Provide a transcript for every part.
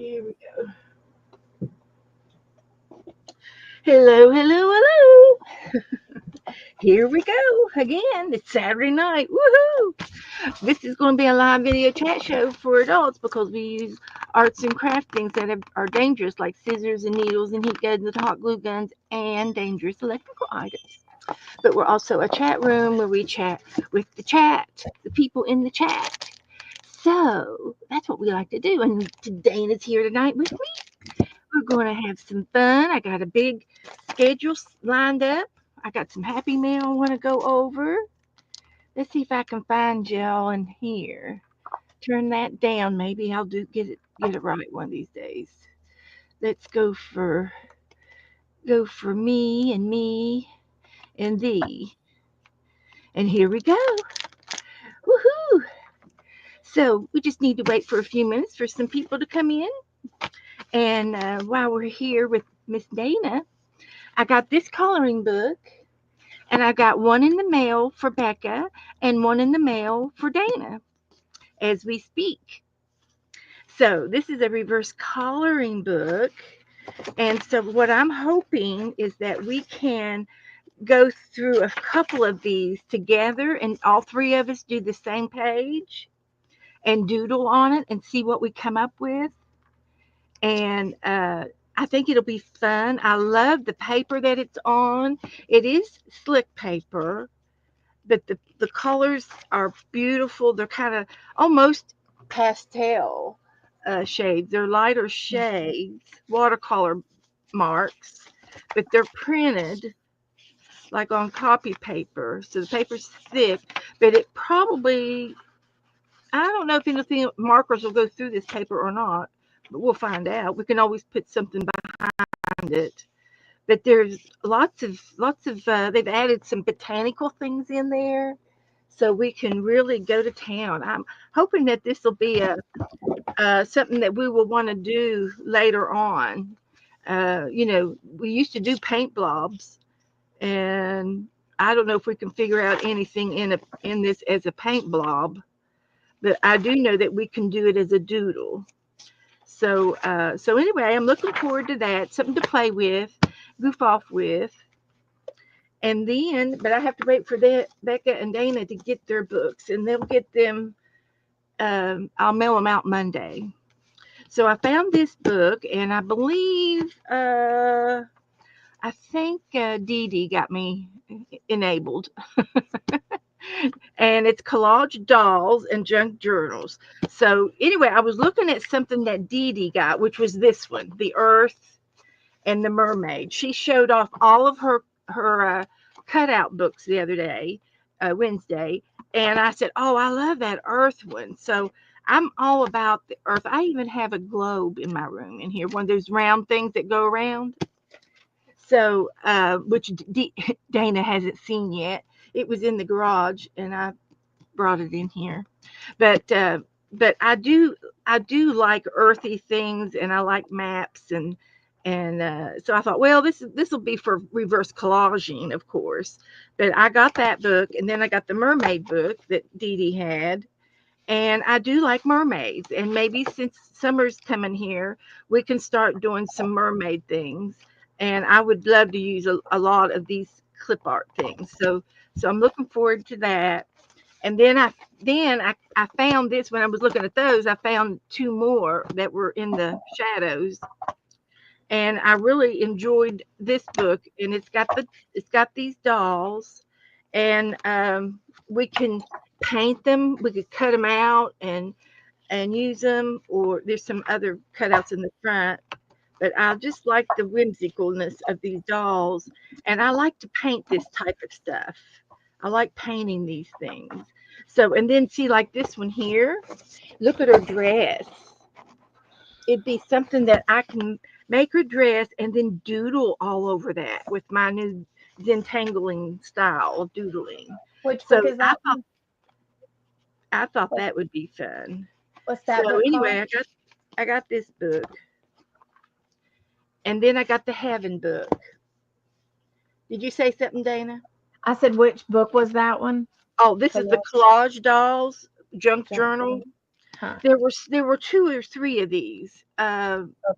Here we go. Hello, hello, hello. Here we go again. It's Saturday night. Woohoo! This is going to be a live video chat show for adults because we use arts and craft things that are dangerous, like scissors and needles and heat guns and hot glue guns and dangerous electrical items. But we're also a chat room where we chat with the chat, the people in the chat. So that's what we like to do. And Dana's here tonight with me. We're going to have some fun. I got a big schedule lined up. I got some happy mail I want to go over. Let's see if I can find y'all in here. Turn that down. Maybe I'll get it right one of these days. Let's go for me and thee. And here we go. Woohoo! So we just need to wait for a few minutes for some people to come in. And while we're here with Miss Dana, I got this coloring book, and I got one in the mail for Becca and one in the mail for Dana as we speak. So this is a reverse coloring book. And so what I'm hoping is that we can go through a couple of these together and all three of us do the same page and doodle on it and see what we come up with. And I think it'll be fun. I love the paper that it's on. It is slick paper, but the colors are beautiful. They're kind of almost pastel shades. They're lighter shades, watercolor marks, but they're printed like on copy paper. So the paper's thick, but it probably, I don't know if anything markers will go through this paper or not, but we'll find out. We can always put something behind it. But there's lots of they've added some botanical things in there, so we can really go to town. I'm hoping that this will be a something that we will want to do later on. We used to do paint blobs, and I don't know if we can figure out anything in this as a paint blob, but I do know that we can do it as a doodle. So anyway, I'm looking forward to that. Something to play with, goof off with, and then, but I have to wait for that Becca and Dana to get their books, and they'll get them. I'll mail them out Monday. So I found this book, and I believe, I think Dee Dee got me enabled. And it's collage dolls and junk journals. So anyway, I was looking at something that Dee Dee got, which was this one, the Earth and the Mermaid. She showed off all of her cutout books the other day, Wednesday, and I said, "Oh, I love that Earth one." So I'm all about the Earth. I even have a globe in my room in here, one of those round things that go around. So, which Dana hasn't seen yet. It was in the garage, and I brought it in here. But I do like earthy things, and I like maps, and so I thought, well, this will be for reverse collaging, of course. But I got that book, and then I got the mermaid book that Dee Dee had. And I do like mermaids, and maybe since summer's coming here, we can start doing some mermaid things. And I would love to use a lot of these clip art things. So I'm looking forward to that. And then I found this when I was looking at those. I found two more that were in the shadows, and I really enjoyed this book. And it's got these dolls, and we can paint them. We could cut them out and use them, or there's some other cutouts in the front. But I just like the whimsicalness of these dolls, and I like to paint this type of stuff. I like painting these things. So, and then see, like this one here, look at her dress. It'd be something that I can make her dress and then doodle all over that with my new Zentangling style of doodling. Which So book is that one? I thought that would be fun. What's So that book anyway, called? I got this book, and then I got the Heaven book. Did you say something, Dana? I said, which book was that one? Oh, this is the Collage Collage Dolls Junk Junk Journal. Journal. Huh. There were 2 or 3 of these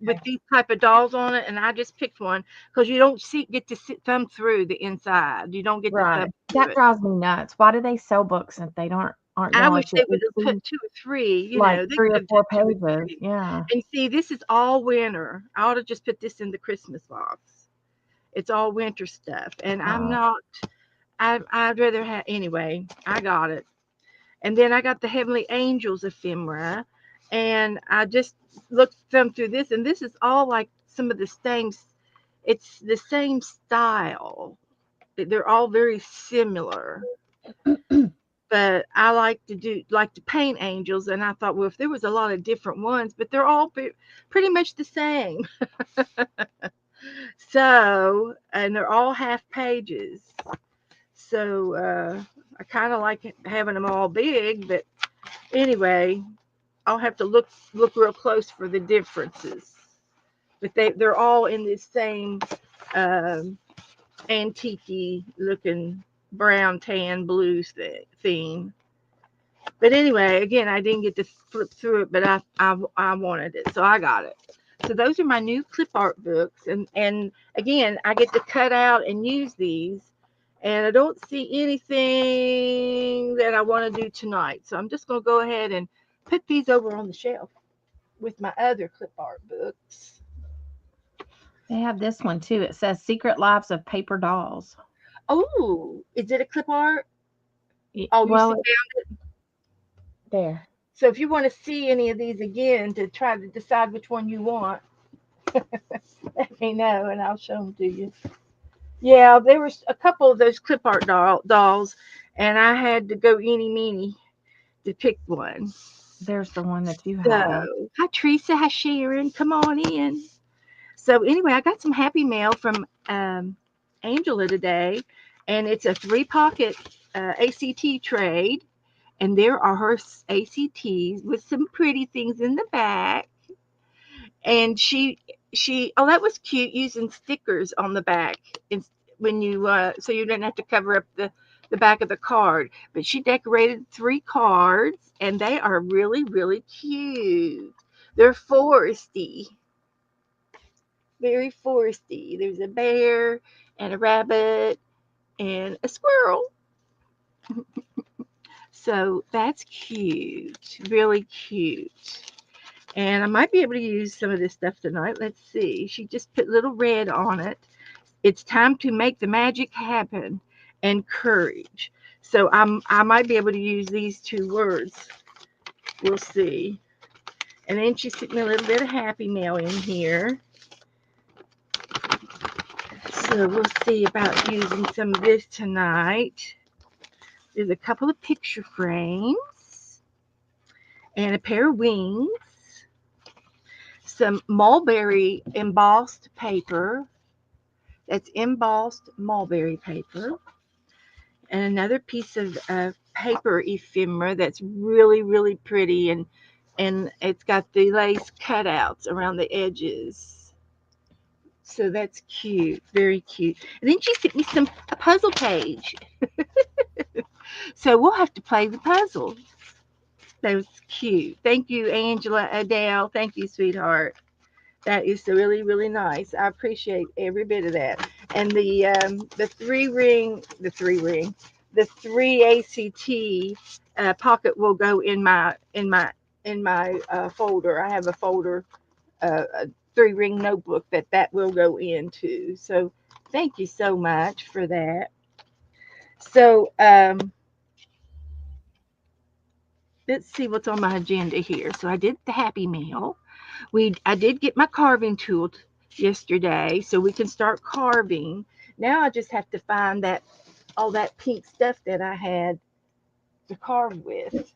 with Okay. these type of dolls on it, and I just picked one because you don't get to thumb through the inside. You don't get to thumb Right. through That it. drives me nuts. Why do they sell books if they aren't I gonna wish let you they at would least have put see 2 or 3. like They 3 could or have 4 done two or pages? three. Yeah. And see, this is all winter. I ought to just put this in the Christmas box. It's all winter stuff, and I'm Oh, not. I'd rather have anyway. I got it. And then I got the Heavenly Angels ephemera, and I just looked them through this, and this is all like some of the same. It's the same style. They're all very similar, but I like to paint angels, and I thought, well, if there was a lot of different ones, but they're all pretty much the same. So, and they're all half pages. So I kind of like having them all big, but anyway, I'll have to look real close for the differences. But they're all in this same um, antique looking brown, tan, blue theme. But anyway, again, I didn't get to flip through it, but I wanted it, so I got it. So those are my new clip art books, and again, I get to cut out and use these, and I don't see anything that I want to do tonight. So I'm just gonna go ahead and put these over on the shelf with my other clip art books. they have this one too. It says Secret Lives of Paper Dolls. Oh, is it a clip art? Oh, you Well, see. there. So if you want to see any of these again to try to decide which one you want, let me know and I'll show them to you. Yeah, there was a couple of those clip art dolls, and I had to go eeny meeny to pick one. There's the one that you So, have. hi Teresa, hi Sharon, come on in. So anyway, I got some happy mail from Angela today, and it's a 3 pocket ACT trade, and there are her ACTs with some pretty things in the back. And she oh, that was cute, using stickers on the back, when you so you didn't have to cover up the back of the card. But she decorated 3 cards, and they are really really cute. They're foresty, very foresty. There's a bear and a rabbit and a squirrel. So that's cute, really cute. And I might be able to use some of this stuff tonight. Let's see. She just put little red on it. It's time to make the magic happen, and courage. So I might be able to use these 2 words. We'll see. And then she sent me a little bit of happy mail in here. So we'll see about using some of this tonight. There's a couple of picture frames and a pair of wings, some mulberry embossed paper. That's embossed mulberry paper, and another piece of paper ephemera that's really really pretty, and it's got the lace cutouts around the edges. So that's cute, very cute. And then she sent me a puzzle page. So we'll have to play the puzzle. That was cute. Thank you, Angela Adele. Thank you, sweetheart. That is really really nice. I appreciate every bit of that. And the 3 ring, the 3 ACT pocket will go in my folder. I have a folder, a 3 ring notebook that will go into. So thank you so much for that. So let's see what's on my agenda here. So I did the happy meal. I did get my carving tool yesterday, so we can start carving. Now I just have to find that all that pink stuff that I had to carve with,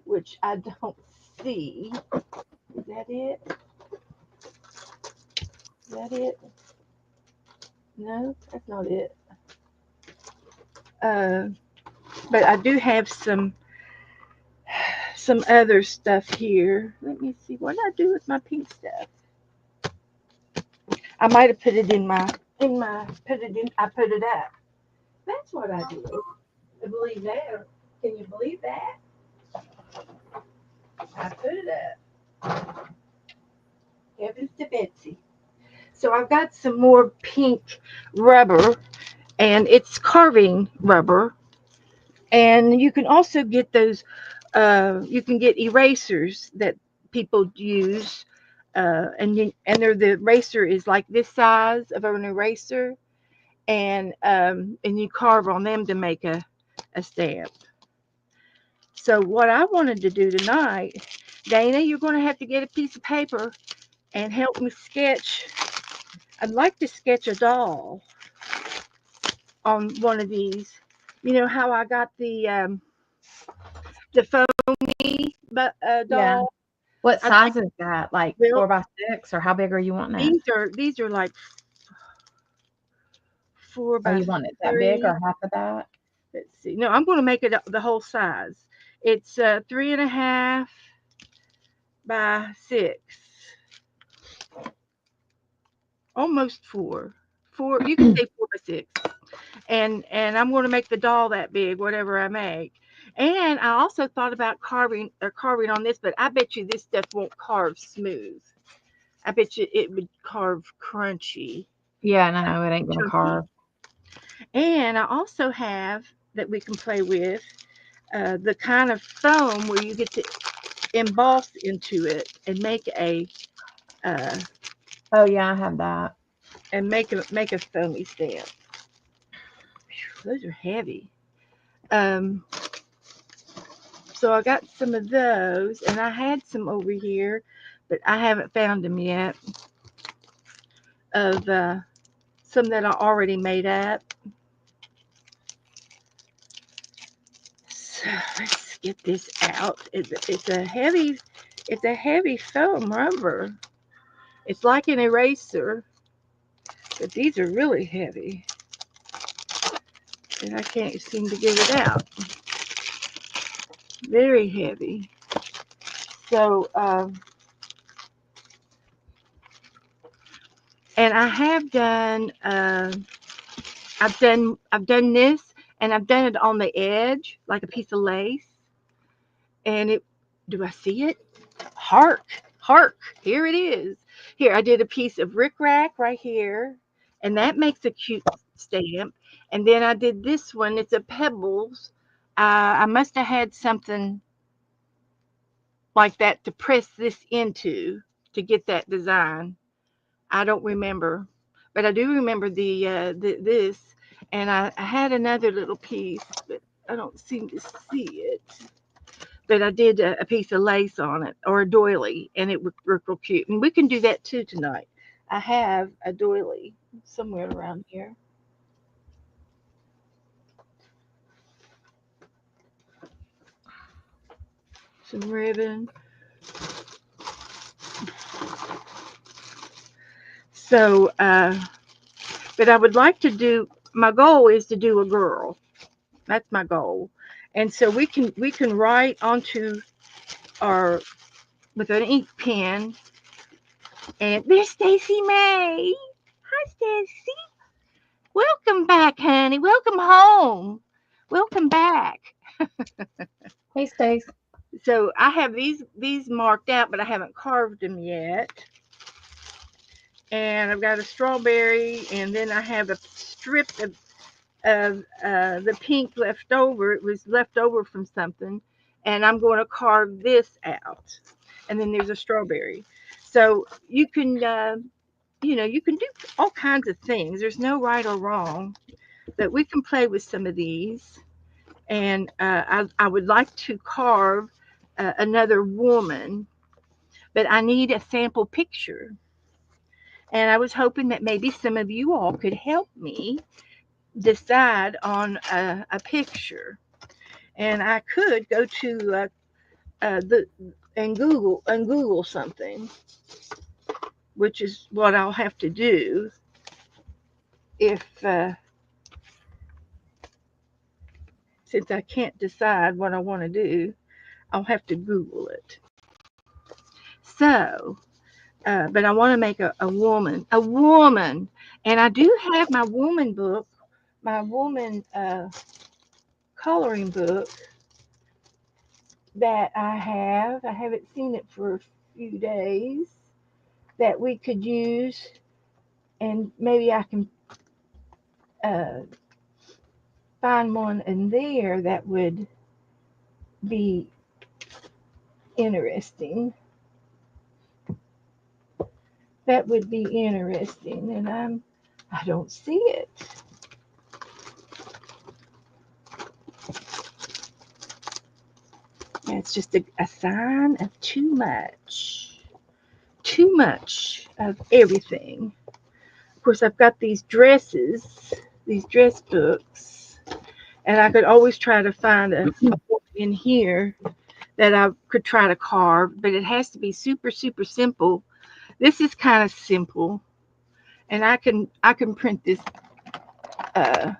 which I don't see. Is that it? Is that it? No, that's not it. Uh, but I do have some other stuff here. Let me see. What did I do with my pink stuff? I might have put it in my put it in. I put it up. That's what I did. I believe that. Can you believe that? I put it up. Heavens to Betsy. So I've got some more pink rubber, and it's carving rubber. And you can also get those. You can get erasers that people use, and they're the eraser is like this size of an eraser, and you carve on them to make a stamp. So what I wanted to do tonight, Dana, you're going to have to get a piece of paper and help me sketch. I'd like to sketch a doll on one of these. You know how I got the foamy Yeah. doll. What I size is that? Like well 4 by 6, or how big are you wanting it? these are like four Are by you wanting it that big three. or half of that? Let's see. No, I'm going to make it the whole size. It's 3.5 by 6, almost 4. 4. You can say 4 by 6. And I'm going to make the doll that big, whatever I make. And I also thought about carving on this, but I bet you this stuff won't carve smooth. I bet you it would carve crunchy, Yeah, no, it ain't gonna chunky. carve. And I also have that we can play with the kind of foam where you get to emboss into it and uh, Oh yeah, I have that. make a foamy stamp. Those are heavy. Um, so I got some of those, and I had some over here, but I haven't found them yet. Of some that I already made up. So let's get this out. It's a heavy foam rubber. It's like an eraser, but these are really heavy, and I can't seem to get it out. Very heavy. So, and I've done this, and I've done it on the edge like a piece of lace, and it. Do I see it? Hark, hark! Here it is. Here I did a piece of rickrack right here, and that makes a cute stamp. And then I did this one. It's a pebbles. I must have had something like that to press this into to get that design. I don't remember, but I do remember this, and I had another little piece, but I don't seem to see it. But I did a piece of lace on it or a doily, and it would look real cute. And we can do that too tonight. I have a doily somewhere around here, some ribbon. So, but I would like to do. My goal is to do a girl. That's my goal, and so we can write onto our with an ink pen. And there's Stacy May. Hi, Stacy. Welcome back, honey. Welcome home. Welcome back. Hey, Stace. So I have these marked out, but I haven't carved them yet. And I've got a strawberry, and then I have a strip of the pink left over. It was left over from something, and I'm going to carve this out. And then there's a strawberry. So you can do all kinds of things. There's no right or wrong, but we can play with some of these. And I would like to carve another woman, but I need a sample picture. And I was hoping that maybe some of you all could help me decide on a picture. And I could go to the and Google something, which is what I'll have to do if since I can't decide what I want to do. I'll have to Google it. So, but I want to make a woman, and I do have my woman book, my woman coloring book, that I haven't seen it for a few days, that we could use, and maybe I can uh, find one in there that would be interesting. That would be interesting, and I don't see it. It's just a sign of too much of everything. Of course, I've got these dresses, these dress books, and I could always try to find a book in here that I could try to carve, but it has to be super, super simple. This is kind of simple, and I can print this, uh,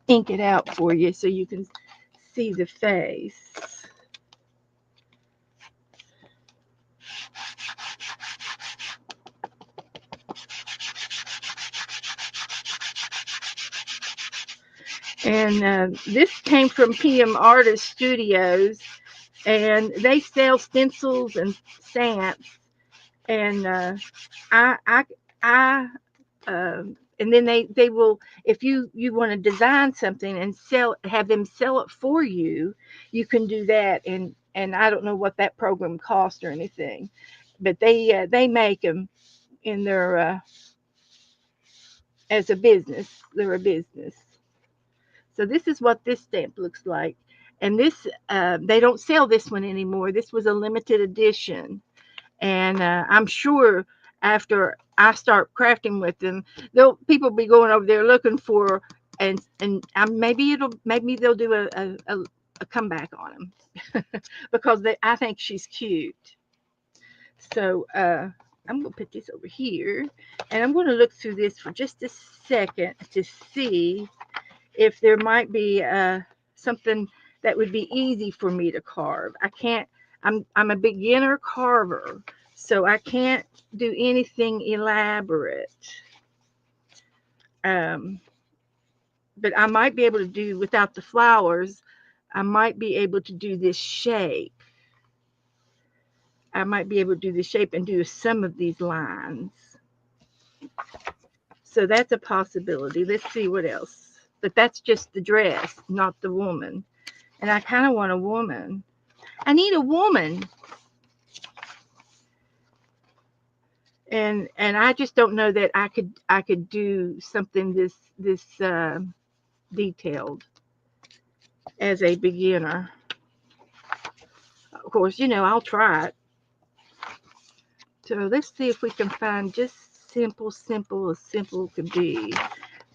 ink it out for you so you can see the face. And this came from PM Artist Studios, and they sell stencils and stamps. And I, I, I, and then they will, if you want to design something and have them sell it for you, you can do that. And I don't know what that program costs or anything, but they make them in their as a business. They're a business. So this is what this stamp looks like. And this, they don't sell this one anymore. This was a limited edition. And I'm sure after I start crafting with them, they'll people be going over there looking for, and maybe they'll do a comeback on them because I think she's cute. So I'm gonna put this over here, and I'm gonna look through this for just a second to see if there might be something that would be easy for me to carve. I can't. I'm a beginner carver, so I can't do anything elaborate. Um, but I might be able to do without the flowers. I might be able to do this shape. I might be able to do the shape and do some of these lines. So that's a possibility. Let's see what else. But that's just the dress, not the woman. And I kind of want a woman. I need a woman, and I just don't know that I could do something this detailed as a beginner. Of course, I'll try it. So let's see if we can find just simple as simple could be.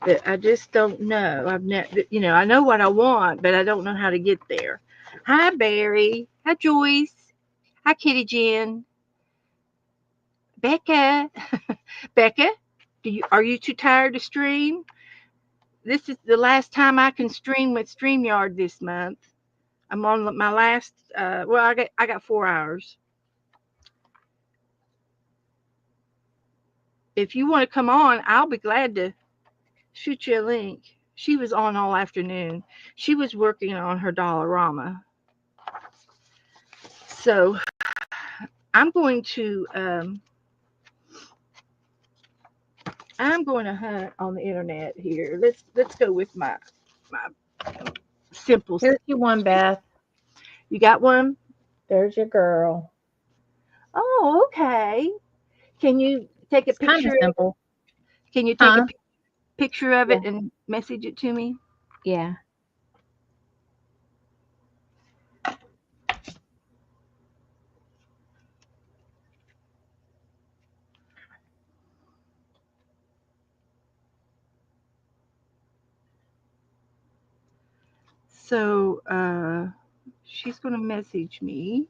But I just don't know. I know what I want, but I don't know how to get there. Hi, Barry. Hi, Joyce. Hi, Kitty Jen. Becca. Becca, are you too tired to stream? This is the last time I can stream with StreamYard this month. I'm on my last. Well, I got 4 hours. If you want to come on, I'll be glad to shoot you a link. She was on all afternoon. She was working on her Dollarama. So I'm I'm going to hunt on the internet here. Let's go with my simple. Here's you one, Beth. You got one? There's your girl. Oh, okay. Can you take a It's kind of picture? simple. Can you take a Huh? picture of Yeah. it and message it to me? Yeah. So she's going to message me.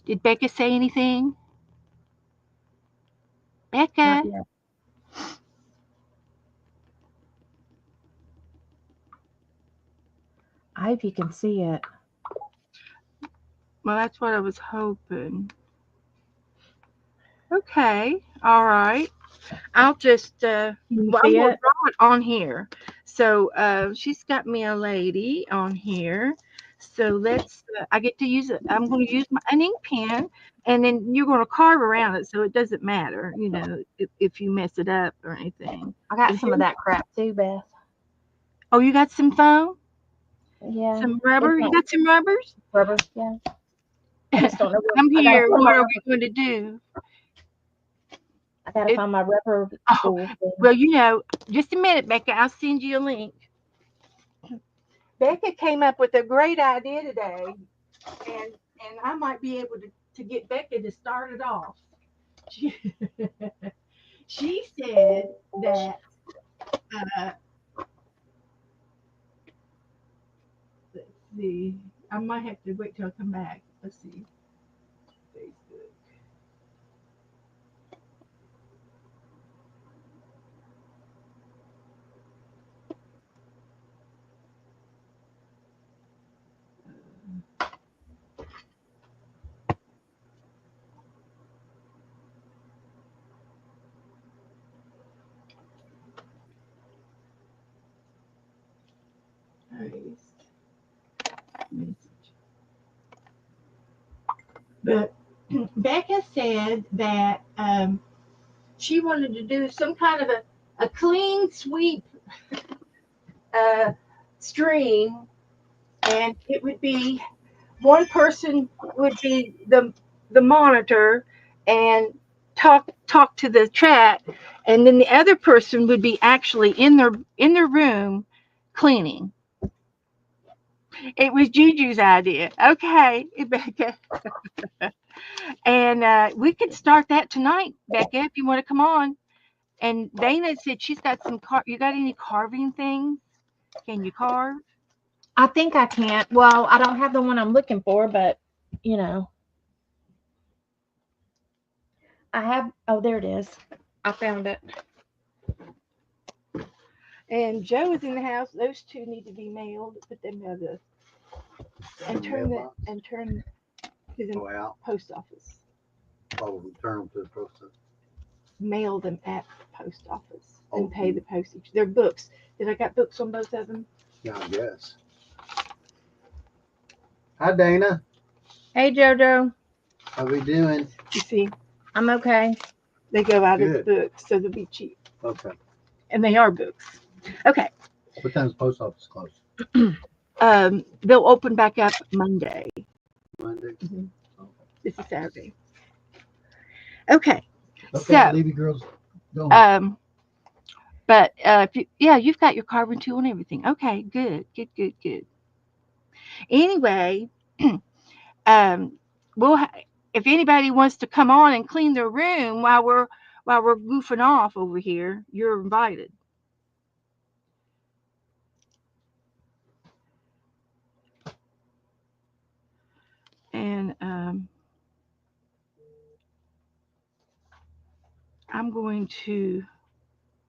Did Becca say anything? Not Becca? yet. I hope you can see it. Well, that's what I was hoping. Okay. All right. I'll just Can you well, I'm see gonna it? draw it on here. So she's got me a lady on here. So let's. I get to use it. I'm going to use an ink pen, and then you're going to carve around it, so it doesn't matter, if you mess it up or anything. I got But some here, of that crap too, Beth. oh, you got some foam, Yeah, some it's rubber. You not got some rubbers. rubber. Yeah, I just don't know where I'm I gotta here. find my What are we rubber. going to do? I gotta It, find my rubber oh, spool thing. well, just a minute, Becca. I'll send you a link. Becca came up with a great idea today, and I might be able to get Becca to start it off. She, she said that uh, let's see, I might have to wait till I come back. Let's see, Facebook. Paste message. But Becca said that she wanted to do some kind of a clean sweep uh, stream, and it would be one person would be the monitor and talk to the chat, and then the other person would be actually in their room cleaning. It was Juju's idea. Okay, Becca, and we could start that tonight, Becca, if you want to come on. And Dana said she's got some you got any carving things? Can you carve? I think I can't. Well, I don't have the one I'm looking for, but you know, I have. Oh, there it is. I found it. And Joe is in the house. Those two need to be mailed. Put them by the and turn to the Go out. post office. Probably turn them to the post office. Mail them at the post office and Oh, pay the postage. They're books. Did I got books on both of them? yeah, I guess. Hi, Dana. Hey, Jojo. How we doing? You see, I'm okay. they go out as Good. books, so they'll be cheap, Okay. and they are books. Okay. What time's the post office close? They'll open back up Monday. Monday. Mhm. Okay. This is Saturday. Okay. Okay, So, leave you girls. Go home. um, but yeah, you've got your carving tool and everything. Okay, good, good, good, good. Anyway, um, we'll if anybody wants to come on and clean their room while we're goofing off over here, you're invited. And I'm going to.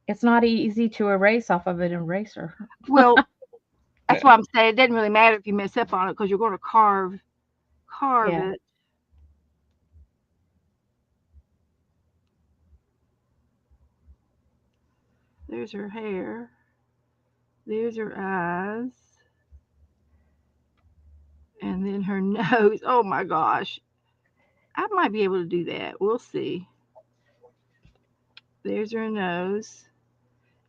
It's not easy to erase off of an eraser. Well, that's why I'm saying it doesn't really matter if you mess up on it because you're going to carve Yeah. it. There's her hair. There's her eyes. And then her nose. Oh my gosh. I might be able to do that. We'll see. There's her nose.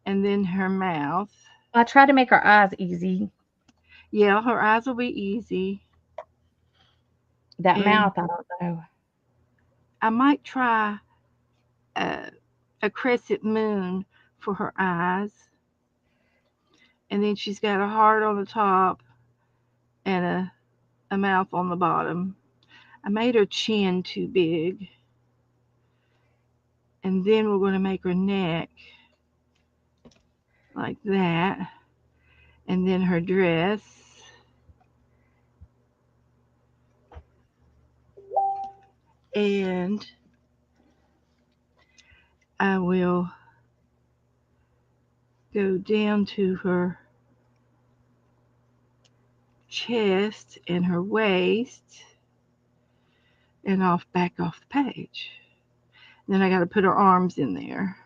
And then her mouth. I try to make our eyes easy. Yeah, her eyes will be easy. That And mouth, I don't know. I might try a, a crescent moon for her eyes. And then she's got a heart on the top and a mouth on the bottom. I made her chin too big. And then we're going to make her neck like that. And then her dress. And I will go down to her chest and her waist and back off the page. Then I got to put her arms in there.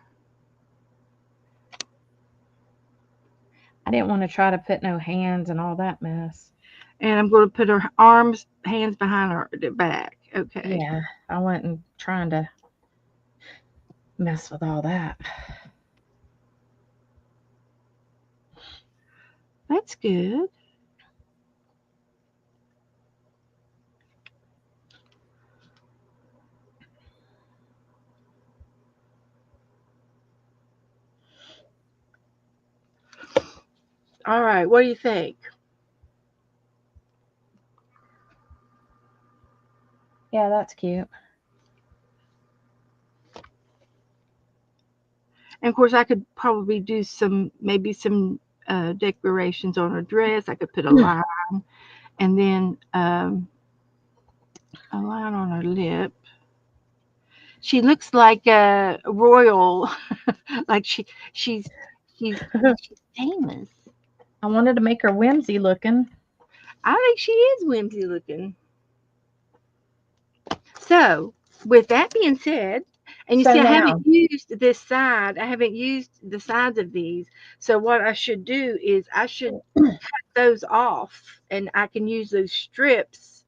I didn't want to try to put no hands and all that mess. And I'm going to put her hands behind her back. Okay. Yeah, I wasn't trying to mess with all that. That's good. All right. What do you think? Yeah, that's cute. And of course, I could probably do maybe some decorations on her dress. I could put a line and then a line on her lip. She looks like a royal, like she's she's famous. I wanted to make her whimsy looking. I think she is whimsy looking. So, with that being said, and you So see, I now, haven't used this side. I haven't used the sides of these. So, what I should do is I should cut those off, and I can use those strips.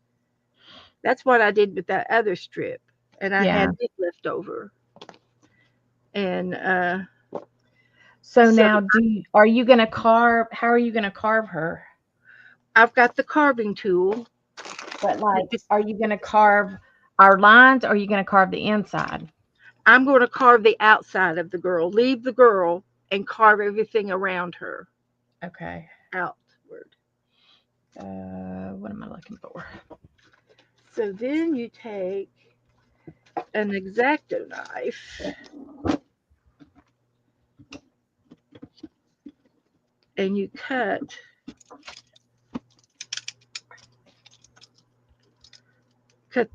That's what I did with that other strip, and I yeah. had it left over. And So so now, are you gonna carve? How are you gonna carve her? I've got the carving tool. But It like, just- are you gonna carve our lines, or are you gonna carve the inside? I'm going to carve the outside of the girl. Leave the girl and carve everything around her Okay. outward. What am I looking for? So then you take an X-Acto knife and you cut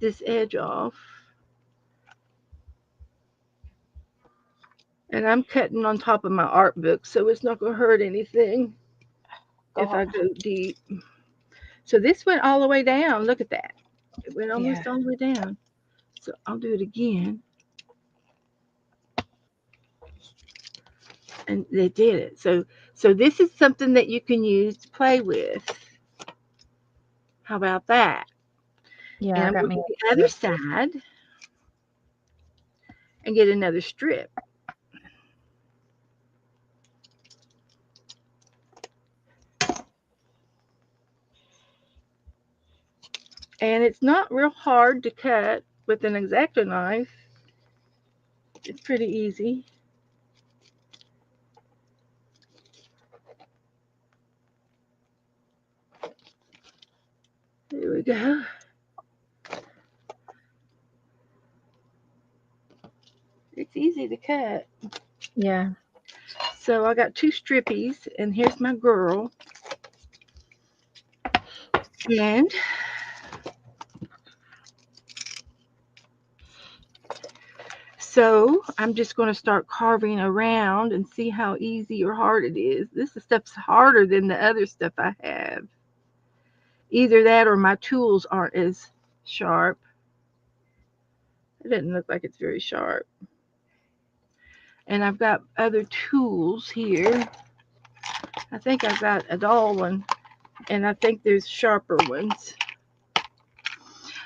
this edge off. And I'm cutting on top of my art book, so it's not going to hurt anything if God. I go deep. So this went all the way down. Look at that. It went Yeah. almost all the way down. So I'll do it again. And they did it. So this is something that you can use to play with. How about that? Yeah, And I I'm got going me. to do the other side and get another strip. And it's not real hard to cut with an X-Acto knife. It's pretty easy. There we go. It's easy to cut. Yeah. So I got two strippies, and here's my girl. And so I'm just going to start carving around and see how easy or hard it is. This stuff's harder than the other stuff I have. Either that or my tools aren't as sharp. It doesn't look like it's very sharp. And I've got other tools here. I think I've got a dull one, and I think there's sharper ones.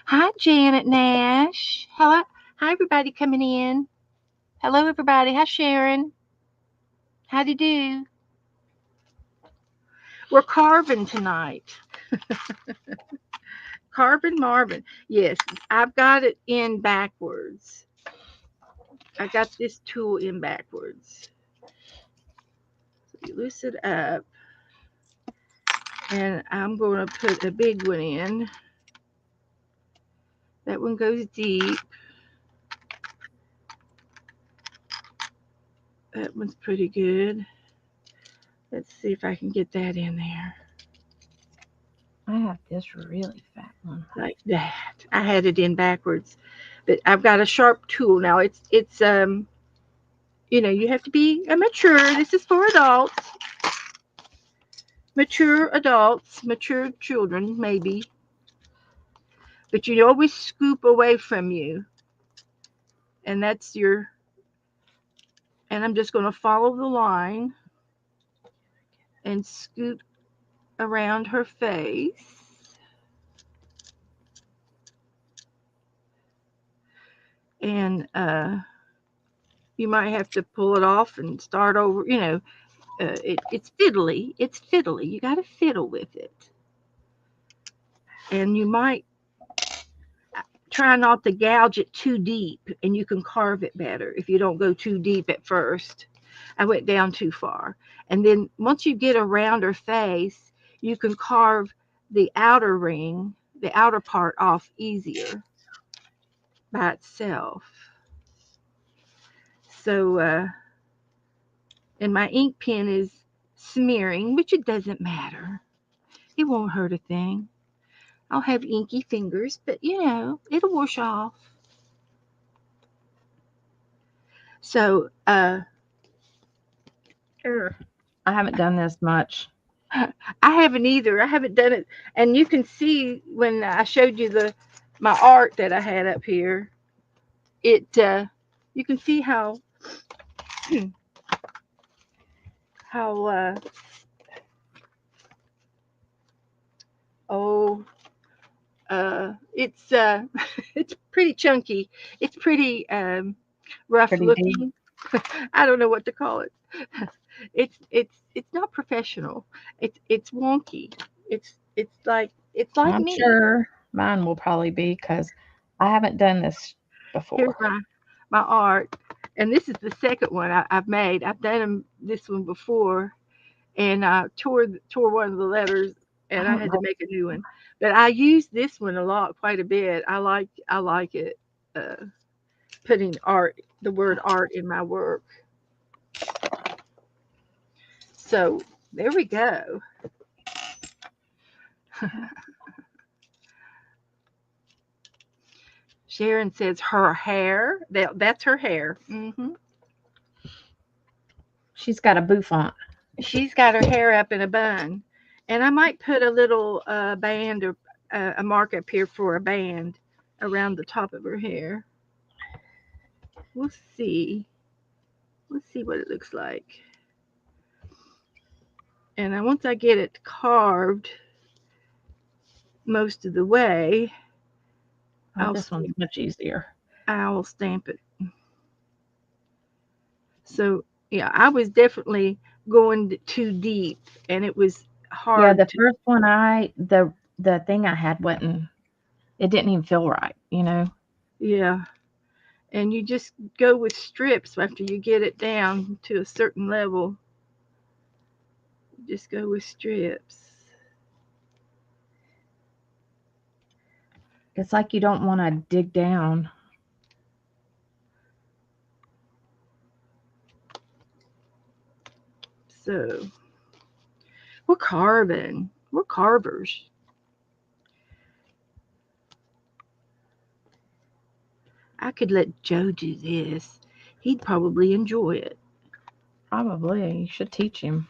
Hi, Janet Nash. Hello. Hi, everybody coming in. Hello, everybody. Hi, Sharon. How do you do? We're carving tonight. Carving Marvin. Yes, I've got it in backwards. I got this tool in backwards. So you loosen it up, and I'm going to put a big one in. That one goes deep. That one's pretty good. Let's see if I can get that in there. I have this really fat one. Like that. I had it in backwards. But I've got a sharp tool now. It's you have to be a mature. This is for adults, mature children maybe. But you always scoop away from you. And that's and I'm just going to follow the line. and scoot around her face. And you might have to pull it off and start over. It's fiddly. It's fiddly. You got to fiddle with it. And you might try not to gouge it too deep, and you can carve it better if you don't go too deep at first. I went down too far. And then once you get around her face, you can carve the outer ring, the outer part off easier by itself. So, and my ink pen is smearing, which it doesn't matter. It won't hurt a thing. I'll have inky fingers, but it'll wash off. So, er, I haven't done this much. I haven't either. I haven't done it, and you can see when I showed you the my art that I had up here. It you can see how oh it's it's pretty chunky. It's pretty rough Pretty deep. looking. I don't know what to call it. It's not professional. It's wonky. It's like I'm me. sure mine will probably be because I haven't done this Here's before. my art, and this is the second one I've made. I've done this one before, and I tore one of the letters, I and I don't had to know. make a new one. But I use this one a lot, quite a bit. I like it. Uh, Putting the word art in my work. So there we go. Sharon says her hair. That's her hair. She's got a bouffant. She's got her hair up in a bun, and I might put a little band or a mark up here for a band around the top of her hair. We'll see. Let's see what it looks like. And then once I get it carved most of the way, Oh, I'll this one's much easier. I'll stamp it. So yeah, I was definitely going too deep, and it was Yeah, hard the to. first one the thing I had wasn't it didn't even feel right, you know. Yeah, and you just go with strips after you get it down to a certain level. Just go with strips. It's like you don't want to dig down. So we're carving. We're carvers. I could let Joe do this. He'd probably enjoy it. Probably you should teach him.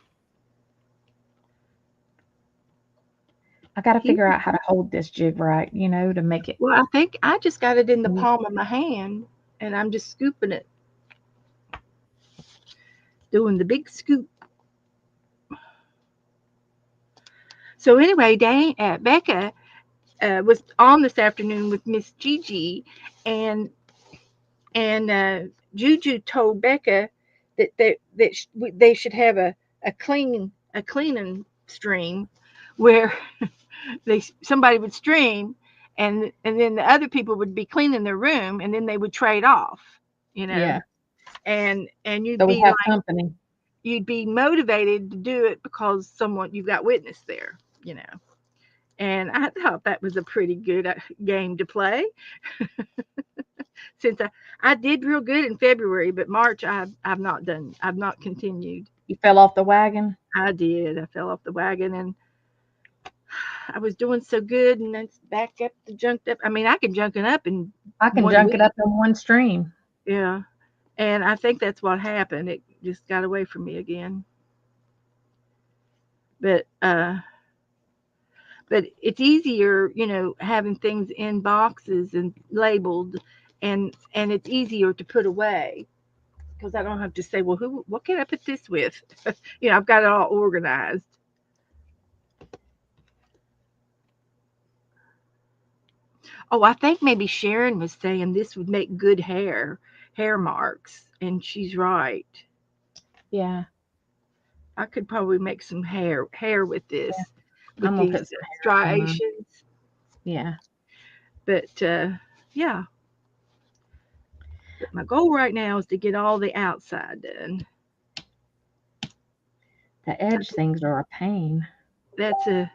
I got to He figure out how to hold this jig right, you know, to make it. Well, I think I just got it in the neat. palm of my hand, and I'm just scooping it, doing the big scoop. So anyway, Becca was on this afternoon with Miss Gigi, and and Juju told Becca they should have a cleaning stream where somebody would stream, and then the other people would be cleaning their room, and then they would trade off, you know, Yeah. and So we have company. you'd be motivated to do it because someone you've got witness there, you know. And I thought that was a pretty good game to play. Since I did real good in February, but March I've not done. I've not continued. You fell off the wagon. I did. I fell off the wagon, and I was doing so good, and then back up to junked up. I mean, I can junk it up in I can one junk it week. up in one stream. Yeah, and I think that's what happened. It just got away from me again. But it's easier, having things in boxes and labeled, and it's easier to put away because I don't have to say, well, what can I put this with? I've got it all organized. Oh, I think maybe Sharon was saying this would make good hair marks, and she's right. Yeah. I could probably make some hair with this, with I'm gonna these put some hair on mine. striations. Yeah. But yeah, but my goal right now is to get all the outside done. The edge things are a pain. That's a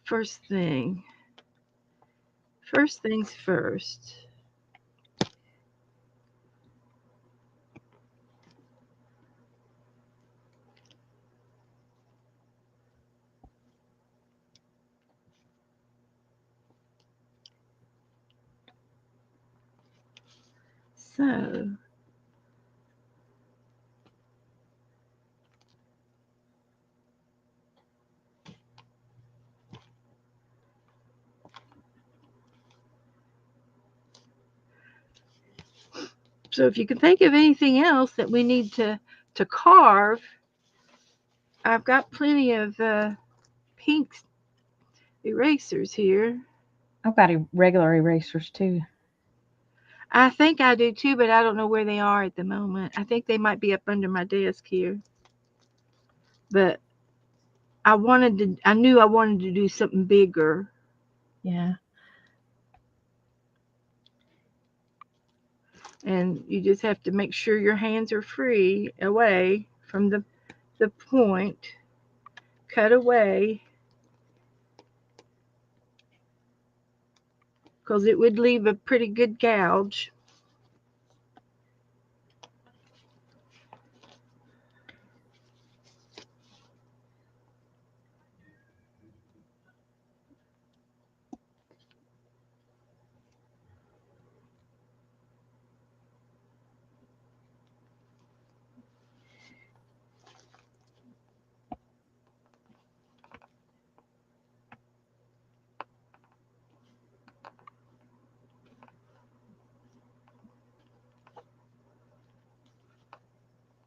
first thing. First things first. So so if you can think of anything else that we need to carve, I've got plenty of pink erasers here. I've got regular erasers too. I think I do too, but I don't know where they are at the moment. I think they might be up under my desk here. But I knew I wanted to do something bigger. Yeah. And you just have to make sure your hands are free away from the point. Cut away, because it would leave a pretty good gouge.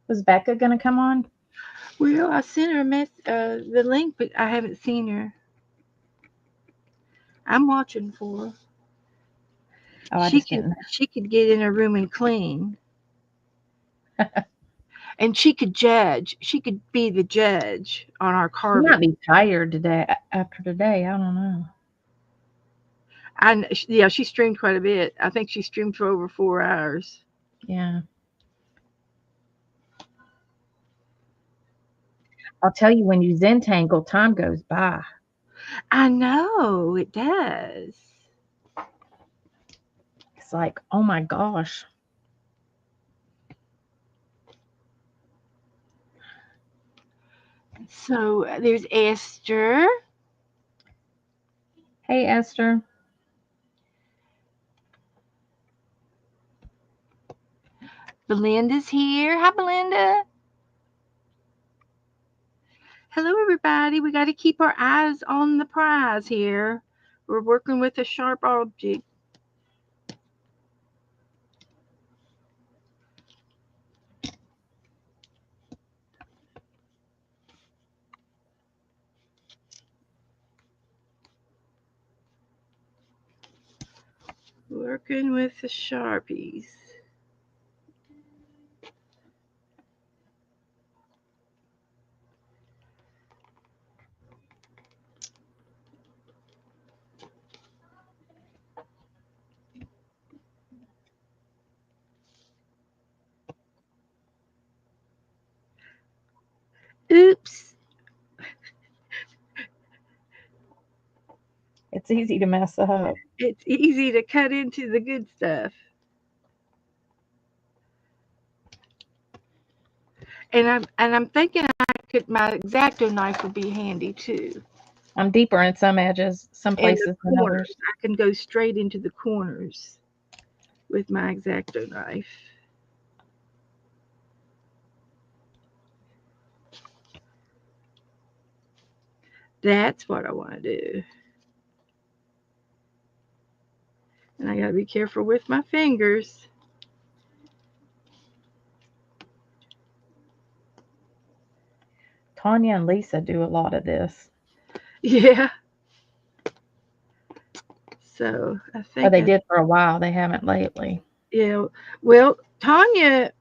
Was Becca gonna come on? Well, I sent her the link, but I haven't seen her. I'm watching for her. Oh, I just didn't. She could get in her room and clean, and she could judge. She could be the judge on our She might carving. be tired today after today. I don't know. Yeah, she streamed quite a bit. I think she streamed for over 4 hours. Yeah. I'll tell you, when you Zentangle, time goes by. I know it does. It's like, oh my gosh. So there's Esther. Hey, Esther. Belinda's here. Hi, Belinda. Hello, everybody. We got to keep our eyes on the prize here. We're working with a sharp object. Working with the Sharpies. Oops. It's easy to mess up. It's easy to cut into the good stuff. And I'm thinking my X-Acto knife would be handy too. I'm deeper in some edges, some And the places than corners. others. I can go straight into the corners with my X-Acto knife. That's what I want to do. And I got to be careful with my fingers. Tanya and Lisa do a lot of this. Yeah. So I Or think they did for a while. They haven't lately. yeah. Well, Tanya,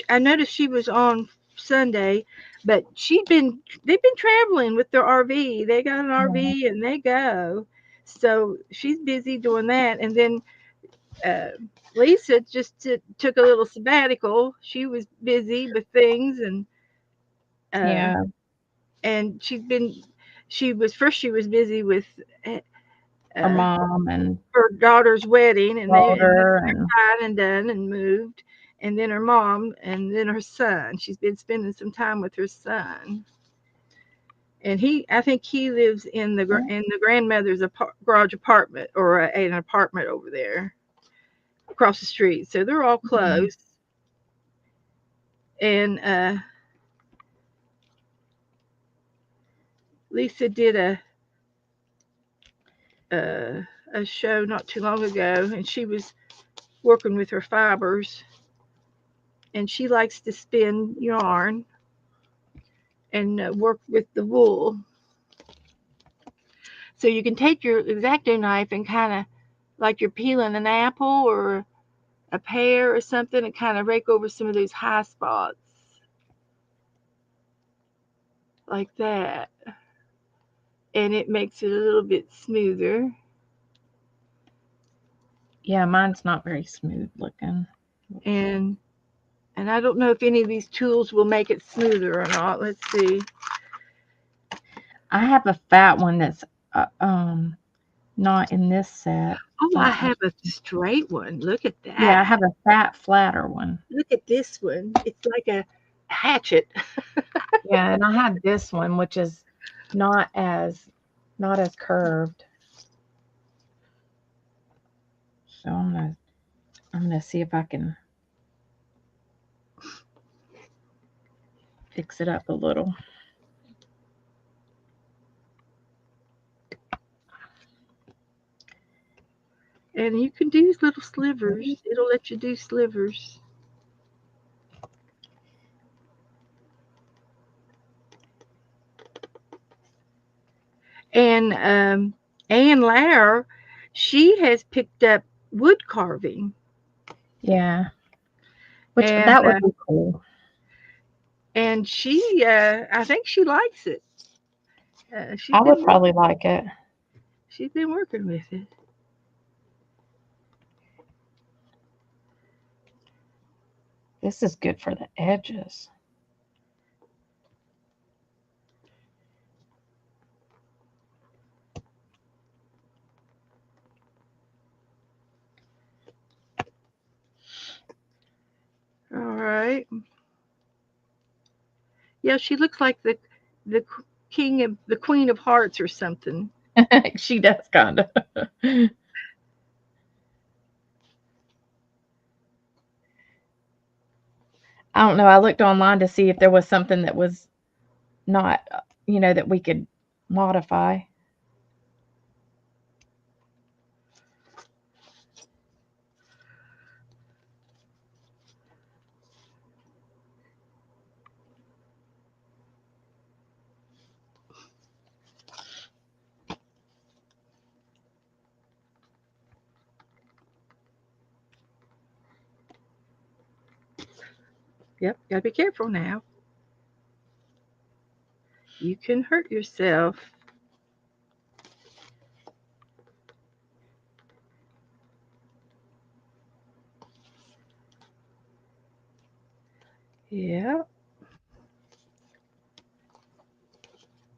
I noticed she was on Sunday, but they've been traveling with their RV. They got an Yeah. RV and they go. So she's busy doing that. And then uh, Lisa just took a little sabbatical. She was busy with things uh, Yeah. and she was busy with uh, Her uh, mom and her daughter's wedding, and daughter they're and fine and done and moved. And then her mom, and then her son. She's been spending some time with her son, and I think he lives in the grandmother's garage apartment or an apartment over there across the street. So they're all Mhm. close. And Lisa did a a show not too long ago, and she was working with her fibers, and she likes to spin yarn and work with the wool. So you can take your X-Acto knife and kind of, like you're peeling an apple or a pear or something, and kind of rake over some of those high spots like that. And it makes it a little bit smoother. yeah, mine's not very smooth looking. And I don't know if any of these tools will make it smoother or not. Let's see. I have a fat one that's not in this set. Oh, I Let me. have a straight one. Look at Yeah, I that. have a fat, flatter one. Look at this one. It's like a hatchet. Yeah, and I have this one, which is not as not as curved. So I'm gonna see if I can fix it up a little. And you can do little slivers. It'll let you do slivers. And Ann Lauer, she has picked up wood carving, Yeah, which and that would be cool. I think she likes it. I would probably like it. She's been working with it. This is good for the edges. All right. Yeah, she looks like the the queen of hearts or something. She does kind of. I don't know. I looked online to see if there was something that was not, that we could modify. Yep, gotta be careful now. You can hurt yourself. Yeah.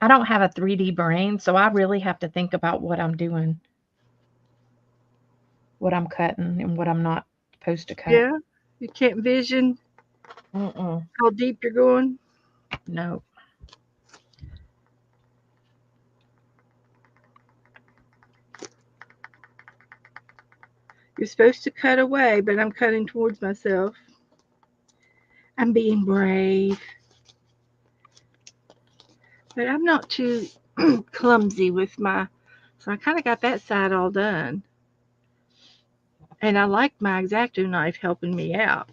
I don't have a 3D brain, so I really have to think about what I'm doing, what I'm cutting, and what I'm not supposed to cut. Yeah. You can't vision Mm-mm. how deep you're going. No. You're supposed to cut away, but I'm cutting towards myself. I'm being brave. But I'm not too clumsy with my. So I kind of got that side all done. And I liked my X-Acto knife helping me out.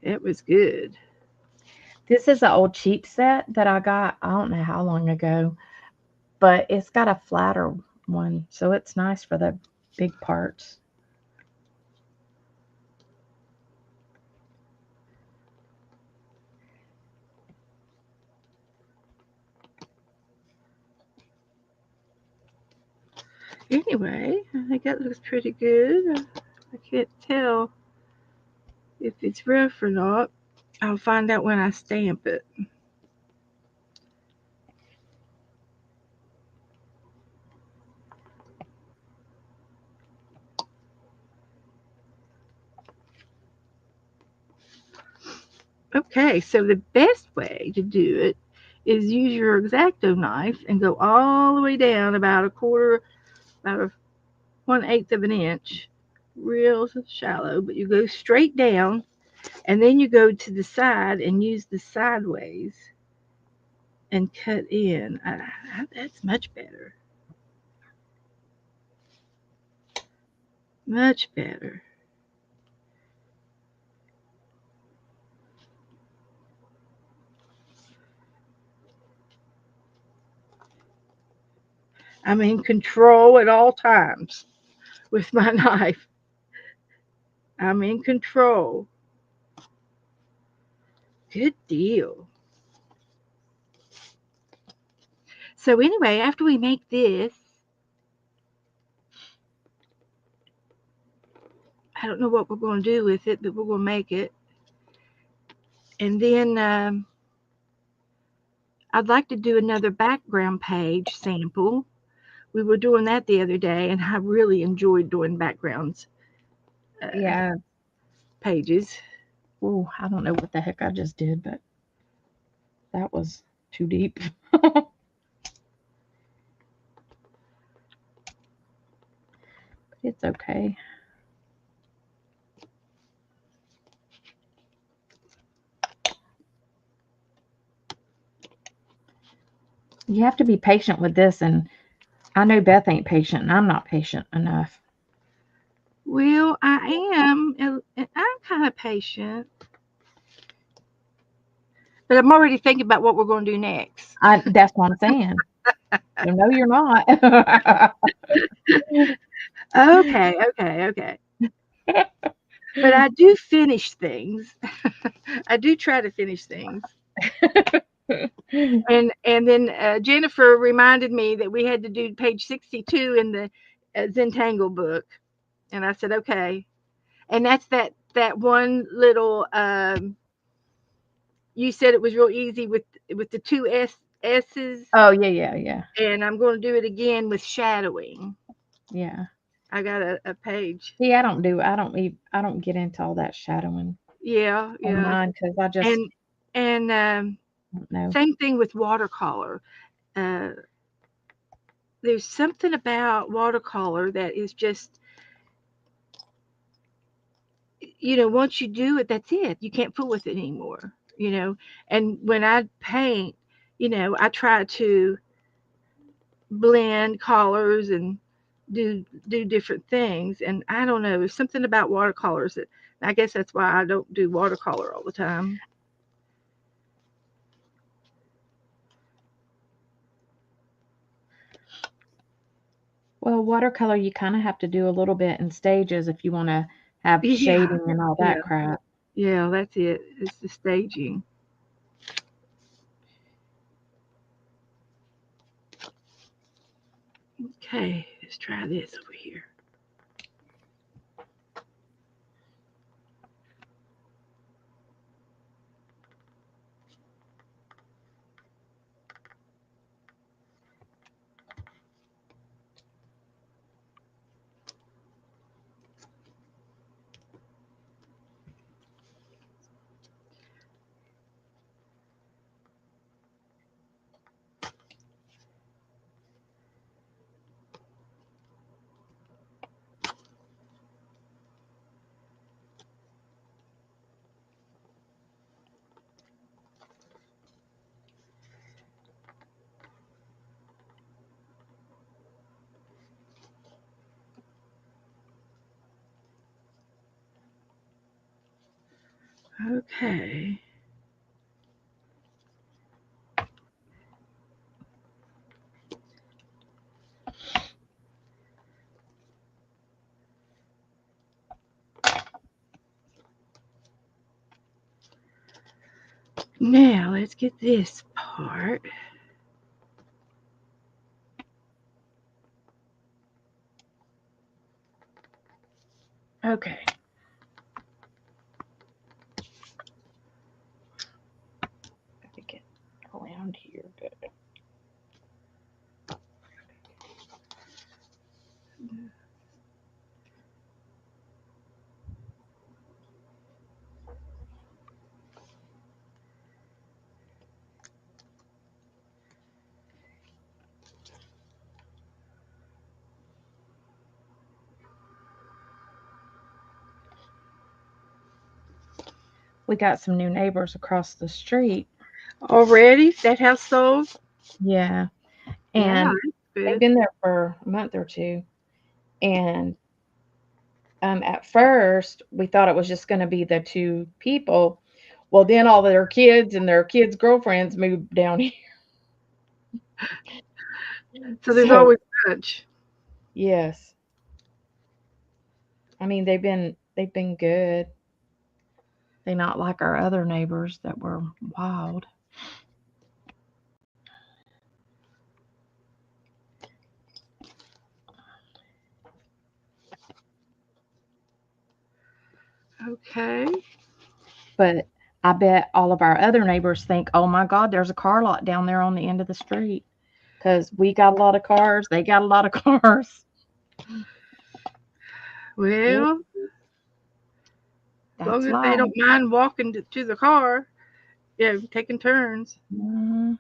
It was good. This is an old cheap set that I got, I don't know how long ago, but it's got a flatter one, so it's nice for the big parts. Anyway, I think that looks pretty good. I can't tell if it's rough or not. I'll find out when I stamp it. Okay, so the best way to do it is use your X-Acto knife and go all the way down about a quarter, about a 1/8 of an inch, real shallow, but you go straight down and then you go to the side and use the sideways and cut in. That's much better. Much better. I'm in control at all times with my knife. I'm in control. Good deal. So anyway, after we make this, I don't know what we're going to do with it, but we're going to make it. And then I'd like to do another background page sample. We were doing that the other day, and I really enjoyed doing backgrounds Yeah. pages. Oh, I don't know what the heck I just did, but that was too deep. It's okay. You have to be patient with this, and I know Beth ain't patient, and I'm not patient enough. Well, I am. I'm kind of patient, but I'm already thinking about what we're going to do next. That's what I'm saying. So no, you're not. Okay, okay, okay. But I do finish things. I do try to finish things. And then Jennifer reminded me that we had to do page 62 in the Zentangle book, and I said okay. And that's that one little. You said it was real easy with the two S's, Oh yeah, yeah, yeah, and I'm going to do it again with shadowing. yeah. I got a page. See, I don't get into all that shadowing Yeah, on yeah, mine because I just and don't know. same thing with watercolor. Uh, there's something about watercolor that is just, once you do it, that's it. You can't fool with it anymore. And when I paint, I try to blend colors and do different things. And I don't know, there's something about watercolors that I guess that's why I don't do watercolor all the time. Well, watercolor, you kind of have to do a little bit in stages if you want to have Yeah, shading and all yeah, that crap. yeah. That's it. It's the staging. Okay, let's try this over here. Okay. Now let's get this part. Okay. Let me get around here. But we got some new neighbors across the street. Already? That house sold? Yeah. Yeah, And that's they've good. been there for a month or two. And at first, we thought it was just going to be the two people. Well, then all their kids and their kids' girlfriends moved down here. So there's So, always lunch. yes. I mean, they've been good. They not like our other neighbors that were wild. Okay. But I bet all of our other neighbors think, "Oh my God, there's a car lot down there on the end of the street." Because we got a lot of cars, they got a lot of cars. Yeah, Well, as long that's as they life. don't mind walking to the car, yeah, taking turns. Mhm.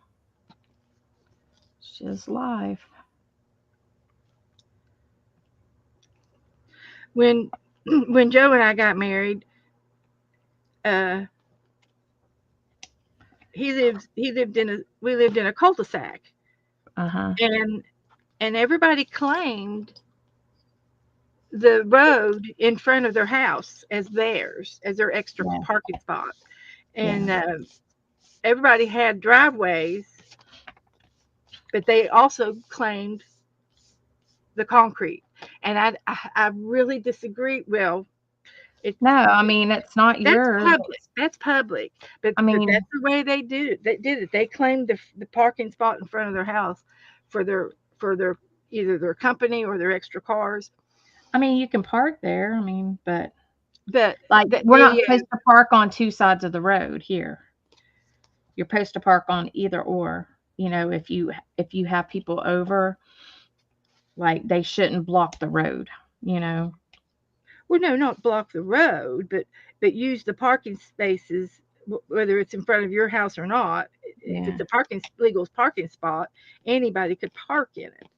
It's just life. When when Joe and I got married, uh, he lived in a we lived in a cul-de-sac, Uh huh. and everybody claimed the road in front of their house as their extra Yeah. parking spot, Yeah. and everybody had driveways, but they also claimed the concrete, and I really disagree. Well, it's No, I mean it's not that's yours. public. That's public. I But mean, that's the way they did it. They did it. They claimed the parking spot in front of their house for their either their company or their extra cars. you can park there. But But like we're not the supposed to park on two sides of the road here. You're supposed to park on either or. If you have people over, like they shouldn't block the road. You know. well, no, not block the road, but use the parking spaces, whether it's in front of your house or not. If Yeah. it's a legal parking spot, anybody could park in it.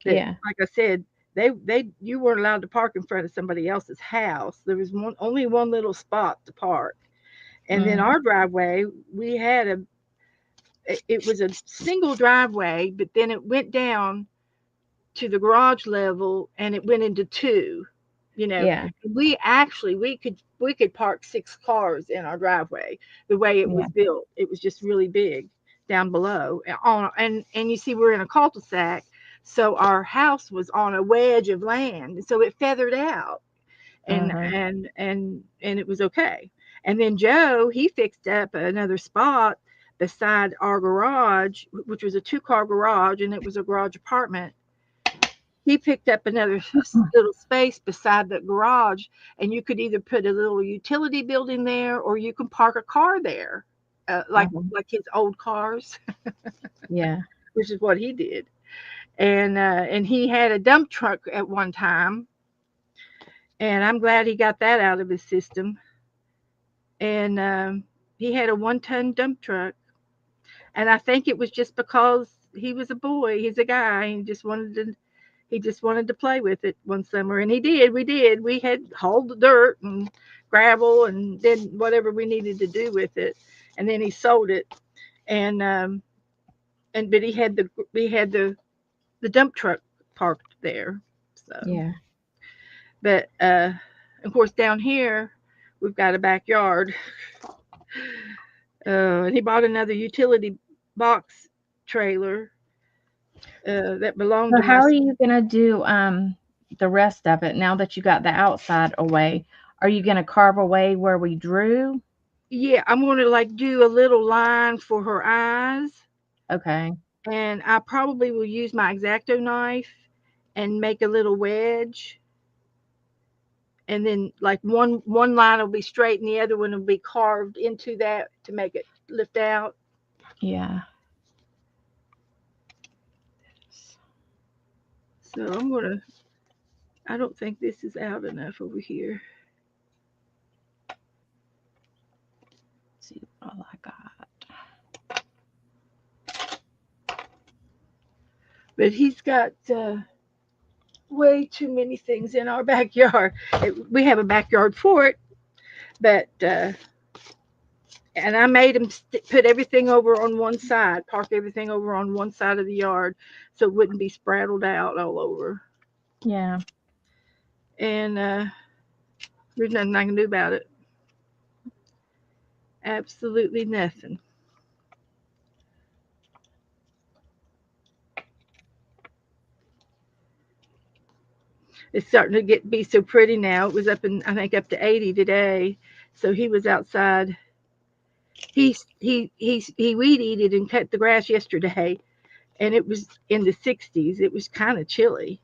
That, Yeah. like I said, they you weren't allowed to park in front of somebody else's house. There was only one little spot to park, and then Mm, our driveway, we had it was a single driveway, but then it went down to the garage level and it went into two. You know, yeah. we could park six cars in our driveway the way it Yeah. was built. It was just really big down below. And you see we're in a cul-de-sac, so our house was on a wedge of land, so it feathered out, Uh and huh. it was okay. And then Joe, he fixed up another spot beside our garage, which was a two-car garage, and it was a garage apartment. He picked up another little space beside the garage, and you could either put a little utility building there, or you can park a car there, Uh like huh. his old cars, Yeah. which is what he did. And he had a dump truck at one time, and I'm glad he got that out of his system. And he had a 1-ton dump truck, and I think it was just because he was a boy, he's a guy, he just wanted to play with it one summer, and he did. We had hauled the dirt and gravel and did whatever we needed to do with it, and then he sold it. And but he had the dump truck parked there. So, Yeah. but of course down here we've got a backyard, And he bought another utility box trailer that belonged So to my. how are you gonna do the rest of it now that you got the outside away? Are you gonna carve away where we drew? Yeah, I'm going to like do a little line for her eyes, Okay. and I probably will use my X-Acto knife and make a little wedge, and then like one line will be straight and the other one will be carved into that to make it lift out. Yeah. So I'm gonna. I don't think this is out enough over here, Let's see what all I got. but he's got way too many things in our backyard. We have a backyard fort, but and I made him put everything over on one side, park everything over on one side of the yard, so it wouldn't be spraddled out all over. Yeah. And there's nothing I can do about it. Absolutely nothing. It's starting to get be so pretty now. It was up in I think up to 80 today, so he was outside. He weed eated and cut the grass yesterday, and it was in the 60s. It was kind of chilly,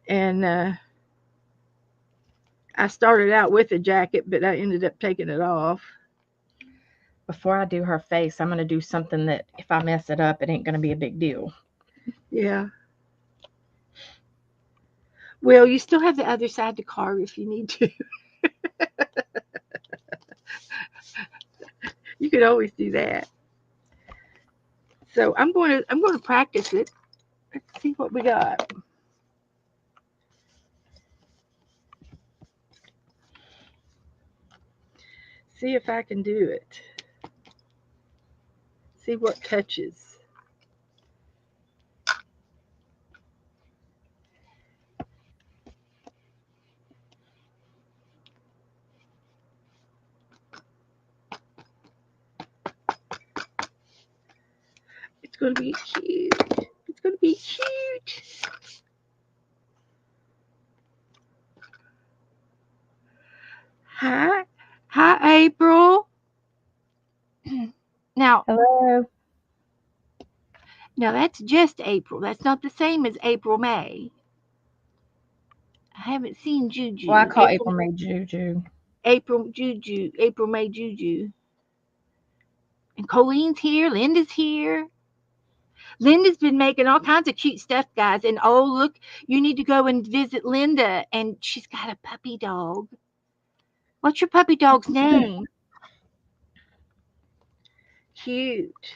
and I started out with a jacket, but I ended up taking it off. Before I do her face, I'm gonna do something that if I mess it up, it ain't gonna be a big deal. Yeah. Well, you still have the other side to carve if you need to. You could always do that. So I'm going to practice it. Let's see what we got. See if I can do it. See what touches. It's going to be cute. It's going to be cute. Hi. Hi, April. Now, Hello. now that's just April. That's not the same as April May. I haven't seen Well, I Juju. call April May Juju. April Juju. April May Juju. And Colleen's here. Linda's here. Linda's been making all kinds of cute stuff, guys. And oh, look, you need to go and visit Linda. And she's got a puppy dog. What's your puppy dog's name? Cute.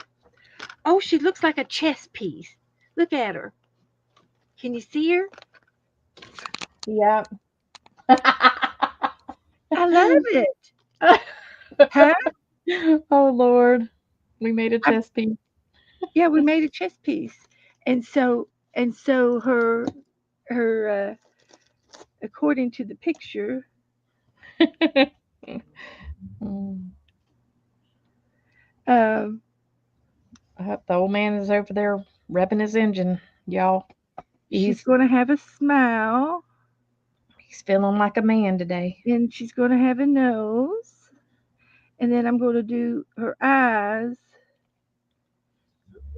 Oh, she looks like a chess piece. Look at her. Can you see her? Yep. I love it. Huh? Oh Lord, we made a I, chess piece. yeah, we made a chess piece. And so her according to the picture, Mm. um, The old man is over there revving his engine, y'all. she's He's going to have a smile he's feeling like a man today. and she's going to have a nose. And then I'm going to do her eyes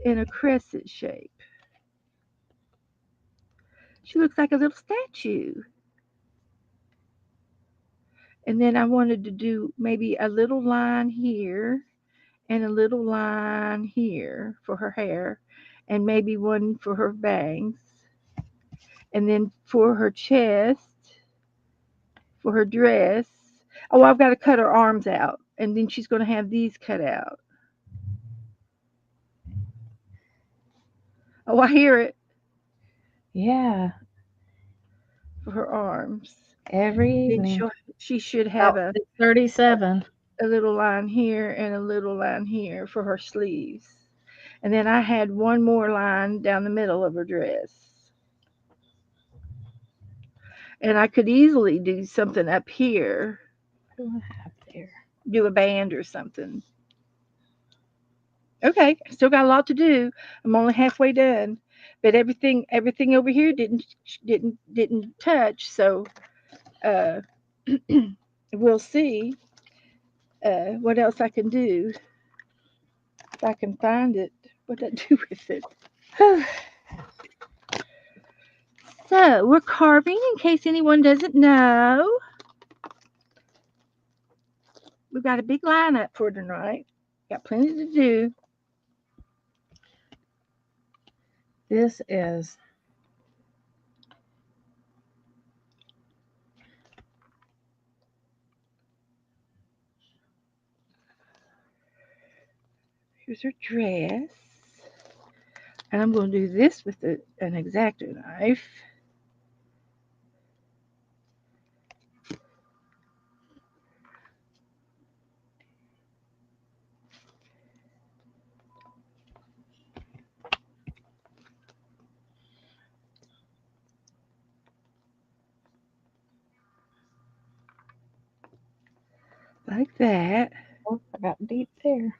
in a crescent shape. She looks like a little statue. And then I wanted to do maybe a little line here and a little line here for her hair, and maybe one for her bangs. And then for her chest, for her dress. Oh, I've got to cut her arms out. And then she's going to have these cut out. Oh, I hear it Yeah, for her arms. every Then evening. she should have About 6:37. a little line here and a little line here for her sleeves. And then I had one more line down the middle of her dress. And I could easily do something up here. What do I have there? do a band or something. Okay, still got a lot to do. I'm only halfway done, but everything over here didn't touch. So uh, we'll see what else I can do if I can find it. What I do with it. So we're carving. In case anyone doesn't know, we've got a big lineup for tonight. Got plenty to do. This is Here's her dress. And I'm going to do this with an X-Acto knife. Like that. oh, I got deep there.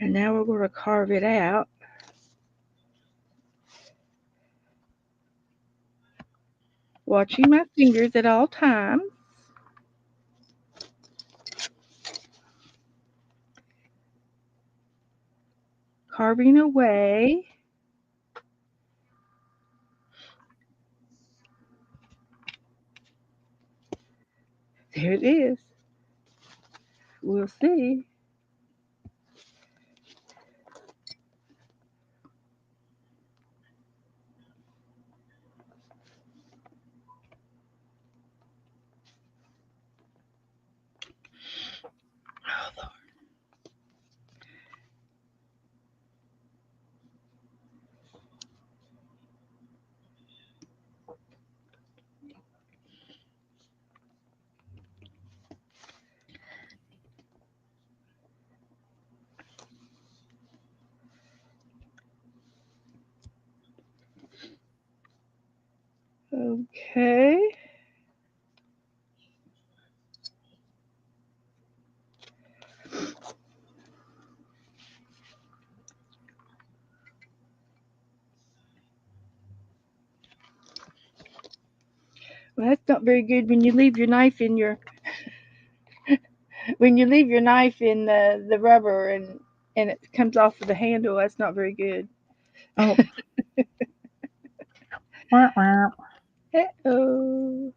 And now we're going to carve it out. Watching my fingers at all times. Carving away. There it is. We'll see. Okay. Well, that's not very good when you leave your knife in your the rubber and it comes off of the handle. That's not very good. Oh. Wah, wah. Uh-oh.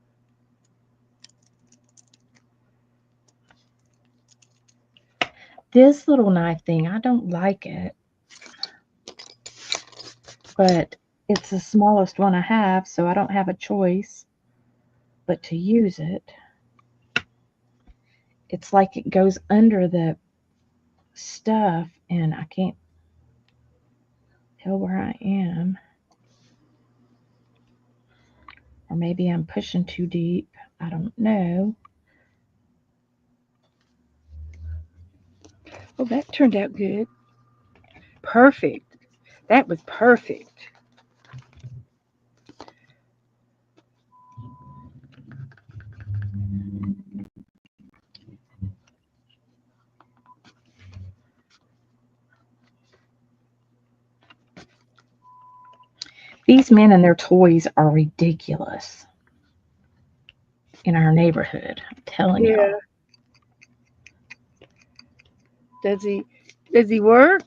This little knife thing, I don't like it, but it's the smallest one I have, so I don't have a choice but to use it. It's like it goes under the stuff, and I can't tell where I am. Or maybe I'm pushing too deep. I don't know. Oh, that turned out good. Perfect. That was perfect. These men and their toys are ridiculous in our neighborhood. I'm telling Yeah. y'all. Does he work?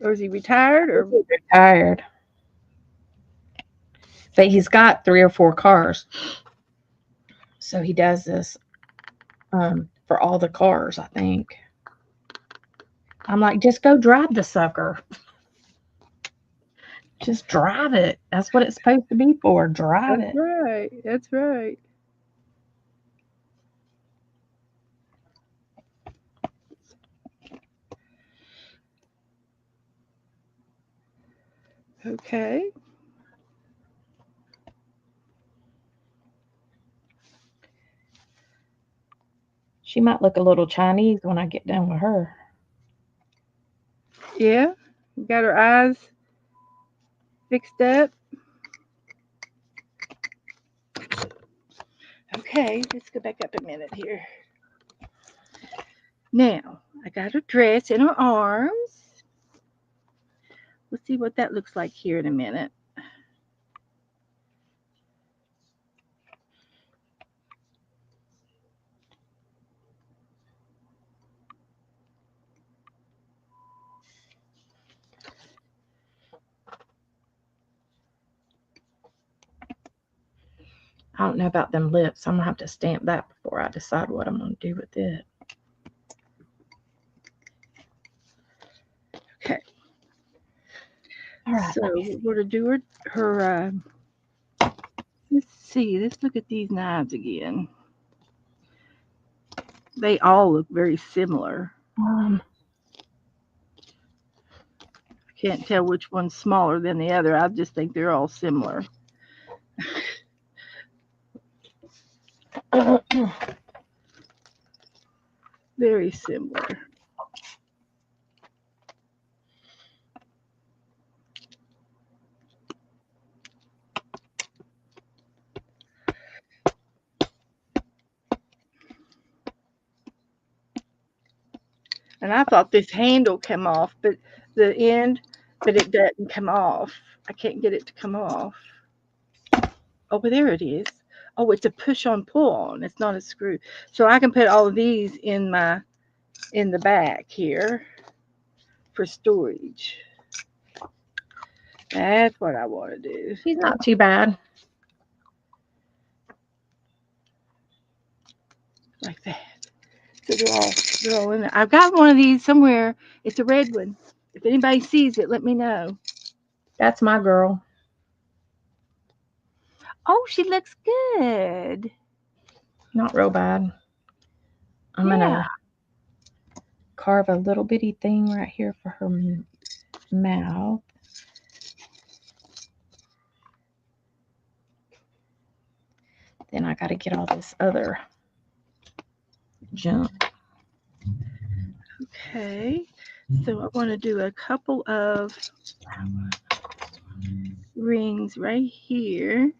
Or is he retired or He's retired, but he's got 3 or 4 cars. So he does this for all the cars, I think. I'm like, just go drive the sucker. Just drive it. That's what it's supposed to be for. Drive That's it. right. That's right. Okay. She might look a little Chinese when I get done with her. Yeah. Got her eyes fixed up. Okay, let's go back up a minute here. Now, I got her dress in her arms. We'll see what that looks like here in a minute. I don't know about them lips. I'm gonna have to stamp that before I decide what I'm gonna do with it. Okay. All right. So we're going to do her let's see. Let's look at these knives again. They all look very similar. Um, Can't tell which one's smaller than the other. I just think they're all similar. Very similar. And I thought this handle came off, but the end, but it doesn't come off. I can't get it to come off. Oh, but there it is. Oh, it's a push on pull on. It's not a screw. So I can put all of these in the back here for storage. That's what I want to do. she's not too bad. Like that. So they're all in there. I've got one of these somewhere. It's a red one. If anybody sees it, let me know. That's my girl. Oh, she looks good. Not real bad. I'm Yeah. gonna carve a little bitty thing right here for her mouth. Then I got to get all this other junk. Okay. So I want to do a couple of rings right here.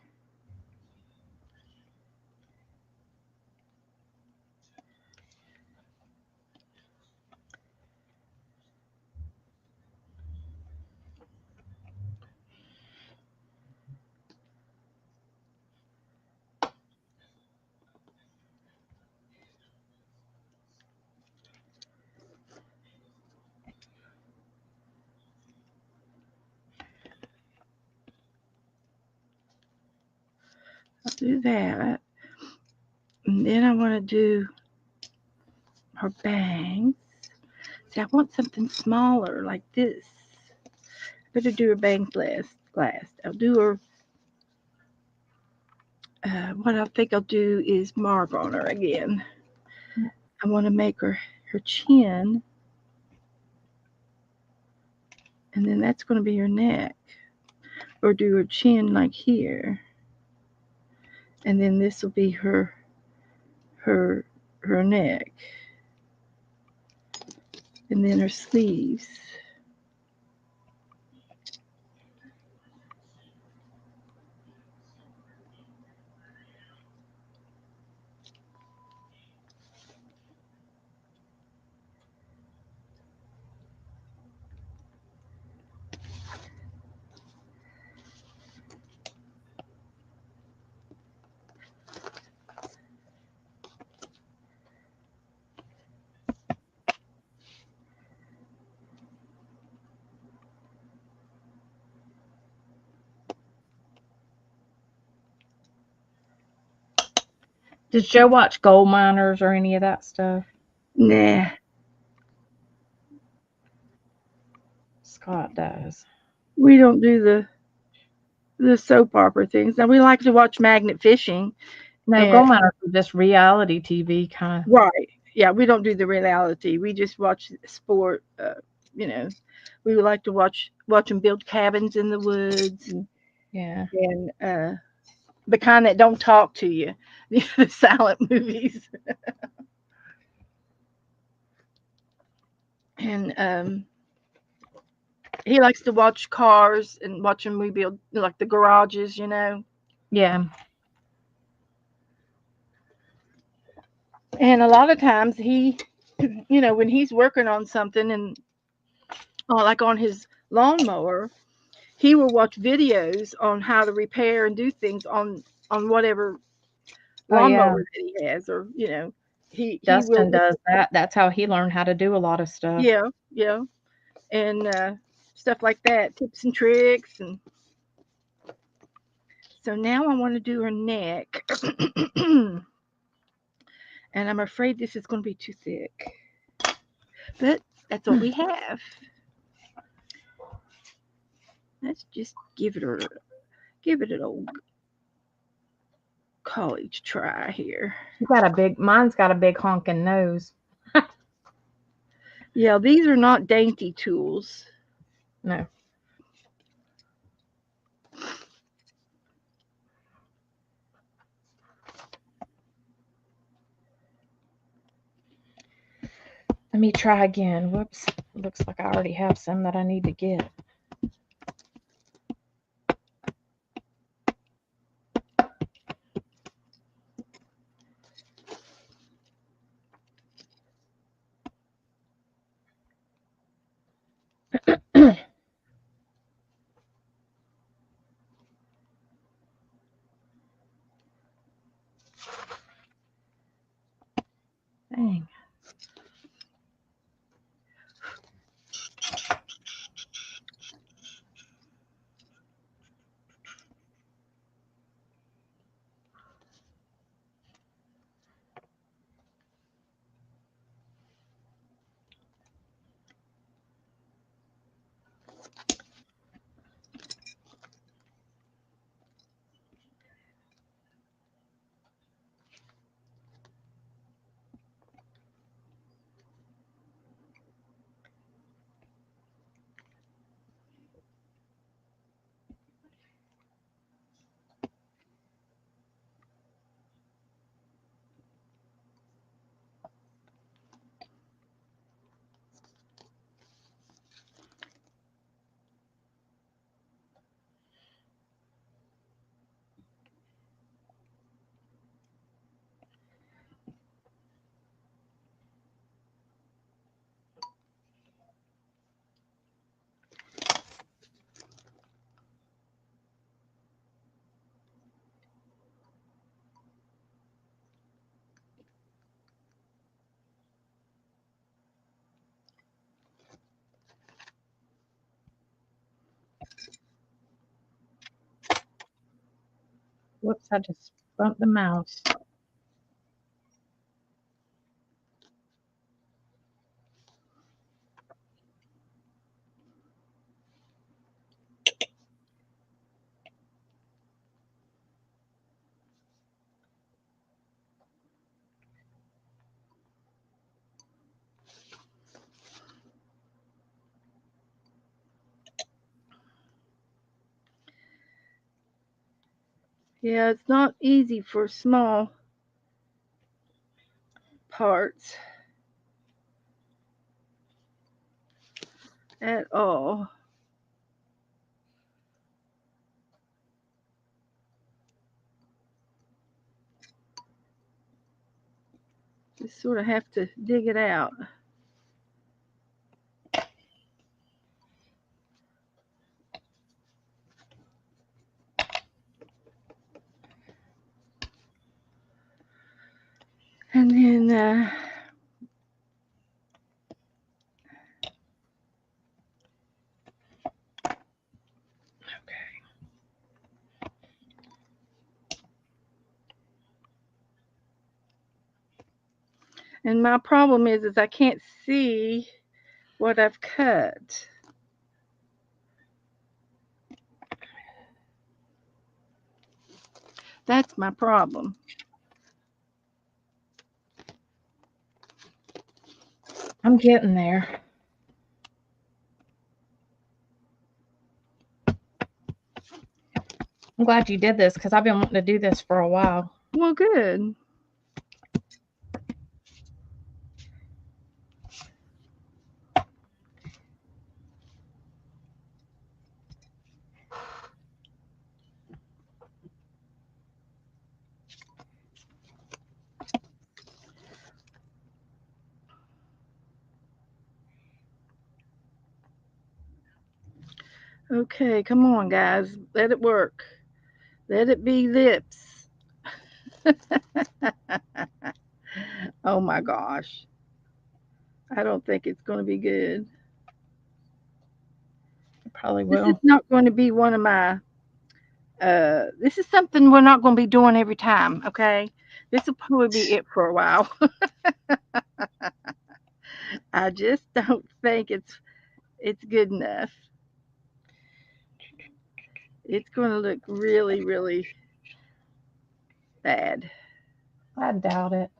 I'll do that. And then I want to do her bangs. See, I want something smaller like this. Better do her bangs last. I'll do her. What I think I'll do is mark on her again. I want to make her chin, and then that's going to be her neck, or do her chin like here, and then this will be her her neck, and then her sleeves. Did Joe watch Gold Miners or any of that stuff? Nah, Scott does. we don't do the soap opera things. Now we like to watch Magnet Fishing. No, And Gold Miners is just reality TV kind of. right, yeah, we don't do the reality. We just watch sport. You know, we would like to watch them build cabins in the woods Yeah. and the kind that don't talk to you, the silent movies. And he likes to watch cars and watch them rebuild like the garages, you know. Yeah. And a lot of times he when he's working on something and like on his lawnmower, he will watch videos on how to repair and do things on whatever Oh yeah, lawnmower that he has, or he will. Dustin does that. That's how he learned how to do a lot of stuff. Yeah, yeah, and stuff like that, tips and tricks. And so now I want to do her neck, and I'm afraid this is going to be too thick, but that's what we have. Let's just give it an old college try here. Mine's got a big honking nose. Yeah, these are not dainty tools. No. Let me try again. Whoops. Looks like I already have some that I need to get. Dang. Whoops, I just bumped the mouse. Yeah, it's not easy for small parts at all. Just sort of have to dig it out. And then and my problem is I can't see what I've cut. That's my problem. I'm getting there. I'm glad you did this because I've been wanting to do this for a while. Well, good. Okay, come on, guys. Let it work. Let it be lips. Oh my gosh. I don't think it's going to be good. It probably This is will. not going to be one of my this is something we're not going to be doing every time, okay? This will probably be it for a while. I just don't think it's good enough. It's going to look really, really bad. I doubt it.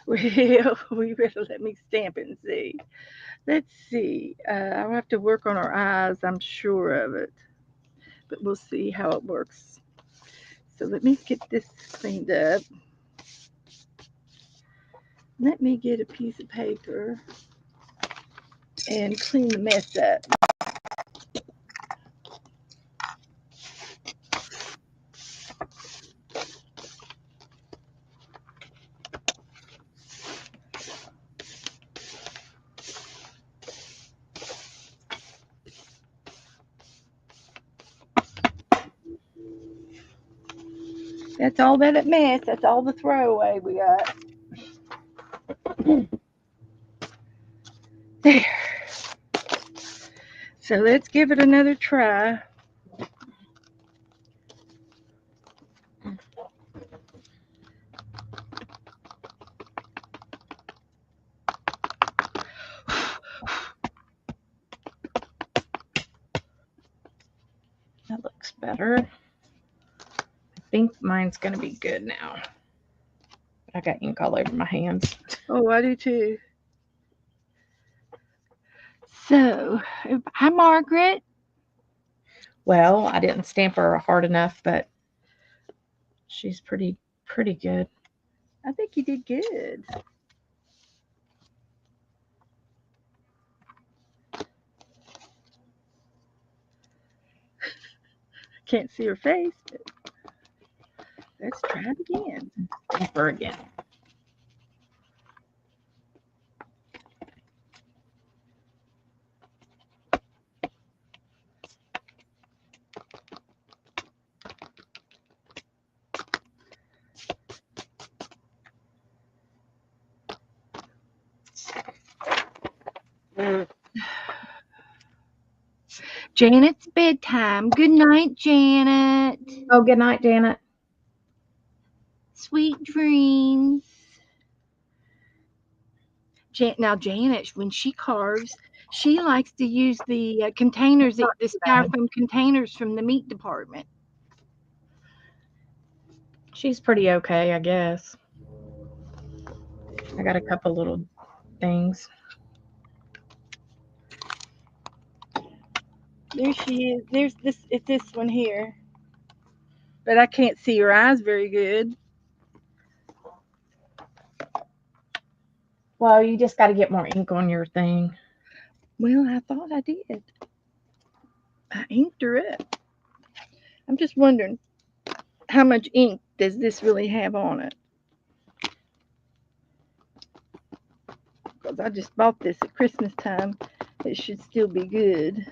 Well, we better let me stamp it and see. Let's see. I'll have to work on our eyes. I'm sure of it, but we'll see how it works. So let me get this cleaned up. Let me get a piece of paper and clean the mess up. That's all that it mess. That's all the throwaway we got. There. So let's give it another try. That looks better. I think mine's going to be good now. I got ink all over my hands. Oh, I do too. So, hi, Margaret. Well, I didn't stamp her hard enough, but she's pretty good. I think you did good. Can't see her face, but let's try it again. Stamp her again. Janet's bedtime. Good night, Janet. Oh, good night, Janet. Sweet dreams. Now, Janet, when she carves, she likes to use the containers, the styrofoam containers from the meat department. She's pretty okay, I guess. I got a couple little things. There she is. There's this. It's this one here, but I can't see her eyes very good. Well, you just got to get more ink on your thing. Well, I thought I did. I inked her up. I'm just wondering how much ink does this really have on it? Because I just bought this at Christmas time. It should still be good.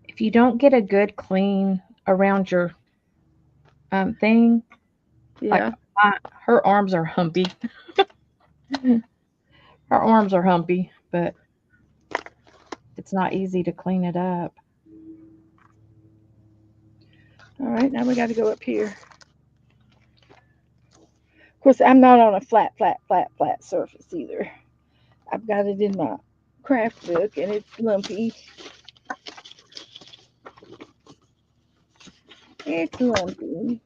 If you don't get a good clean around your thing, like Yeah. her arms are humpy. Her arms are humpy, but it's not easy to clean it up. All right, now we got to go up here. Of course, I'm not on a flat surface either. I've got it in my craft book and it's lumpy. It's lumpy.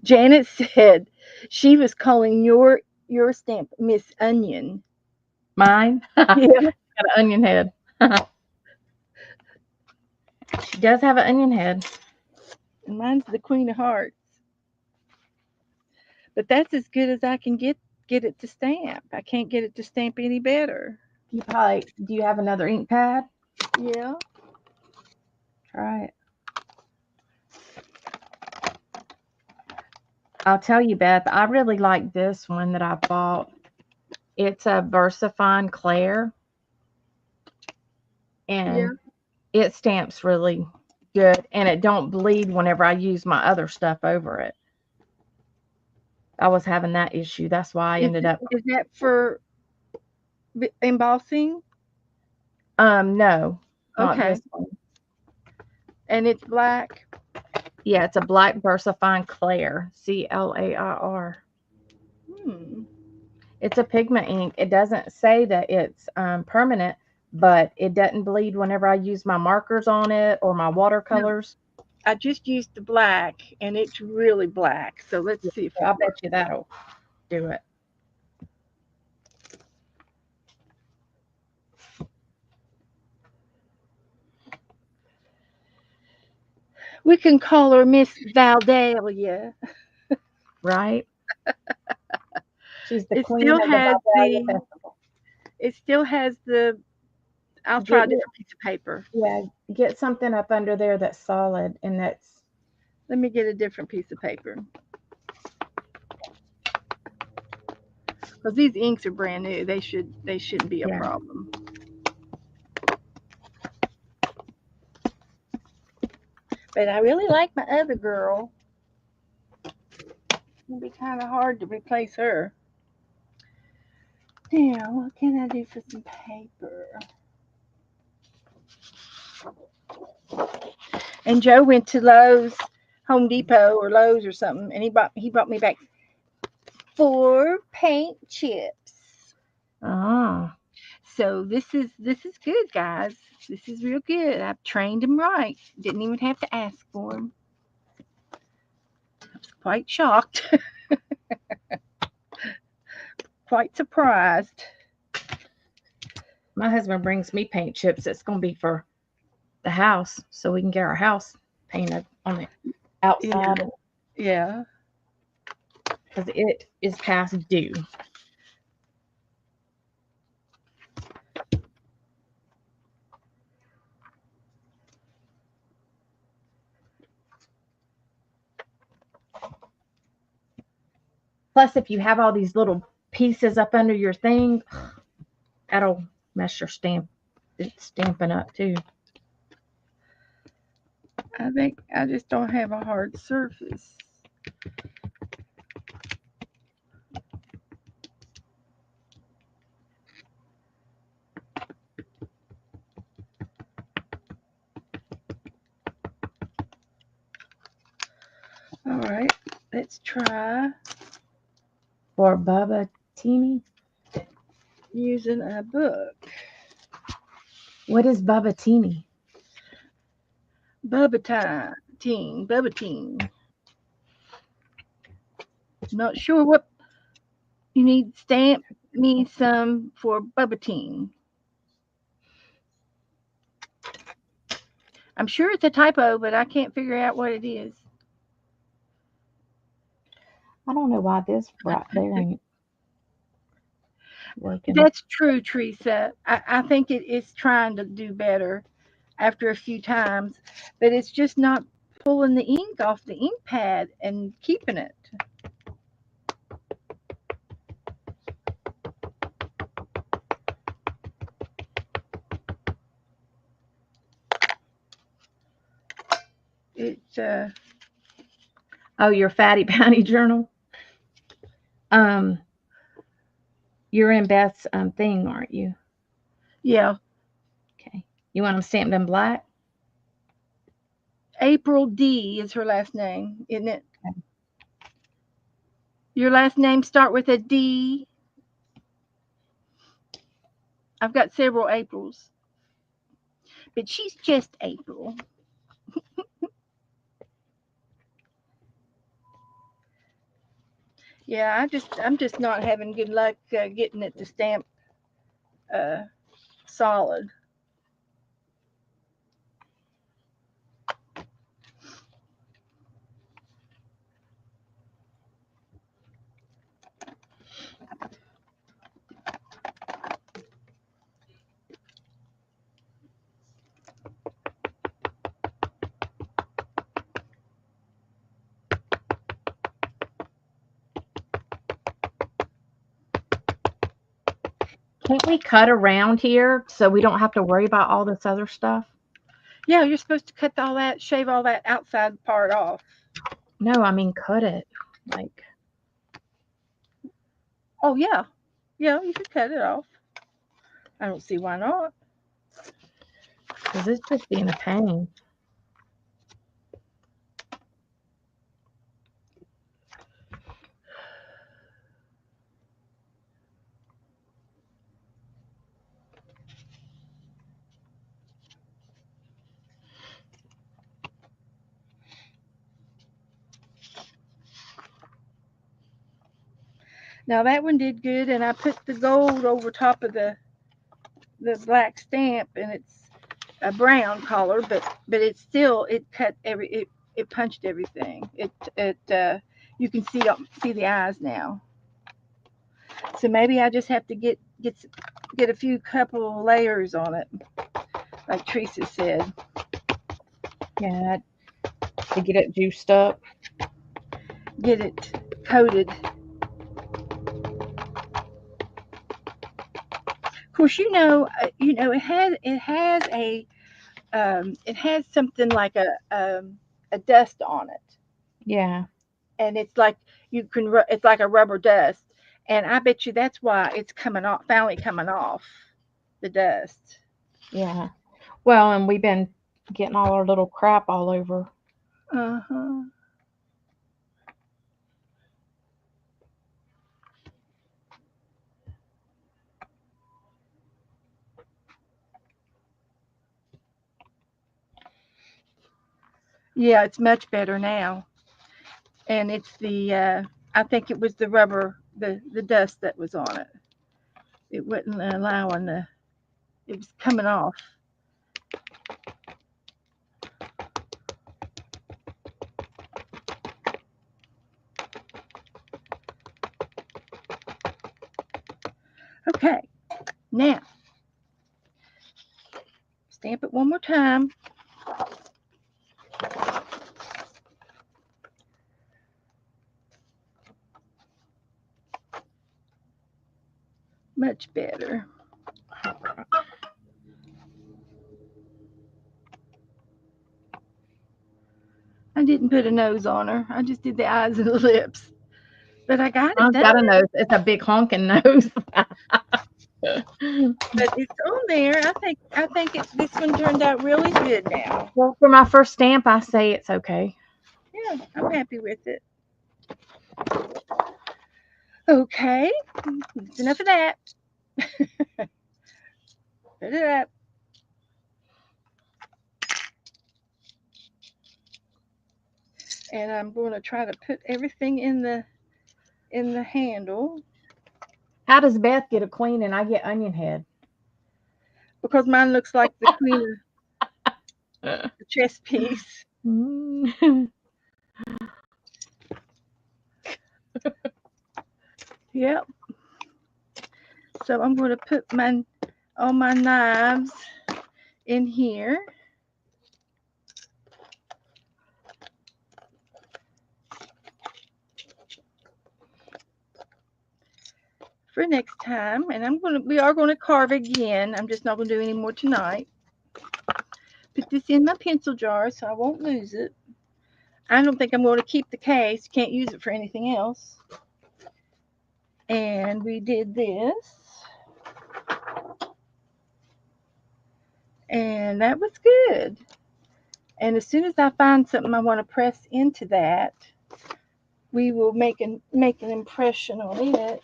Janet said she was calling your stamp Miss Onion. Mine? Yeah. Got an onion head. does have an onion head. And mine's the Queen of Hearts. But that's as good as I can get it to stamp. I can't get it to stamp any better. Do you have another ink pad? Yeah. Try it. I'll tell you, Beth, I really like this one that I bought. It's a VersaFine Claire, Yeah. and it stamps really good, and it don't bleed whenever I use my other stuff over it. I was having that issue. That's why I Is ended up. is that for embossing? No, not Okay. this one. And it's black. Yeah, it's a black VersaFine Claire, Clair. Hmm. It's a pigment ink. It doesn't say that it's permanent, but it doesn't bleed whenever I use my markers on it or my No, watercolors. I just used the black, and it's really black. So let's Yeah, see if so it I bet works. you that'll do it. We can call her Miss Valdalia. Right? She's the It queen still of the has Vidalia the. Festival. It still has the. I'll try Get a your different piece of paper. Yeah, get something up under there that's solid and that's Let me get a different piece of paper because these inks are brand new. They shouldn't be a yeah. problem. But I really like my other girl. It'll be kind of hard to replace her. Now, what can I do for some paper? And Joe went to Lowe's, Home Depot or Lowe's or something, and he brought me back 4 paint chips. Oh, So this is good, guys. This is real good. I've trained him right. Didn't even have to ask for him. I was quite shocked, quite surprised. my husband brings me paint chips. It's gonna be for the house so we can get our house painted on the Yeah, outside yeah. because it is past due. Plus, if you have all these little pieces up under your thing, that'll mess your stamp. It's stamping up too. I think I just don't have a hard surface. All right, let's try For Bubba Teeny, using a book. what is Bubba Teeny? Bubba time, teen, Bubba teen. Not sure what you need. Stamp me some for Bubba teen. I'm sure it's a typo, but I can't figure out what it is. I don't know why this right there ain't working. That's true, Teresa. I think it is trying to do better after a few times, but it's just not pulling the ink off the ink pad and keeping it. It's Oh, your Fatty Bounty journal. Um, you're in Beth's thing, aren't you? yeah, Okay. You want them stamped in black? April D is her last name, isn't it? Okay. Your last name start with a D. I've got several Aprils, but she's just April. Yeah, I'm just not having good luck getting it to stamp uh, solid. can't we cut around here so we don't have to worry about all this other stuff? Yeah, you're supposed to cut all that, shave all that outside part off. No, I mean cut it. Like, Oh yeah, yeah, you could cut it off. I don't see why not. because it's just being a pain. Now that one did good, and I put the gold over top of the black stamp, and it's a brown color, but it's still it cut it punched everything. It you can see the eyes now. So maybe I just have to get a few couple layers on it, like Teresa said. Yeah, to get it juiced up. Get it coated. Of course, it has something like a dust on it, Yeah, and it's like it's like a rubber dust, and I bet you that's why it's coming off, finally coming off the dust. yeah. Well, and we've been getting all our little crap all over. Uh huh. Yeah, it's much better now, and it's the I think it was the rubber, the dust that was on it. It wasn't allowing the. It was coming off. Okay, now stamp it one more time. Much better. I didn't put a nose on her. I just did the eyes and the lips. But I got it I've done. got a nose. It's a big honking nose. But it's on there. This one turned out really good now. Well, for my first stamp, I say it's okay. Yeah, I'm happy with it. Okay, that's enough of that. Put it up. And I'm going to try to put everything in the handle How does Beth get a queen and I get onion head? because mine looks like the queen of the chess piece. Mm. Yep. So I'm going to put my all my knives in here. For next time, and we are going to carve again. I'm just not going to do any more tonight. Put this in my pencil jar so I won't lose it. I don't think I'm going to keep the case. Can't use it for anything else. And we did this, and that was good. And as soon as I find something I want to press into that, we will make an impression on it.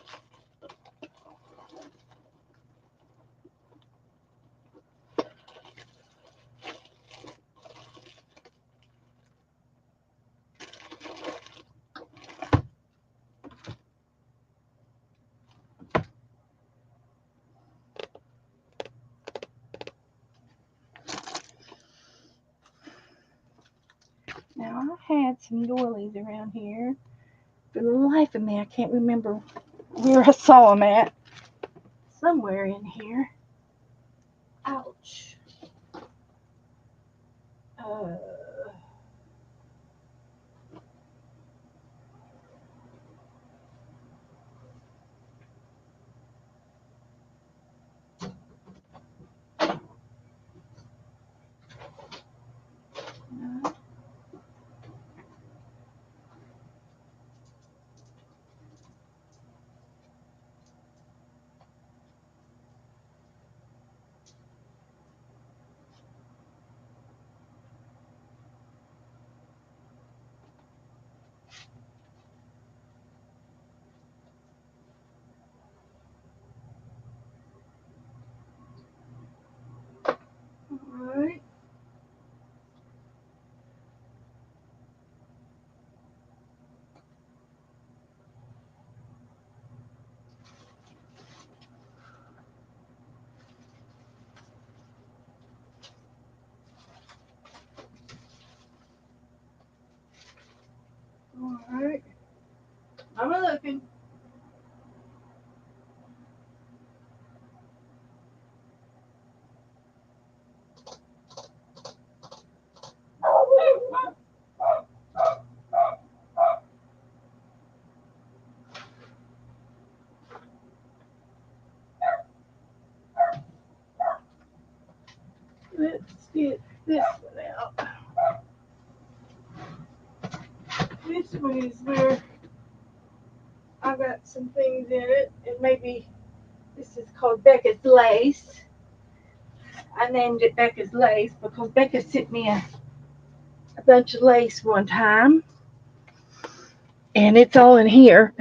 Now I had some doilies around here. For the life of me, I can't remember where I saw them at. Somewhere in here. Ouch. Uh, All right. I'm looking. Let's get this one out. This one is where I got some things in it, and maybe this is called Becca's Lace. I named it Becca's Lace because Becca sent me a bunch of lace one time, and it's all in here.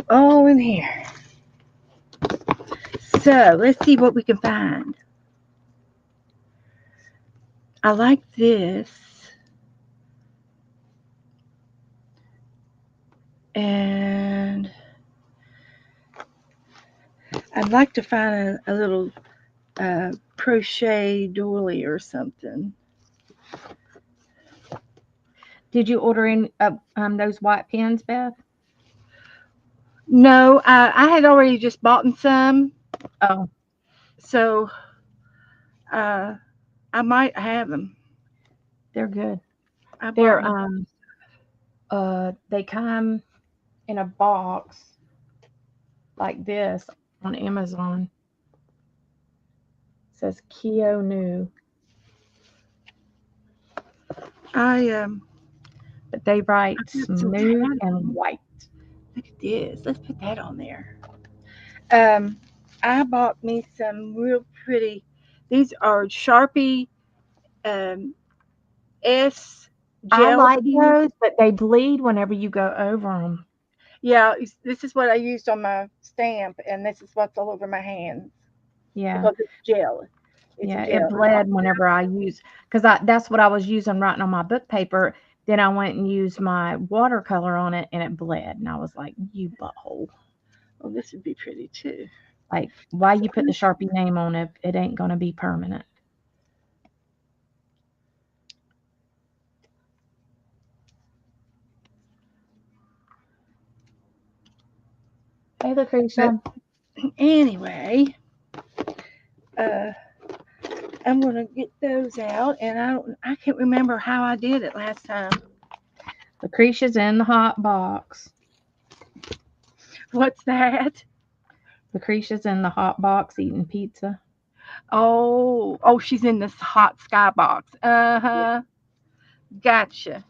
All in here. So let's see what we can find. I like this, and I'd like to find a little crochet doily or something. Did you order in those white pins, Beth? No, I had already just bought some, Oh, so uh, I might have them. they're good. I bought They're me. they come in a box like this on Amazon. It says Kyo New, I but they write got some smooth and tatting. white. Look at this. Let's put that on there. Um, I bought me some real pretty. These are Sharpie um, S I gel like pens. those, but they bleed whenever you go over them. Yeah, this is what I used on my stamp, and this is what's all over my hands Yeah. because it's gel. It's a Yeah, it gel. bled whenever I use because I that's what I was using writing on my book paper. Then I went and used my watercolor on it and it bled. And I was like, you butthole. Oh, this would be pretty too. Like, why you put the Sharpie name on it? It ain't gonna be permanent. Hey, But Lucretia. anyway, uh, I'm gonna get those out, and I can't remember how I did it last time. Lucretia's in the hot box. What's that? Lucretia's in the hot box eating pizza. Oh, she's in this hot skybox. Uh huh. Gotcha.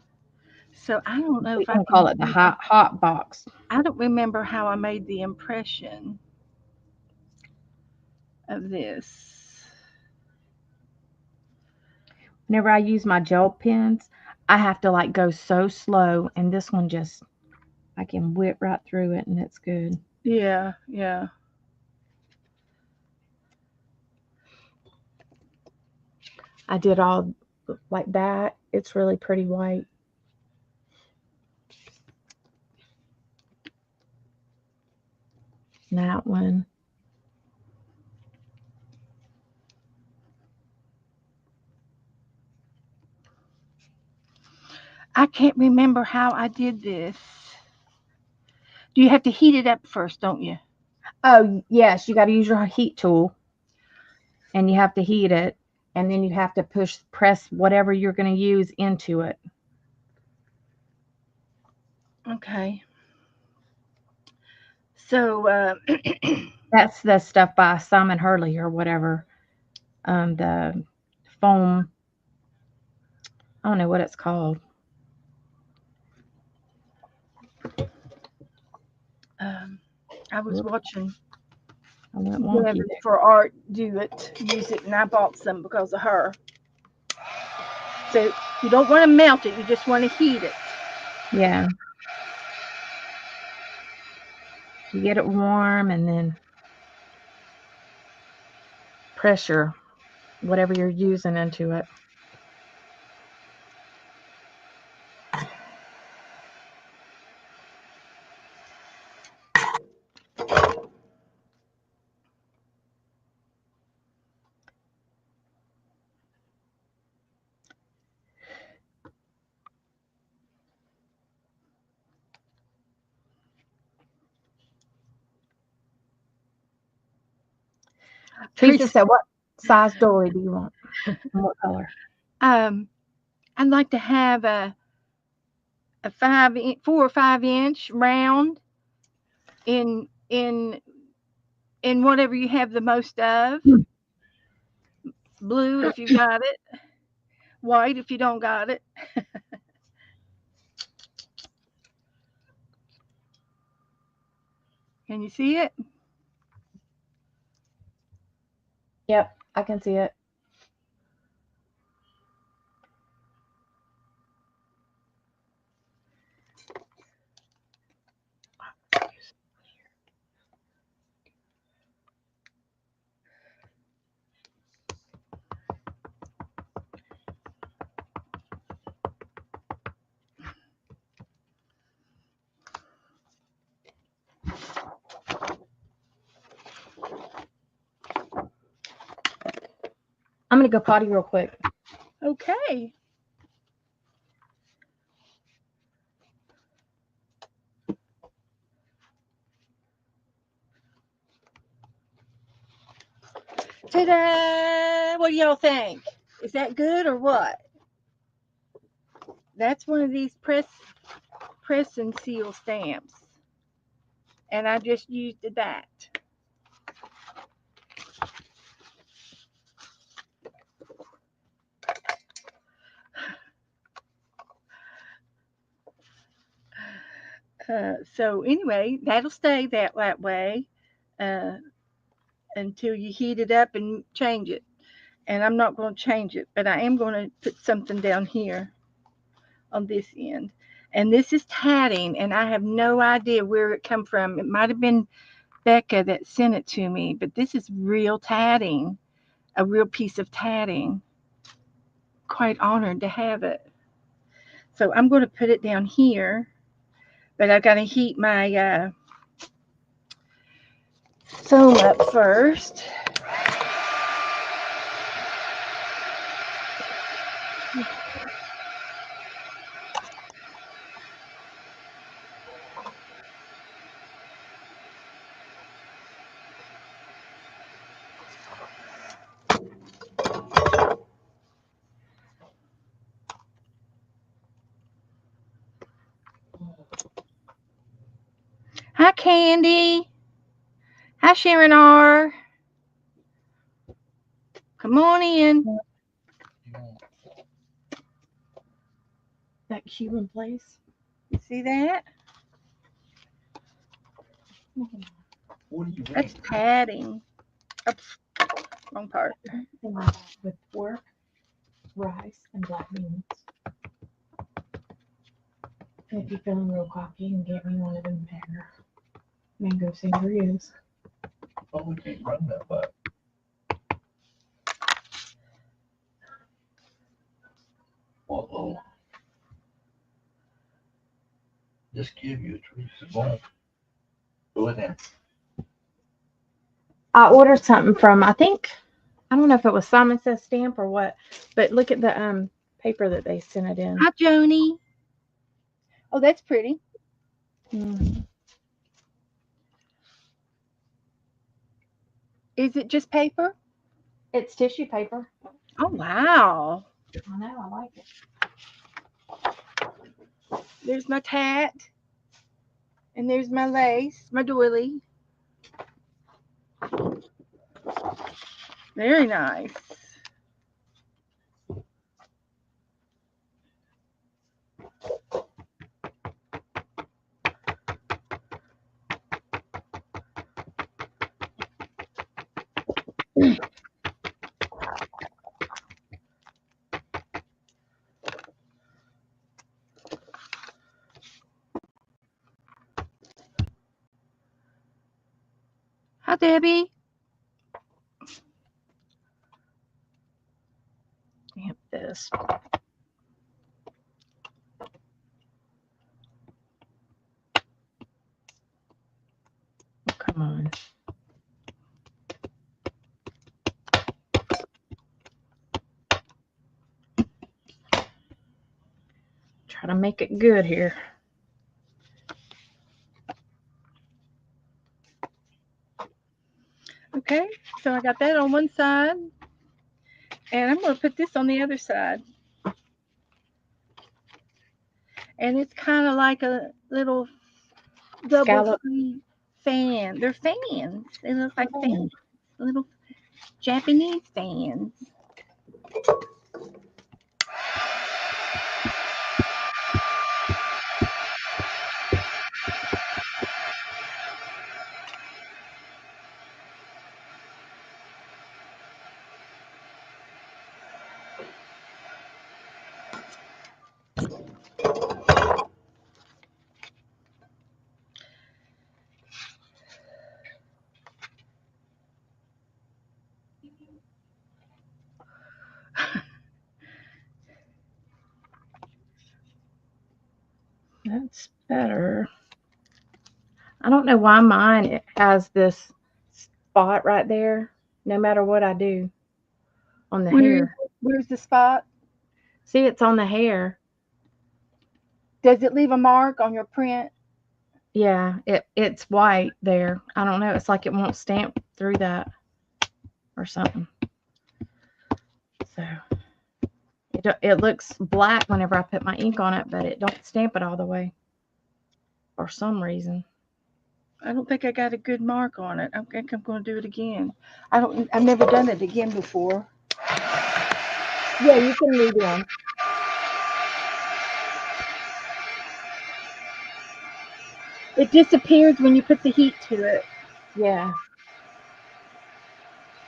So I don't know We if I gonna call can. it the hot box. I don't remember how I made the impression of this. Whenever I use my gel pens, I have to like go so slow, and this one just I can whip right through it, and it's good. Yeah, yeah. I did all like that. It's really pretty white. That one. I can't remember how I did this. Do you have to heat it up first, don't you? Oh, yes, you got to use your heat tool and you have to heat it and then you have to press whatever you're going to use into it. Okay. So, That's the stuff by Simon Hurley or whatever. The foam, I don't know what it's called. um, I was Whoop, watching I went wonky Devin there. for art use it, and I bought some because of her. So you don't want to melt it; you just want to heat it. Yeah, you get it warm and then pressure whatever you're using into it. Teresa said, what size doily do you want? And what color? I'd like to have a 4 or 5 inch round in whatever you have the most of. Blue if you got it, white if you don't got it. Can you see it? Yep, I can see it. I'm going to go potty real quick. Okay. Ta-da! What do y'all think? Is that good or what? That's one of these press and seal stamps. And I just used that. So anyway, that'll stay that way uh, until you heat it up and change it. And I'm not going to change it, but I am going to put something down here on this end. And this is tatting, and I have no idea where it come from. It might have been Becca that sent it to me, but this is real tatting, a real piece of tatting. Quite honored to have it. So I'm going to put it down here, but I've got to heat my foam up first. Hi, Candy. Hi, Sharon R. Come on in. That Cuban place. You see that? What do you That's mean? padding. Oops, wrong part. With pork, rice, and black beans. And if you're feeling real cocky, you can get me one of them there. Mango sangrias. Oh, we can't run that back. Uh-oh. Just give you a Teresa bone. Go in there. I ordered something from, I don't know if it was Simon Says Stamp or what, but look at the paper that they sent it in. Hi, Joni. Oh, that's pretty. Mm. Is it just paper? It's tissue paper. Oh, wow. I know, I like it. There's my tat. And there's my lace, my doily. Very nice. Hi, Debbie. Stamp this. Oh, come on. Try to make it good here. Okay. So I got that on one side, and I'm going to put this on the other side. And it's kind of like a little double Scallop. free fan. They're fans. They look like Oh, fans, little Japanese fans. that's better. I don't know why mine it has this spot right there, no matter what I do on the Where, hair. where's the spot? See, it's on the hair. Does it leave a mark on your print? Yeah, it's white there. I don't know. It's like it won't stamp through that or something. So it looks black whenever I put my ink on it, but it don't stamp it all the way for some reason. I don't think I got a good mark on it. I think I'm going to do it again. I've never done it again before. Yeah, you can read one. It disappears when you put the heat to it. Yeah.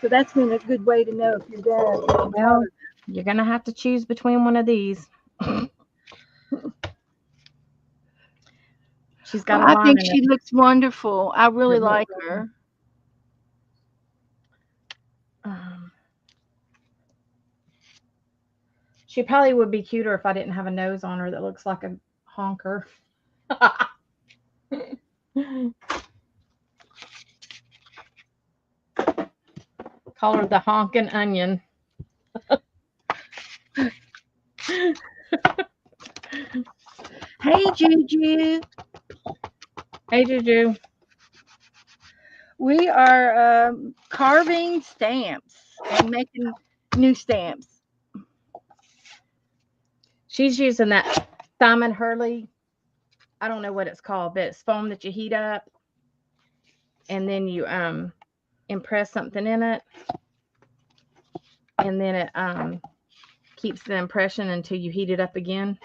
So that's been a good way to know if you're done. Well, you're gonna have to choose between one of these. She's got Well, a I line think in she looks wonderful. I really it. like her. Um, she probably would be cuter if I didn't have a nose on her that looks like a honker. Call her the honking onion. Hey, Juju. Hey, Juju. We are carving stamps and making new stamps. She's using that Simon Hurley. I don't know what it's called, but it's foam that you heat up, and then you impress something in it, and then it keeps the impression until you heat it up again.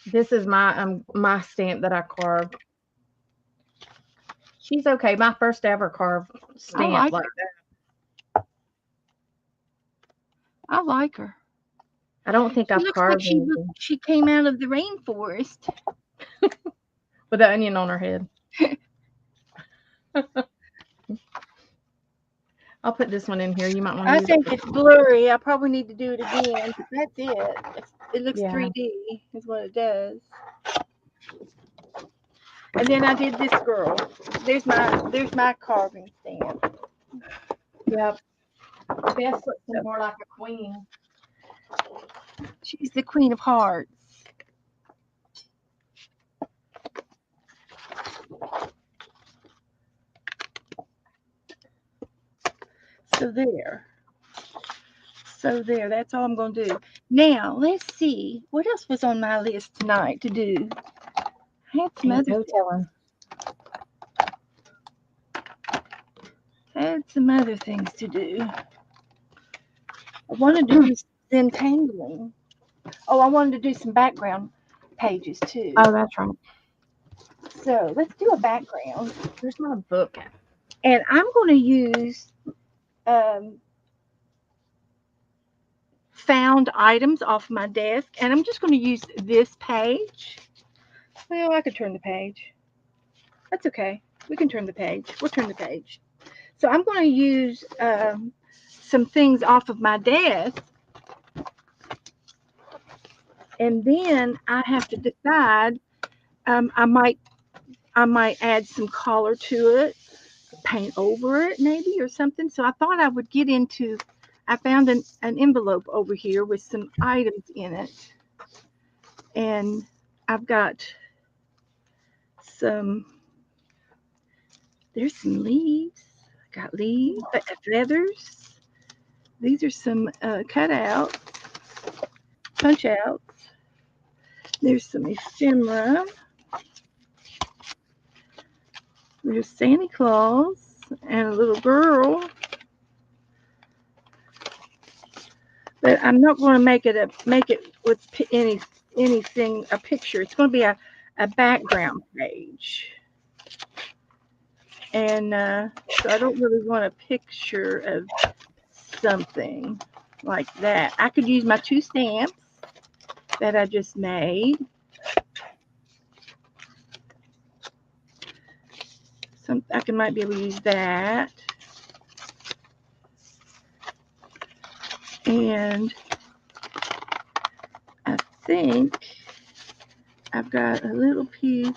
This is my stamp that I carved. She's okay. My first ever carved stamp like that. I like her. I don't think She I've looks like carved anything she came out of the rainforest. with an onion on her head. I'll put this one in here. You might want to I use it. think it's blurry. I probably need to do it again. That's it. It looks Yeah. 3D is what it does. And then I did this girl. There's my carving stamp. Yep. Bess looks more like a queen. She's the Queen of Hearts. So there. So there. That's all I'm going to do. Now, let's see. What else was on my list tonight to do? I had some Ain't other no telling. things to do. I wanted to do some tangling. Oh, I wanted to do some background pages too. Oh, that's right. So let's do a background. Where's my book? And I'm going to use found items off my desk. And I'm just going to use this page. Well, I could turn the page. That's okay. We can turn the page. We'll turn the page. So I'm going to use some things off of my desk. And then I have to decide. I might add some color to it, paint over it maybe or something. So I thought I would get into. I found an envelope over here with some items in it, and I've got some There's some leaves. Got leaves, feathers. These are some cutouts, punch outs. There's some ephemera. There's Santa Claus and a little girl. But I'm not going to make it with anything a picture. It's going to be a background page, and so I don't really want a picture of something like that. I could use my 2 stamps that I just made. Might be able to use that. And I think I've got a little piece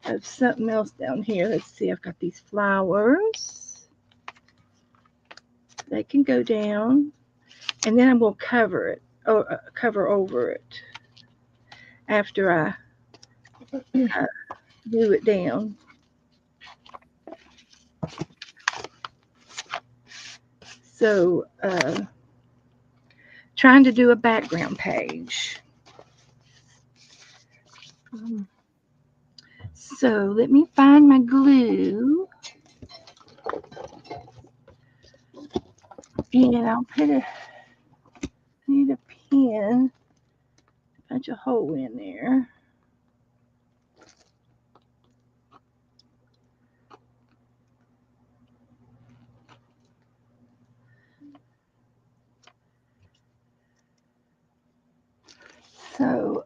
of something else down here. Let's see, I've got these flowers. They can go down. And then I'm going to cover it, or cover over it after I glue it down. So, trying to do a background page. So let me find my glue, and I'll need a pin, punch a hole in there. So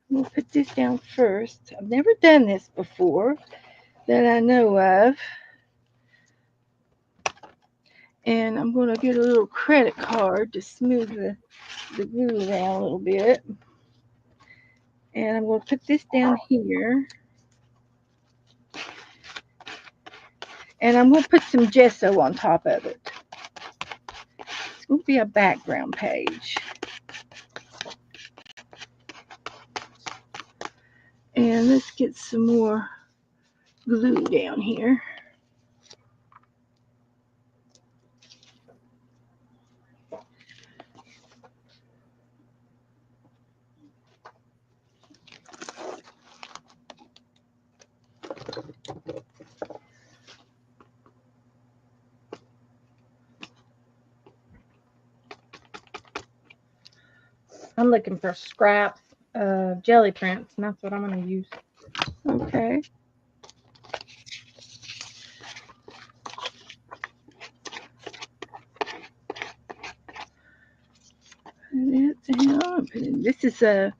we'll put this down first. I've never done this before that I know of. And I'm going to get a little credit card to smooth the glue around a little bit. And I'm going to put this down here. And I'm going to put some gesso on top of it. It's going to be a background page. And let's get some more glue down here. I'm looking for scraps of jelly prints, and that's what I'm going to use. Okay. This is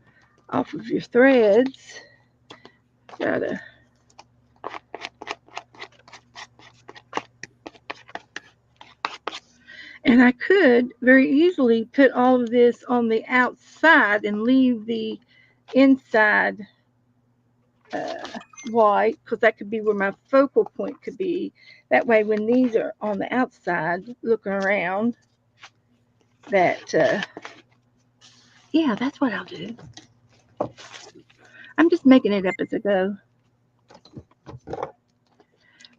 off of your threads. Gotta. And I could very easily put all of this on the outside and leave the inside white, because that could be where my focal point could be. That way, when these are on the outside looking around, that, yeah, that's what I'll do. I'm just making it up as I go.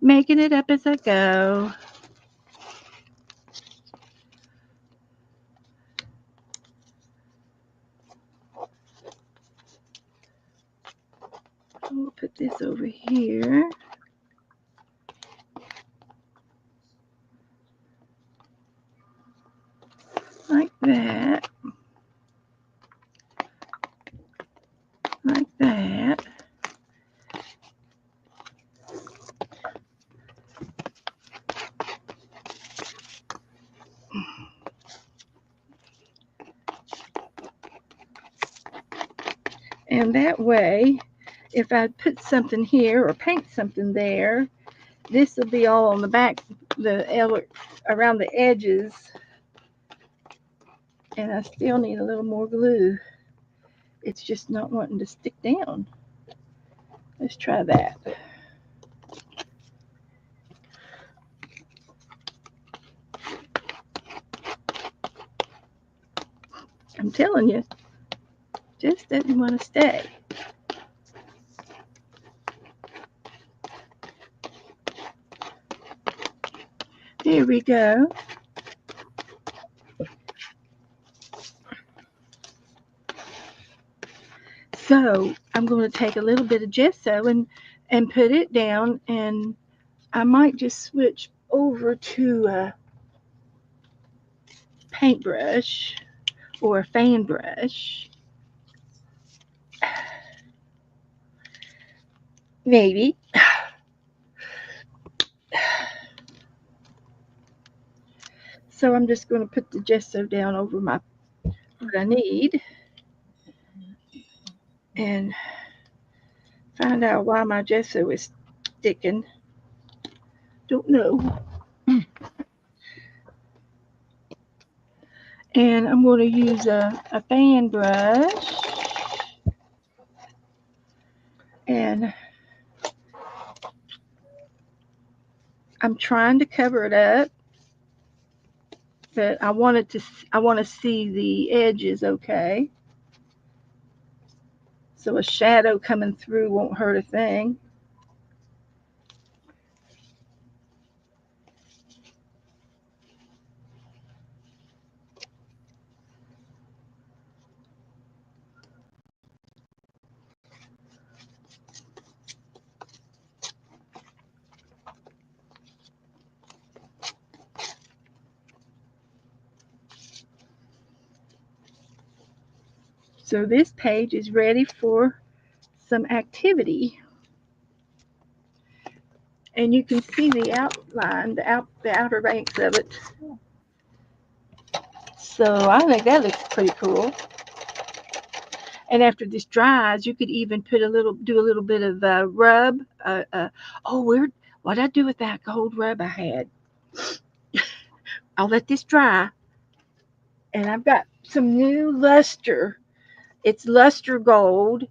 Making it up as I go. We'll put this over here. Like that. Like that. And that way, if I put something here or paint something there, this will be all on the back, around the edges. And I still need a little more glue. It's just not wanting to stick down. Let's try that. I'm telling you, just doesn't want to stay. There we go. So I'm going to take a little bit of gesso and put it down, and I might just switch over to a paintbrush or a fan brush. Maybe. So I'm just going to put the gesso down over my what I need and find out why my gesso is sticking. Don't know. And I'm going to use a fan brush, and I'm trying to cover it up, but I want to see the edges okay. So a shadow coming through won't hurt a thing. So this page is ready for some activity. And you can see the outline, the outer ranks of it. So I think that looks pretty cool. And after this dries, you could even do a little bit of rub. Oh, what'd I do with that gold rub I had? I'll let this dry. And I've got some new luster. It's luster gold,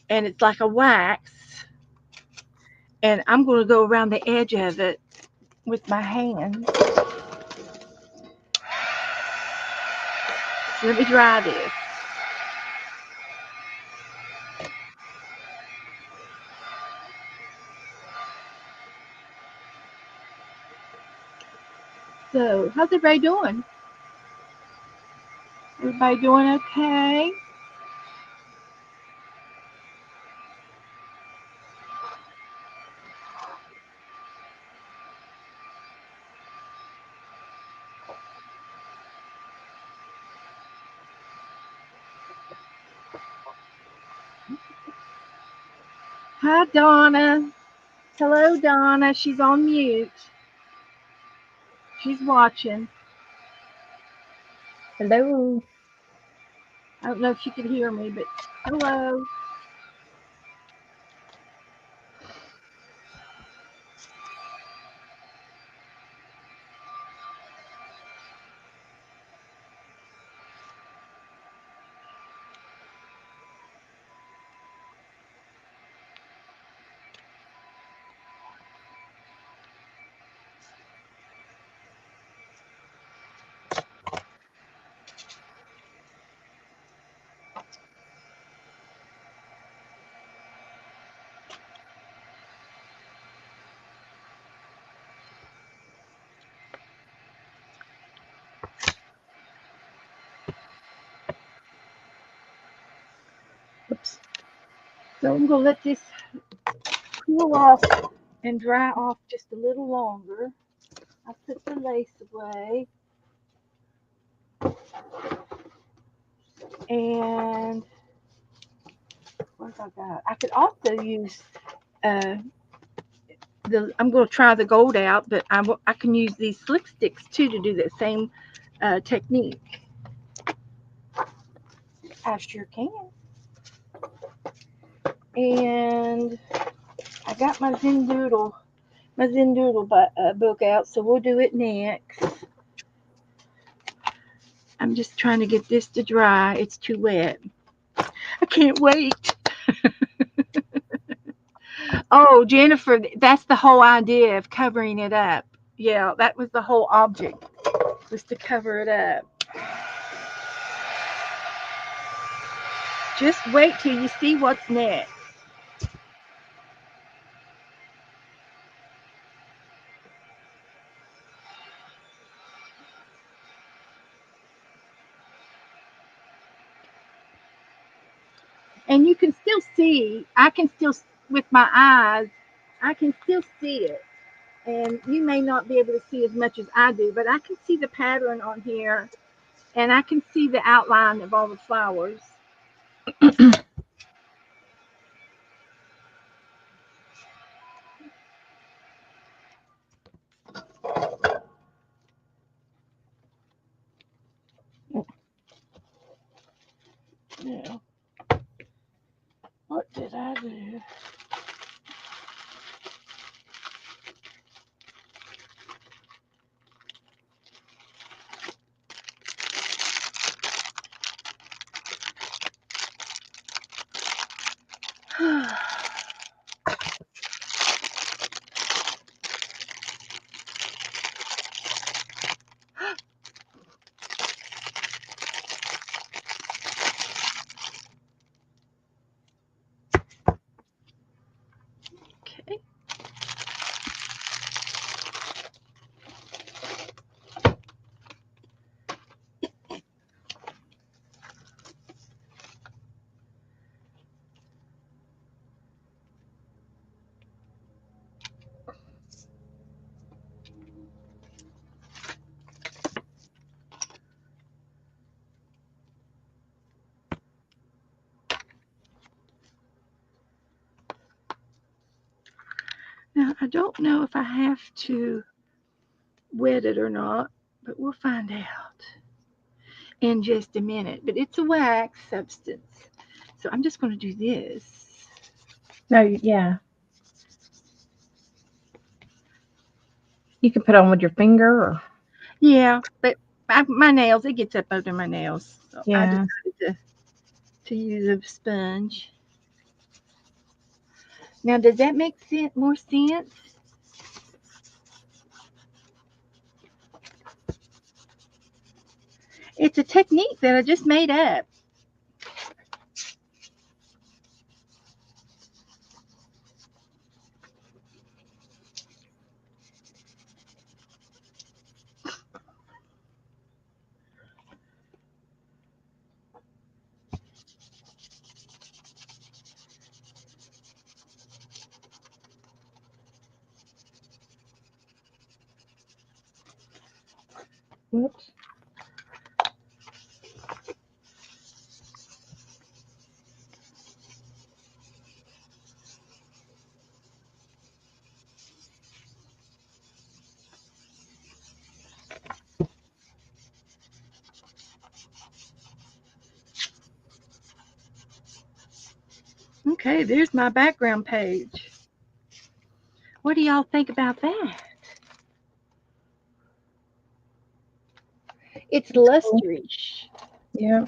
and it's like a wax. And I'm going to go around the edge of it with my hand. So let me dry this. So, how's everybody doing? Everybody doing okay? Hi, Donna. Hello, Donna. She's on mute. She's watching. Hello. I don't know if she could hear me, but hello. Oops. So I'm going to let this cool off and dry off just a little longer. I'll put the lace away. And what have I got? I could also use uh, I'm going to try the gold out, but I can use these slick sticks too to do the same technique. I sure can. And I got my Zendoodle book out, so we'll do it next. I'm just trying to get this to dry. It's too wet. I can't wait. Oh, Jennifer, that's the whole idea of covering it up. Yeah, that was the whole object, was to cover it up. Just wait till you see what's next. and you can still see. I can still, with my eyes, I can still see it. And you may not be able to see as much as I do, but I can see the pattern on here, and I can see the outline of all the flowers. Yeah. What did I do? Okay. Now, I don't know if I have to wet it or not, but we'll find out in just a minute. But it's a wax substance. So I'm just going to do this. No, yeah. You can put on with your finger or Yeah, but my nails, it gets up under my nails. So I yeah. decided to use a sponge. Now, does that make more sense? It's a technique that I just made up. Whoops. Okay, there's my background page. What do y'all think about that? It's That's cool. lustrous. Yeah.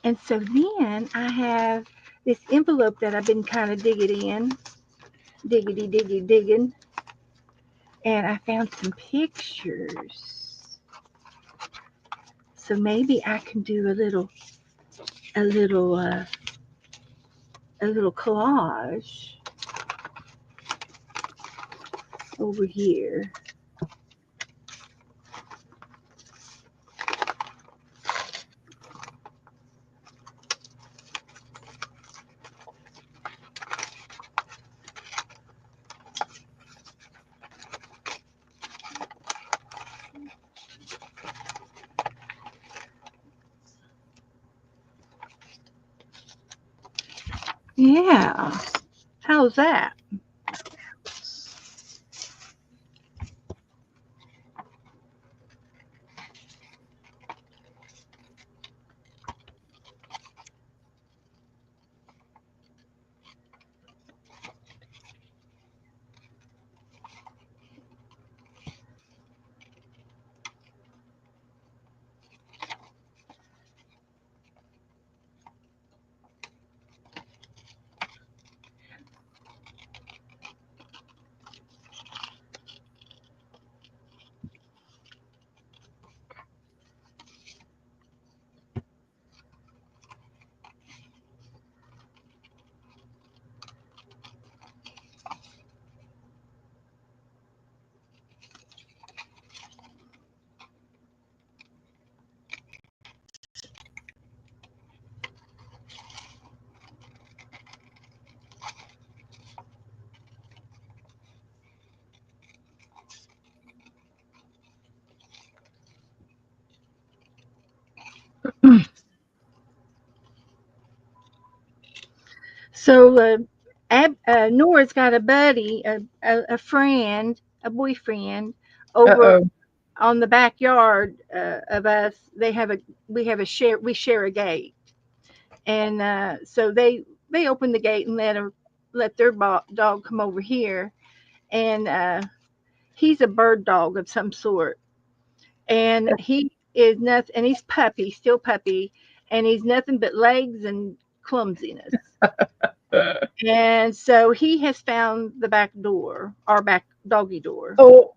And so then I have this envelope that I've been kind of digging, and I found some pictures. So maybe I can do a little, uh, a little collage over here. Yeah, how's that? So Nora's got a buddy, a friend, a boyfriend over Uh-oh. on the backyard of us. We share a gate, and so they open the gate and let their dog come over here, and he's a bird dog of some sort, and he is nothing, and he's puppy, still puppy, and he's nothing but legs and clumsiness. And so he has found the back door, our back doggy door. Oh.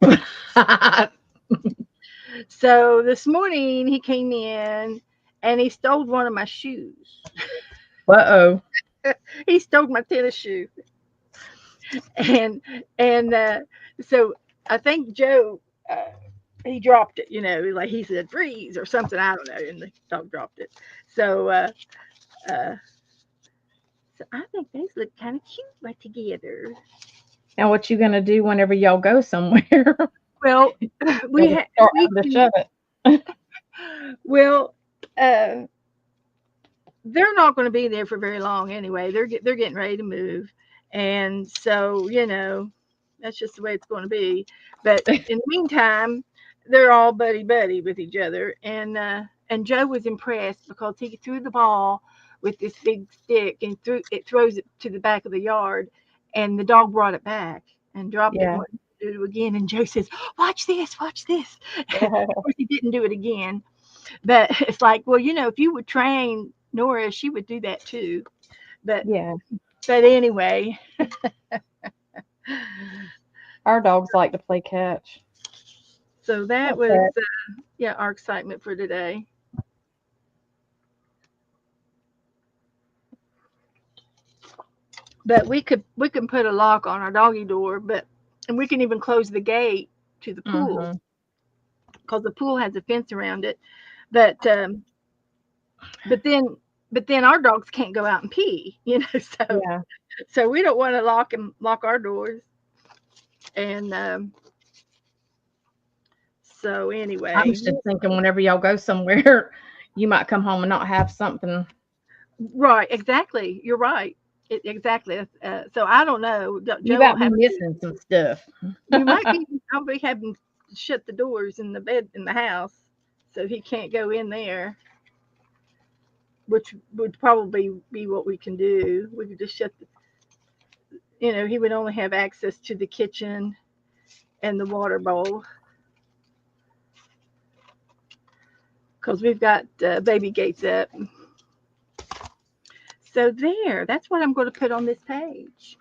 So this morning he came in and he stole one of my shoes. Uh-oh. He stole my tennis shoe. And and so I think Joe he dropped it, like he said freeze or something, I don't know, and the dog dropped it. So uh so I think they look kind of cute right together. Now what you gonna do whenever y'all go somewhere? Well, It'll start we having to can, shove it. well, uh, they're not going to be there for very long anyway. They're getting ready to move, and so that's just the way it's going to be. But in the meantime, they're all buddy buddy with each other, and Joe was impressed because he threw the ball with this big stick and throws it to the back of the yard, and the dog brought it back and dropped it and Yeah. wanted to do it again. And Joe says, "Watch this, watch this." Of course, he didn't do it again. But it's like, well, if you would train Nora, she would do that too. But Yeah. but anyway, Our dogs like to play catch. so that was Okay. yeah, our excitement for today. But we can put a lock on our doggy door, and we can even close the gate to the pool Mhm. because the pool has a fence around it. But but then but then our dogs can't go out and pee, so Yeah. we don't want to lock our doors. And so I anyway, was just thinking whenever y'all go somewhere, you might come home and not have something. right, exactly. You're right. Exactly. So I don't know. You Joe will might be have to. missing some stuff. You might be. I'll be having to shut the doors in the bed in the house, so he can't go in there. Which would probably be what we can do. We could just shut. He would only have access to the kitchen and the water bowl because we've got baby gates up. So there. That's what I'm going to put on this page.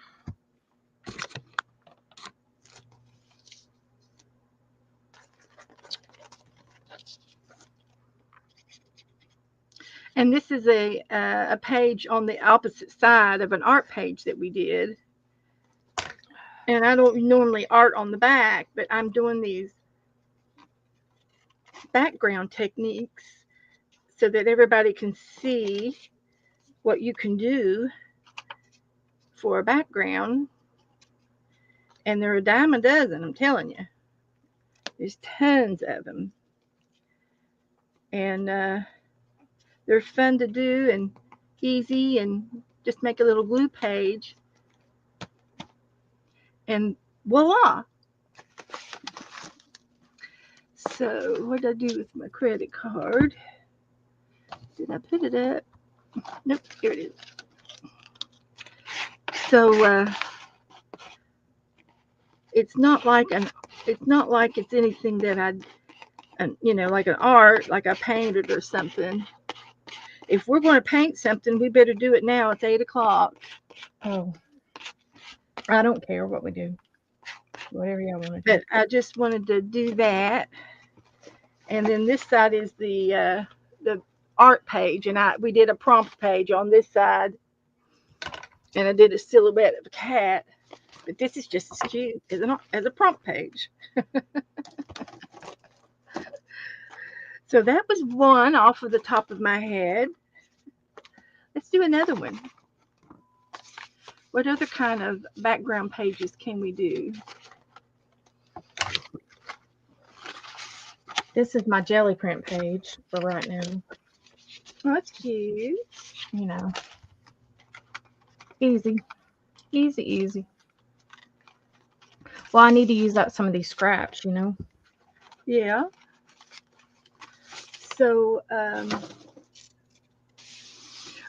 And this is a page on the opposite side of an art page that we did. And I don't normally art on the back, but I'm doing these background techniques so that everybody can see what you can do for a background. And there are a dime a dozen, I'm telling you. There's tons of them. And they're fun to do and easy, and just make a little glue page. And voila. So, what did I do with my credit card? Did I put it up? Nope, here it is. So, it's not like it's anything that like an art, like I painted or something. If we're going to paint something, we better do it now. It's 8 o'clock. Oh, I don't care what we do. Whatever y'all want to do. But I just wanted to do that. And then this side is the art page, and we did a prompt page on this side, and I did a silhouette of a cat. But this is just as cute as a prompt page. So that was one off of the top of my head. Let's do another one. What other kind of background pages can we do? This is my jelly print page for right now. Oh, that's cute. You know, Easy. Easy, easy. Well, I need to use up some of these scraps, you know. Yeah. So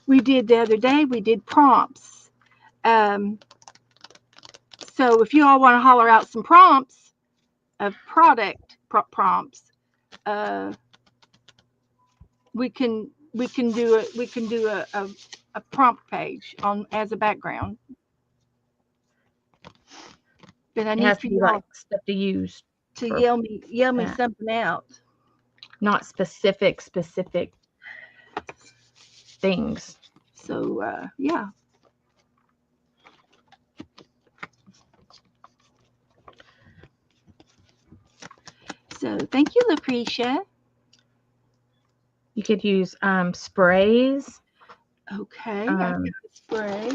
we did the other day. We did prompts. Um, so if you all want to holler out some prompts of product prompts, uh, we can do a prompt page on as a background. But I It need has for to be you like all stuff to use to for yell me that, something out. not specific things. So yeah. So thank you, Lucretia. You could use sprays. Okay, I've got Um, a spray.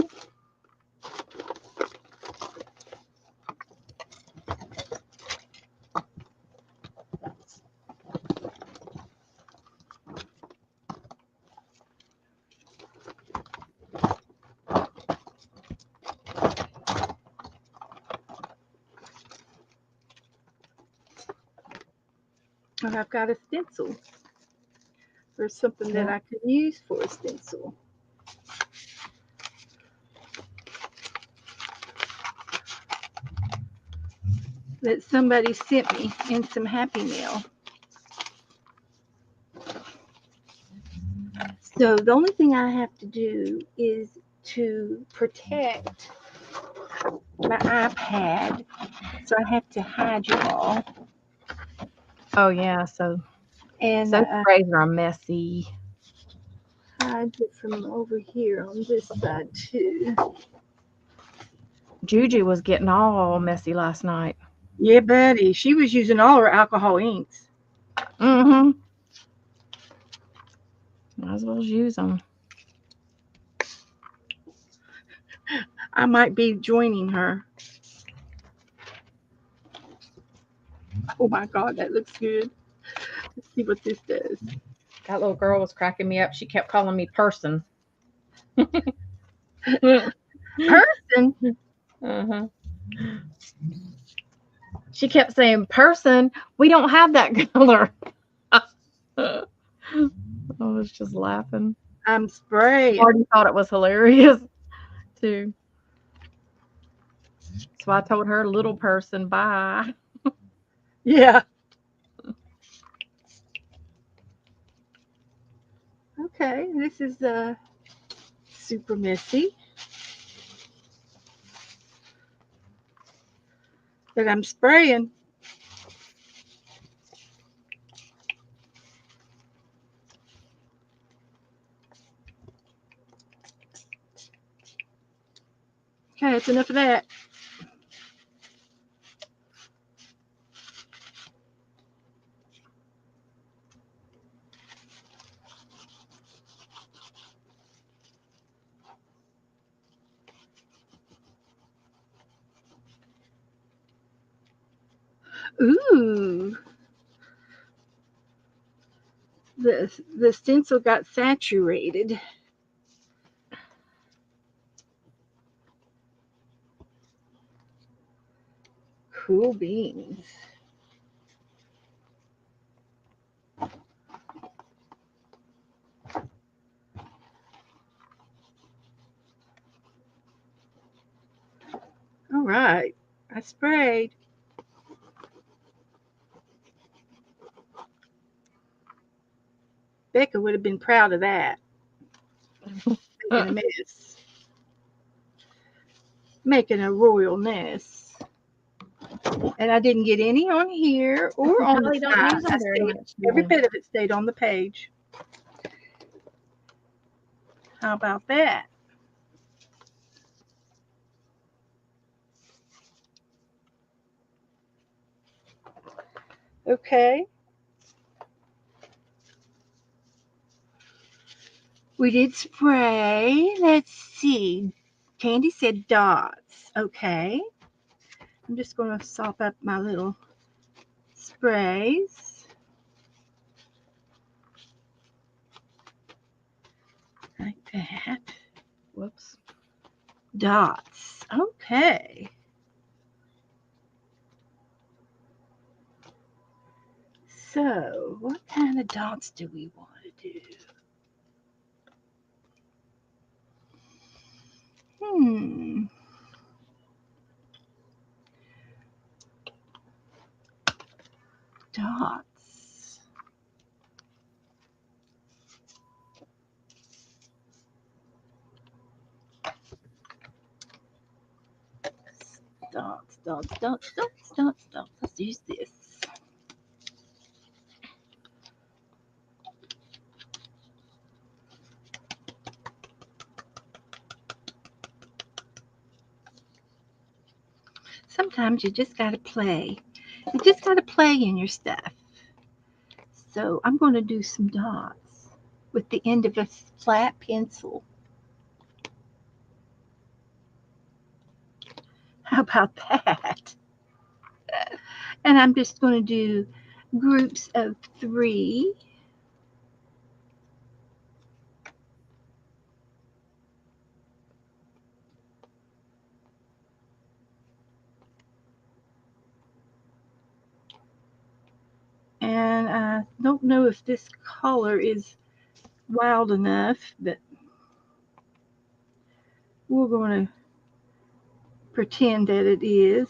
And I've got a stencil. There's something that yeah. I could use for a stencil. That somebody sent me in some Happy Mail. So the only thing I have to do is to protect my iPad. So I have to hide you all. Oh yeah. So And some sprays are messy. hide it from over here on this side too. Juju was getting all messy last night. Yeah, buddy. She was using all her alcohol inks. Mm-hmm. Might as well use them. I might be joining her. Oh my God, that looks good. Let's see what this does. That little girl was cracking me up. She kept calling me person. uh-huh. Person. She kept saying, person, we don't have that color. I was just laughing. I'm spraying. Marty thought it was hilarious too. So I told her, little person, bye. Yeah. Okay. This is super messy. But I'm spraying. Okay, that's enough of that. Ooh. The stencil got saturated. Cool beans. All right. I sprayed. Becca would have been proud of that. Making a mess. Making a royal mess. And I didn't get any on here or You on the probably don't side. use them very much, do Every you? bit of it stayed on the page. How about that? Okay. We did spray. Let's see. Candy said dots. Okay. I'm just going to sop up my little sprays. Like that. Whoops. dots. Okay. So, what kind of dots do we want to do? Hmm. Dots. Dots, dots, dots, dots, dots, dots. Let's use this. Sometimes you just got to play. You just got to play in your stuff. So I'm going to do some dots with the end of a flat pencil. How about that? And I'm just going to do groups of 3. And I don't know if this color is wild enough, but we're going to pretend that it is.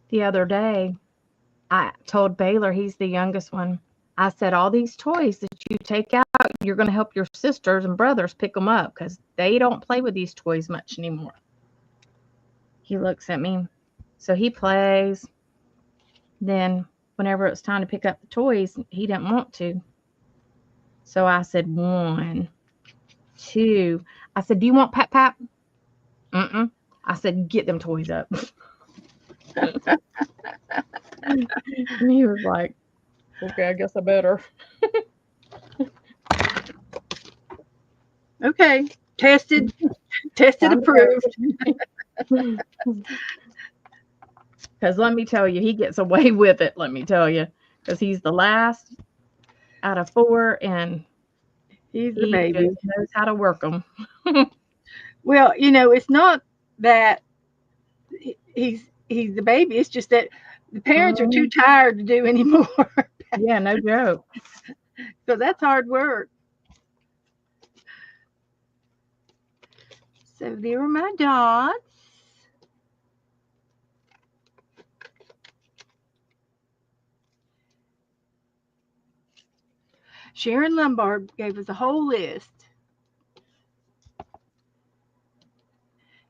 The other day, I told Baylor, he's the youngest one, I said, all these toys that you take out, you're going to help your sisters and brothers pick them up because they don't play with these toys much anymore. He looks at me. So he plays. Then, whenever it's time to pick up the toys, he didn't want to. So I said, 1, 2. I said, do you want Pap Pap? Mm-mm. I said, get them toys up. And he was like, okay, I guess I better. Okay, tested, tested, Time approved. Because let me tell you, he gets away with it, let me tell you. Because he's the last out of 4, and He's the he baby. just knows how to work them. Well, it's not that he's the baby. It's just that the parents are too Mhm. tired to do anymore. Yeah, no joke. So that's hard work. So there are my dots. Sharon Lombard gave us a whole list.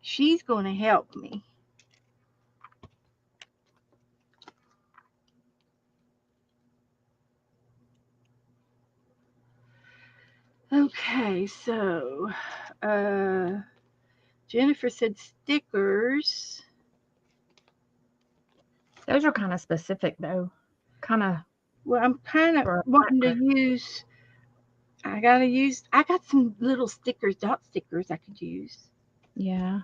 She's going to help me. Okay, so uh, Jennifer said stickers. Those are kind of specific, though. Kind of Well, I'm kind of for a wanting to background. use. I got some little stickers, dot stickers I could use. Yeah.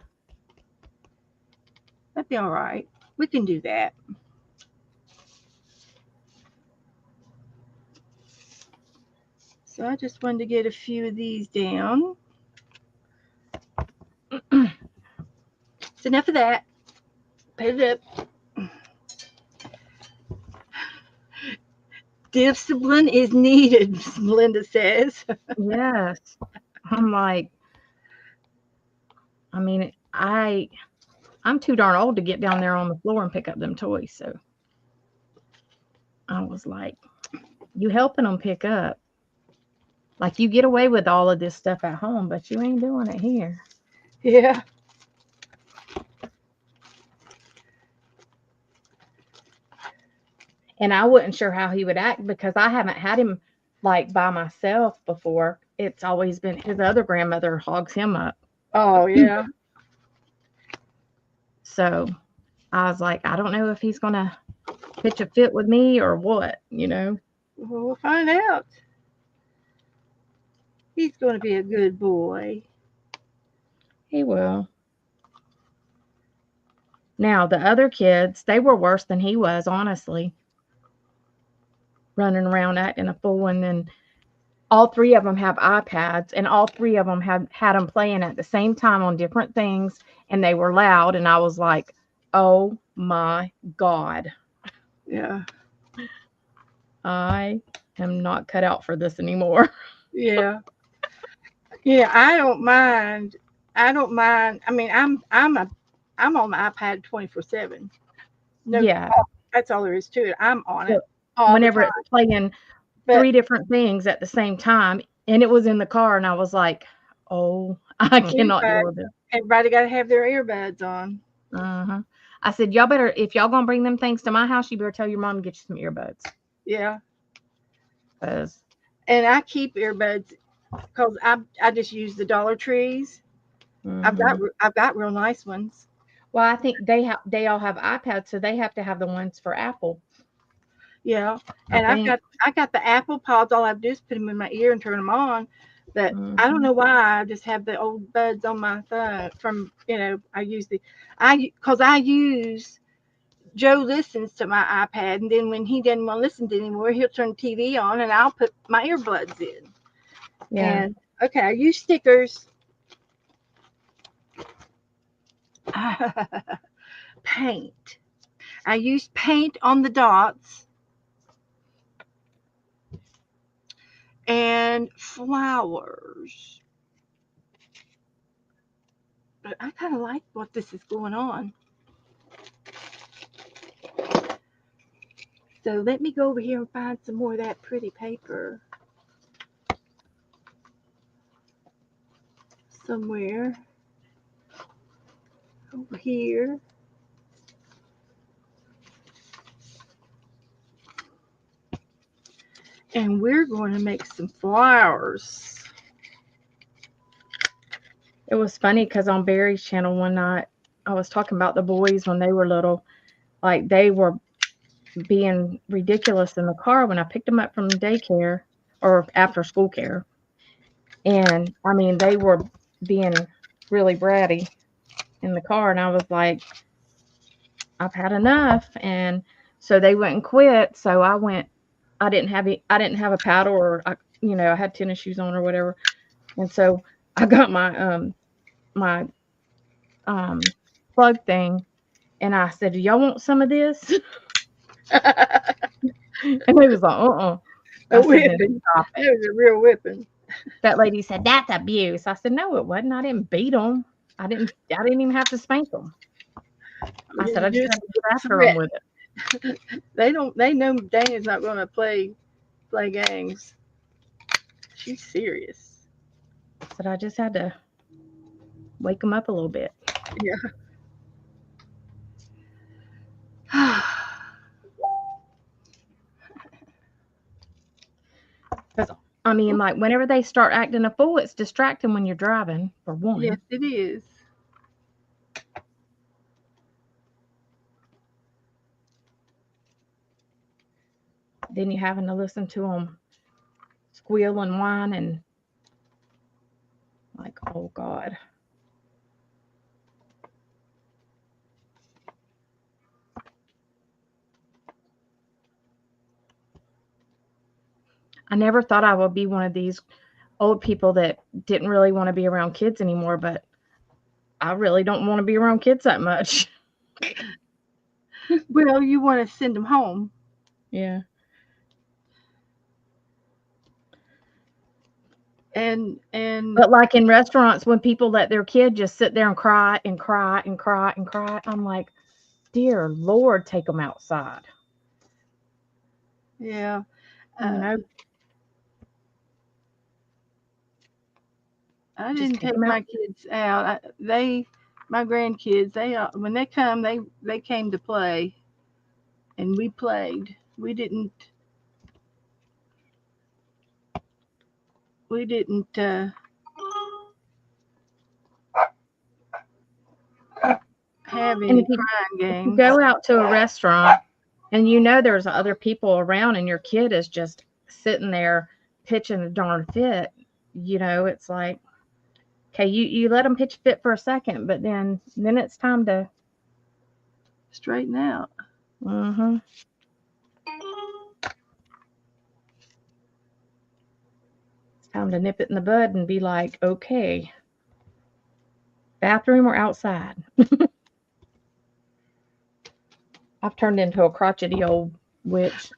That'd be all right. We can do that. So I just wanted to get a few of these down. It's enough of that. Put it up. Discipline is needed, Linda says. Yes. I'm like, I mean, I'm too darn old to get down there on the floor and pick up them toys. So I was like, you helping them pick up. Like you get away with all of this stuff at home, but you ain't doing it here. Yeah. And I wasn't sure how he would act because I haven't had him like by myself before. It's always been his other grandmother hogs him up. Oh, yeah. So I was like, I don't know if he's gonna pitch a fit with me or what. Well, we'll find out. He's going to be a good boy. He will. Now the other kids, they were worse than he was, honestly. Running around acting a fool, and then all three of them have iPads, and all three of them had them playing at the same time on different things, and they were loud. And I was like, "Oh my God, Yeah. I am not cut out for this anymore." Yeah. Yeah, I don't mind. I don't mind. I mean, I'm on my iPad 24/7. No, Yeah, that's all there is to it. I'm on it but all the whenever time. it's playing But three different things at the same time, and it was in the car, and I was like, "Oh, I cannot deal earbuds, with it." everybody got to have their earbuds on. Uh-huh. I said, "Y'all better, if y'all gonna bring them things to my house, you better tell your mom to get you some earbuds, Yeah, 'cause and I keep earbuds because I just use the Dollar Trees. mhm. I've got real nice ones. Well, I think they all have iPads, so they have to have the ones for Apple, Yeah, I and think. I got the Apple Pods. All I have to do is put them in my ear and turn them on. But I don't Mhm. know why I just have the old buds on my phone. From I use because I use Joe listens to my iPad, and then when he doesn't want to listen to it anymore, he'll turn the TV on, and I'll put my earbuds in. Yeah. And okay, I use stickers, paint. I use paint on the dots and flowers. But I kind of like what this is going on. So let me go over here and find some more of that pretty paper somewhere over here. And we're going to make some flowers. It was funny because on Barry's channel one night, I was talking about the boys when they were little, like, they were being ridiculous in the car when I picked them up from daycare or after school care, and, I mean, they were being really bratty in the car, and I was like, "I've had enough," and so they went and quit, so I didn't have a paddle, or I had tennis shoes on or whatever, and so I got my, um, plug thing, and I said, "Do y'all want some of this?" And they was like, "Uh-uh." A I said, "Then whipping. stop That it." was a real whipping. That lady said, "That's abuse." I said, "No, it wasn't. I didn't beat them. I didn't even have to spank them." I said, "I just Just had to get after them threat. with it." They don't. They know Dana's not going to play games. She's serious. I said, "I just had to wake them up a little bit." Yeah. 'Cause, I mean, like, whenever they start acting a fool, it's distracting when you're driving, for Yes, one. it is. Then you're having to listen to them squeal and whine and, like, oh god. I never thought I would be one of these old people that didn't really wanna be around kids anymore, but I really don't wanna be around kids that much. Well, you want to send them home, Yeah. and But, like, in restaurants, when people let their kid just sit there and cry and cry and cry and cry, I'm like, "Dear Lord, take them outside." yeah, You uh, know? I Just didn't take take them my out. kids out. My grandkids, when they come, they came to play, and we played. We didn't have And any crying if you games. go out to a restaurant and you know there's other people around and your kid is just sitting there pitching a darn fit, it's like, okay, you let them pitch a fit for a second, but then it's time to. Straighten out. Mhm. Time to nip it in the bud and be like, okay, bathroom or outside? I've turned into a crotchety old witch.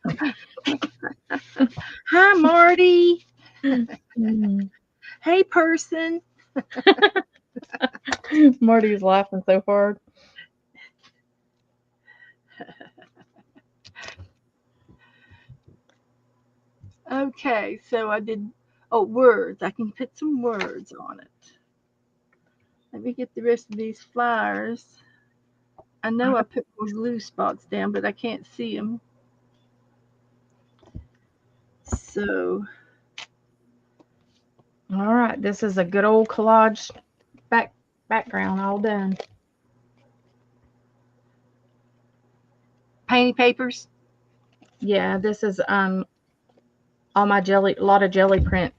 Hi, Marty. Mm. Hey, person. Marty's laughing so hard. Okay, so I did. Oh, words. I can put some words on it. Let me get the rest of these flyers. I know I put those loose spots down, but I can't see them. So, All right, this is a good old collage background all done. painty papers. Yeah, this is all my jelly, a lot of jelly print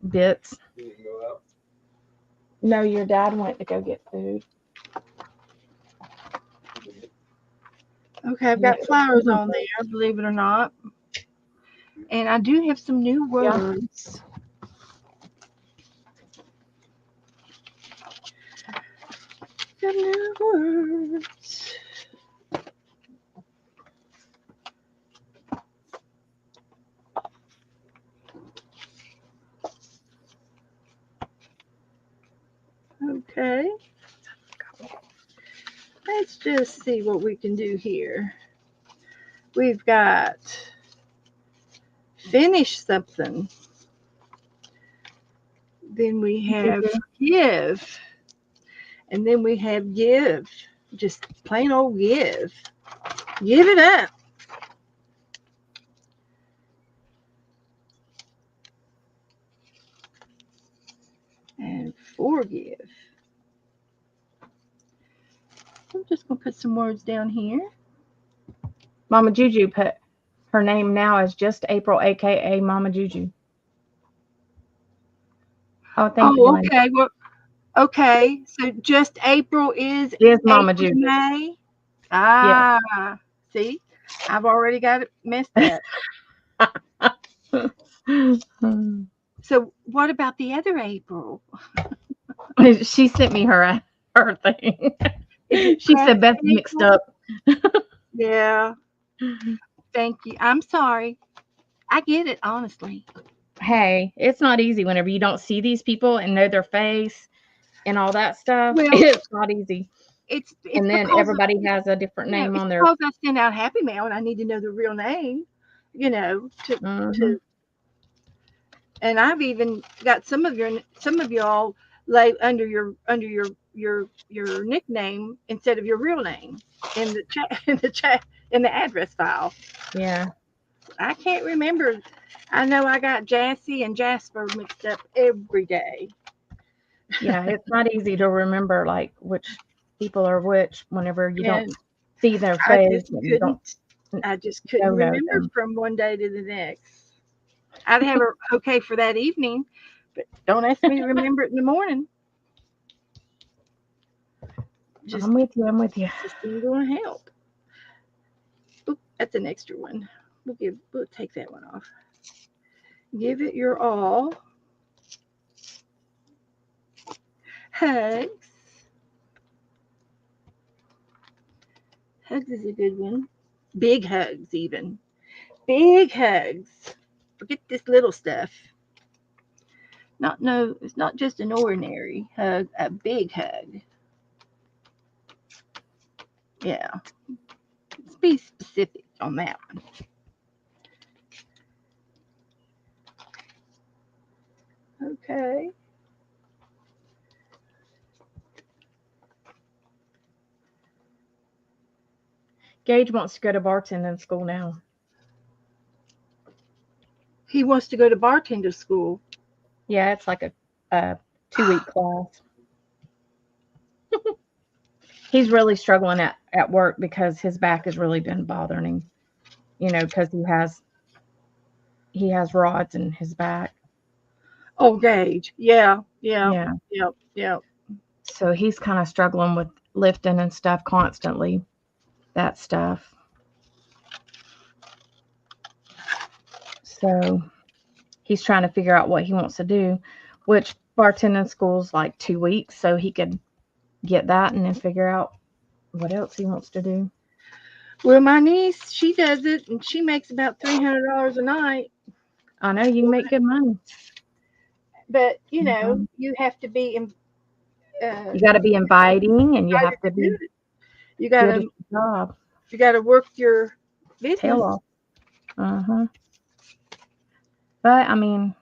bits. You didn't go out. No, your dad went to go get food. Okay, I've Yeah. got flowers on there, believe it or not. And I do have some new Yeah. words. Some new words. Okay. Let's just see what we can do here. We've got finish something. Then we have give. And then we have give. Just plain old give. Give it up. And forgive. I'm just going to put some words down here. Mama Juju put her name now as just April, aka Mama Juju. Oh, thank you, Oh, Lynn. okay. Well, okay. So just April is Is Mama April to Juju. May. Yeah. See, I've already got it messed up. So what about the other April? She sent me her thing. Is it She present said Beth's mixed April? up. Yeah. Thank you. I'm sorry. I get it, honestly. Hey, it's not easy whenever you don't see these people and know their face and all that stuff. Well, It's not easy. it's And then because everybody has a different name it's on their. because I send out Happy Mail and I need to know the real name. Mhm. To and I've even got some of y'all lay under your nickname instead of your real name in the chat in the address file. Yeah. I can't remember. I know I got Jassy and Jasper mixed up every day. Yeah. It's not easy to remember like which people are which whenever you don't And see their I face just and you don't couldn't I just couldn't know remember them. from one day to the next. I'd have her okay for that evening, but don't ask me to remember it in the morning. Just I'm with you. I'm with you. just ain't gonna help. Oop, that's an extra one. We'll take that one off. Give it your all. Hugs. Hugs is a good one. Big hugs even. Big hugs. Forget this little stuff. Not no, it's not just an ordinary hug, a big hug. Yeah. Let's be specific on that one. Okay. Gage wants to go to bartending school now. He wants to go to bartender school. Yeah, it's like a 2-week class. He's really struggling at work because his back has really been bothering him. Because he has rods in his back. Oh, Gage. Yeah, yeah, Yeah. yep, yep. So he's kind of struggling with lifting and stuff constantly. That stuff. So he's trying to figure out what he wants to do, which bartending school's like 2 weeks, so he could get that and then figure out what else he wants to do. Well, my niece, she does it, and she makes about $300 a night. I know you can make good money. But Mhm. you have to be You got to be inviting, and you invited have to to do be it. You good at gotta your job. you gotta work your Tail business. off. Uh-huh. But I mean,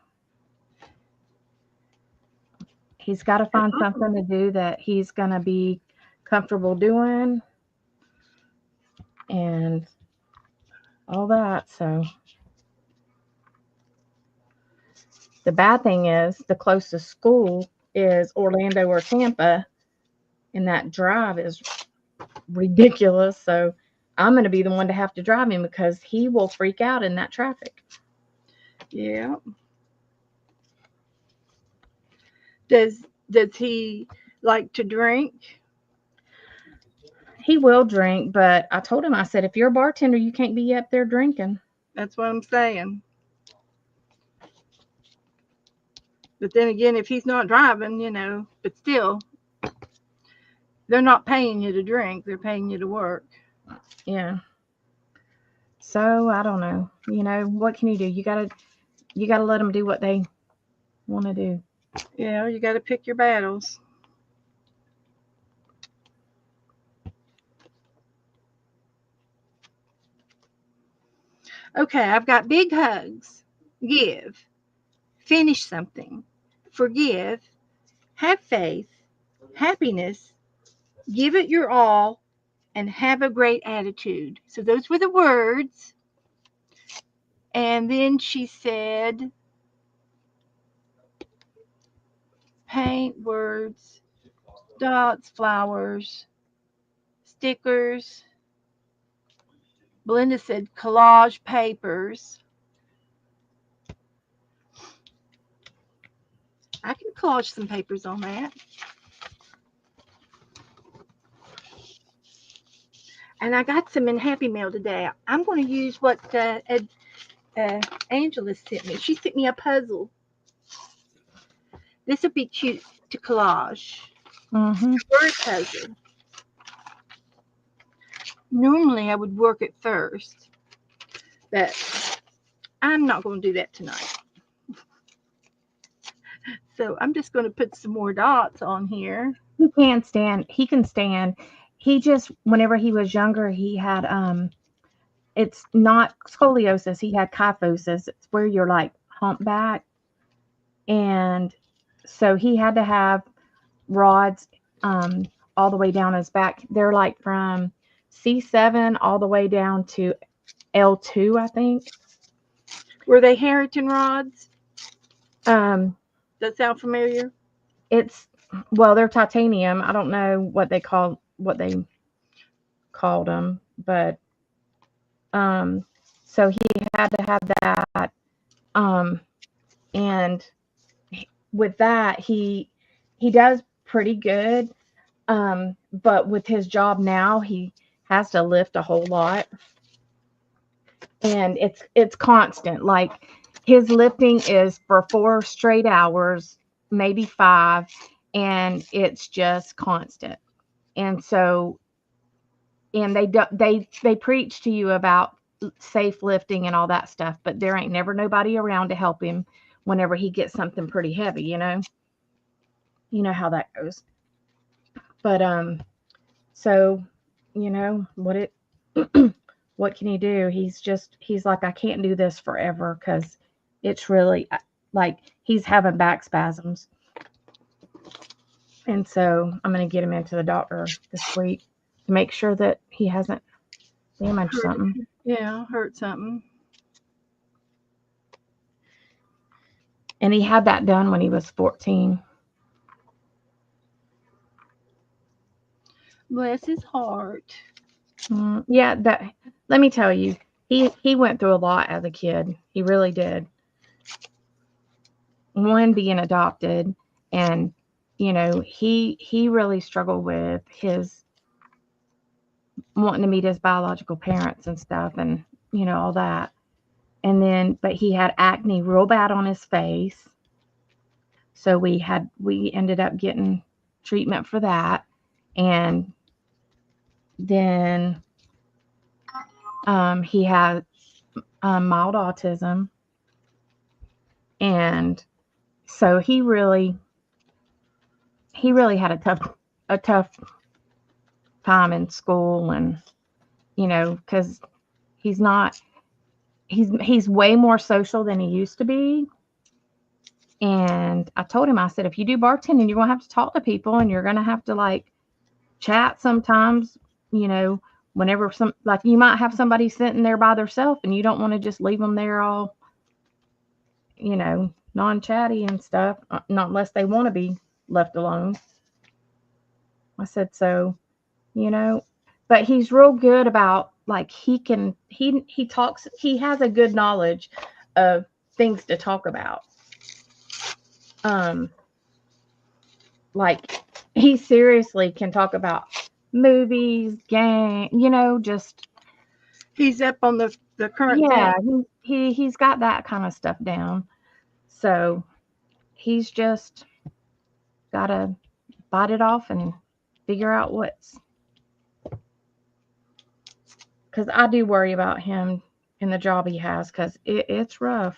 he's got to find something to do that he's going to be comfortable doing and all that. So the bad thing is the closest school is Orlando or Tampa, and that drive is ridiculous. So I'm going to be the one to have to drive him because he will freak out in that traffic. Yeah. Does he like to drink? He will drink, but I told him, I said, if you're a bartender, you can't be up there drinking. That's what I'm saying. But then again, if he's not driving, but still, they're not paying you to drink. They're paying you to work. Yeah. So I don't know. What can you do? You gotta let them do what they want to do. You got to pick your battles. Okay, I've got big hugs. Give. Finish something. Forgive. Have faith. Happiness. Give it your all. And have a great attitude. So those were the words. And then she said, paint words, dots, flowers, stickers. Belinda said collage papers. I can collage some papers on that. And I got some in Happy Mail today. I'm going to use what Angela sent me. She sent me a puzzle. This would be cute to collage. Mm-hmm. Word puzzle. Normally I would work it first, but I'm not going to do that tonight. So I'm just going to put some more dots on here. He can stand. He can stand. He just, whenever he was younger, he had it's not scoliosis. He had kyphosis. It's where you're like humpback, and so he had to have rods all the way down his back. They're like from C7 all the way down to L2, I think. Were they Harrington rods? Um, Does that sound familiar? it's well, they're titanium. I don't know what they called them, but um, so he had to have that. Um, and with that, he does pretty good. But with his job now, he has to lift a whole lot, and it's constant. Like his lifting is for 4 straight hours, maybe 5, and it's just constant. And so, and they preach to you about safe lifting and all that stuff, but there ain't never nobody around to help him whenever he gets something pretty heavy. You know how that goes. But so what it what can he do? He's like, I can't do this forever because it's really like he's having back spasms. And so I'm going to get him into the doctor this week to make sure that he hasn't damaged something. Yeah, hurt something. And he had that done when he was 14. Bless his heart. Yeah, let me tell you, he went through a lot as a kid. He really did. One, being adopted, and he really struggled with his wanting to meet his biological parents and stuff, and all that. And then, but he had acne real bad on his face. So we ended up getting treatment for that. And then he had mild autism. And so he really had a tough time in school, and because he's not he's way more social than he used to be. And I told him, I said, if you do bartending, you're gonna have to talk to people, and you're gonna have to like chat sometimes, you know, whenever some like you might have somebody sitting there by themselves and you don't want to just leave them there all, non-chatty and stuff, not unless they want to be left alone. I said, so, you know, but he's real good about like he talks, he has a good knowledge of things to talk about. Um like he seriously can talk about movies, game, just He's up on the current thing. yeah, he's got that kind of stuff down. So he's just gotta bite it off and figure out what's, because I do worry about him in the job he has, because it's rough.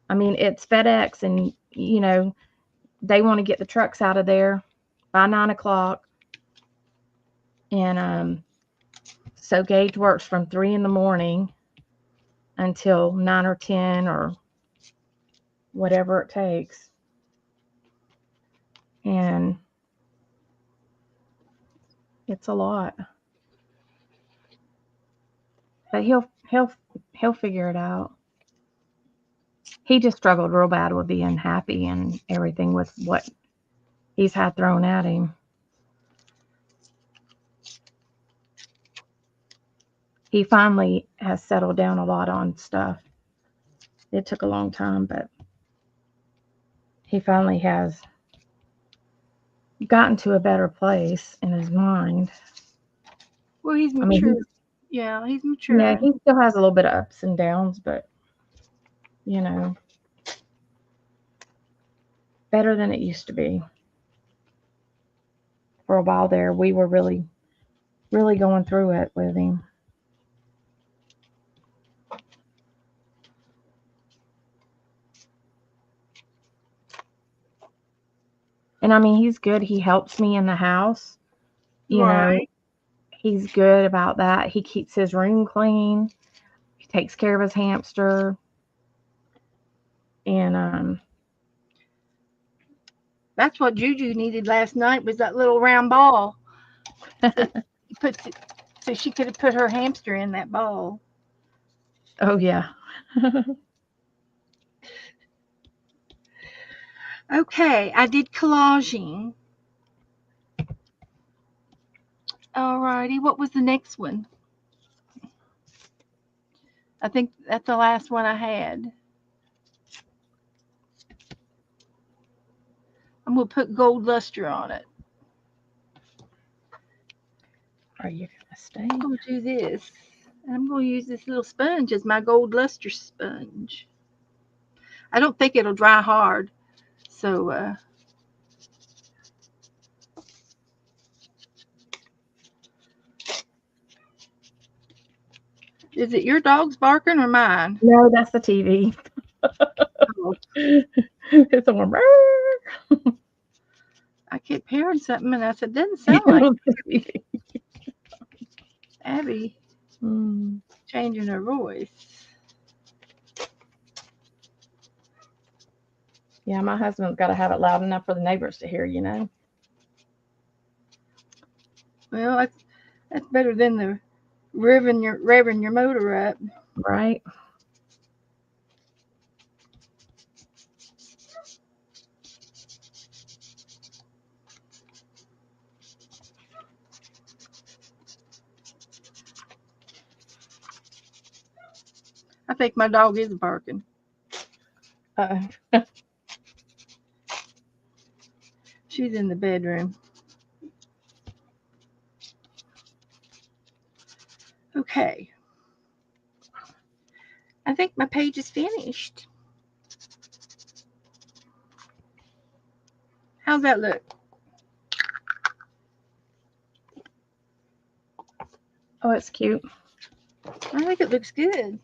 I mean, it's FedEx, and they want to get the trucks out of there by 9 o'clock, and so Gage works from 3 in the morning until 9 or 10 or whatever it takes, and it's a lot. But he'll figure it out. He just struggled real bad with being happy and everything with what he's had thrown at him. He finally has settled down a lot on stuff. It took a long time, but he finally has gotten to a better place in his mind. Well, he's I mean, mature. Yeah, he's yeah, maturing. he still has a little bit of ups and downs, but you know, better than it used to be. For a while there, we were really, really going through it with him. And I mean, he's good. He helps me in the house. You know, Right. he's good about that. He keeps his room clean. He takes care of his hamster. And That's what Juju needed last night was that little round ball. So he puts it so she could have put her hamster in that ball. oh yeah. Okay, I did collaging. Alrighty, what was the next one? I think that's the last one I had. I'm gonna put gold luster on it. Are you gonna stay? I'm gonna do this. And I'm gonna use this little sponge as my gold luster sponge. I don't think it'll dry hard. So is it your dog's barking or mine? No, that's the TV. Oh, It's on. I kept hearing something and I said, doesn't sound like Abby Mm. changing her voice. Yeah, my husband's got to have it loud enough for the neighbors to hear. Well, that's better than the revving your motor up. Right? I think my dog is barking. Uh, She's in the bedroom. Okay. I think my page is finished. How's that look? Oh, it's cute. I think it looks good.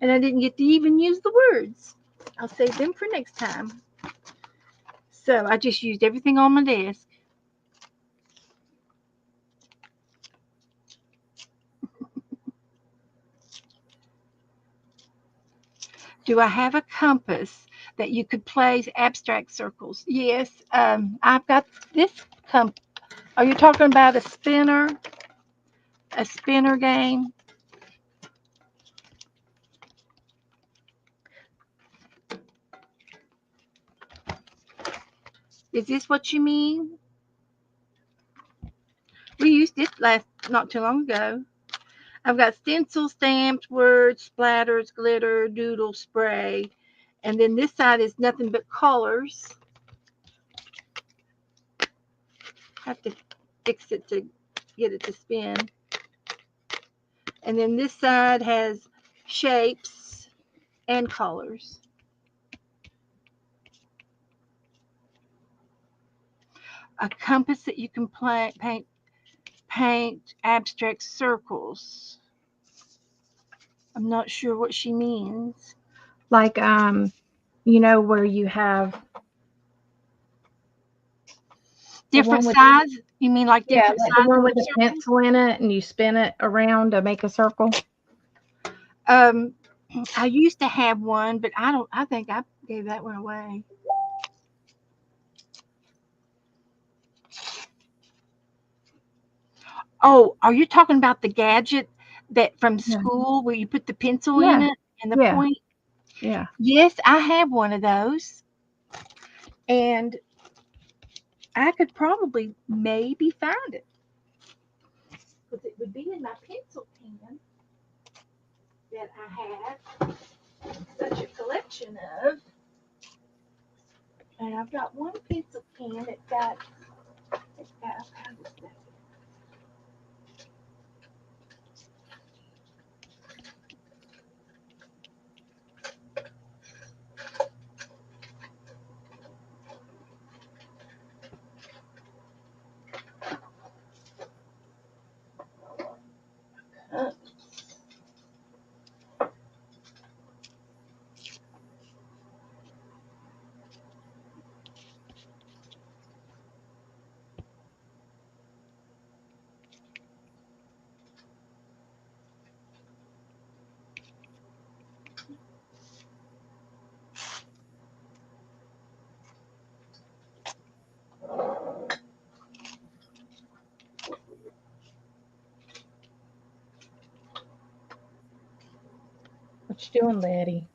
And I didn't get to even use the words. I'll save them for next time. So I just used everything on my desk. Do I have a compass that you could place abstract circles? Yes. I've got this compass. Are you talking about a spinner? A spinner game? Is this what you mean? We used this last not too long ago. I've got stencil, stamps, words, splatters, glitter, doodle, spray. And then this side is nothing but colors. Have to fix it to get it to spin. And then this side has shapes and colors. A compass that you can paint abstract circles. I'm not sure what she means. Like, you know, where you have the Different one with, sides? You mean like yeah, different like the one sizes with of the circles? pencil in it and you spin it around to make a circle. Um, I used to have one, but I don't. I think I gave that one away. Oh, are you talking about the gadget that from Yeah. school where you put the pencil in Yeah. it and the Yeah. point? Yeah. Yes, I have one of those, and I could probably maybe find it because it would be in my pencil pen that I have such a collection of. And I've got one pencil pen that's got all kinds of stuff. Uh, What you doing, Letty?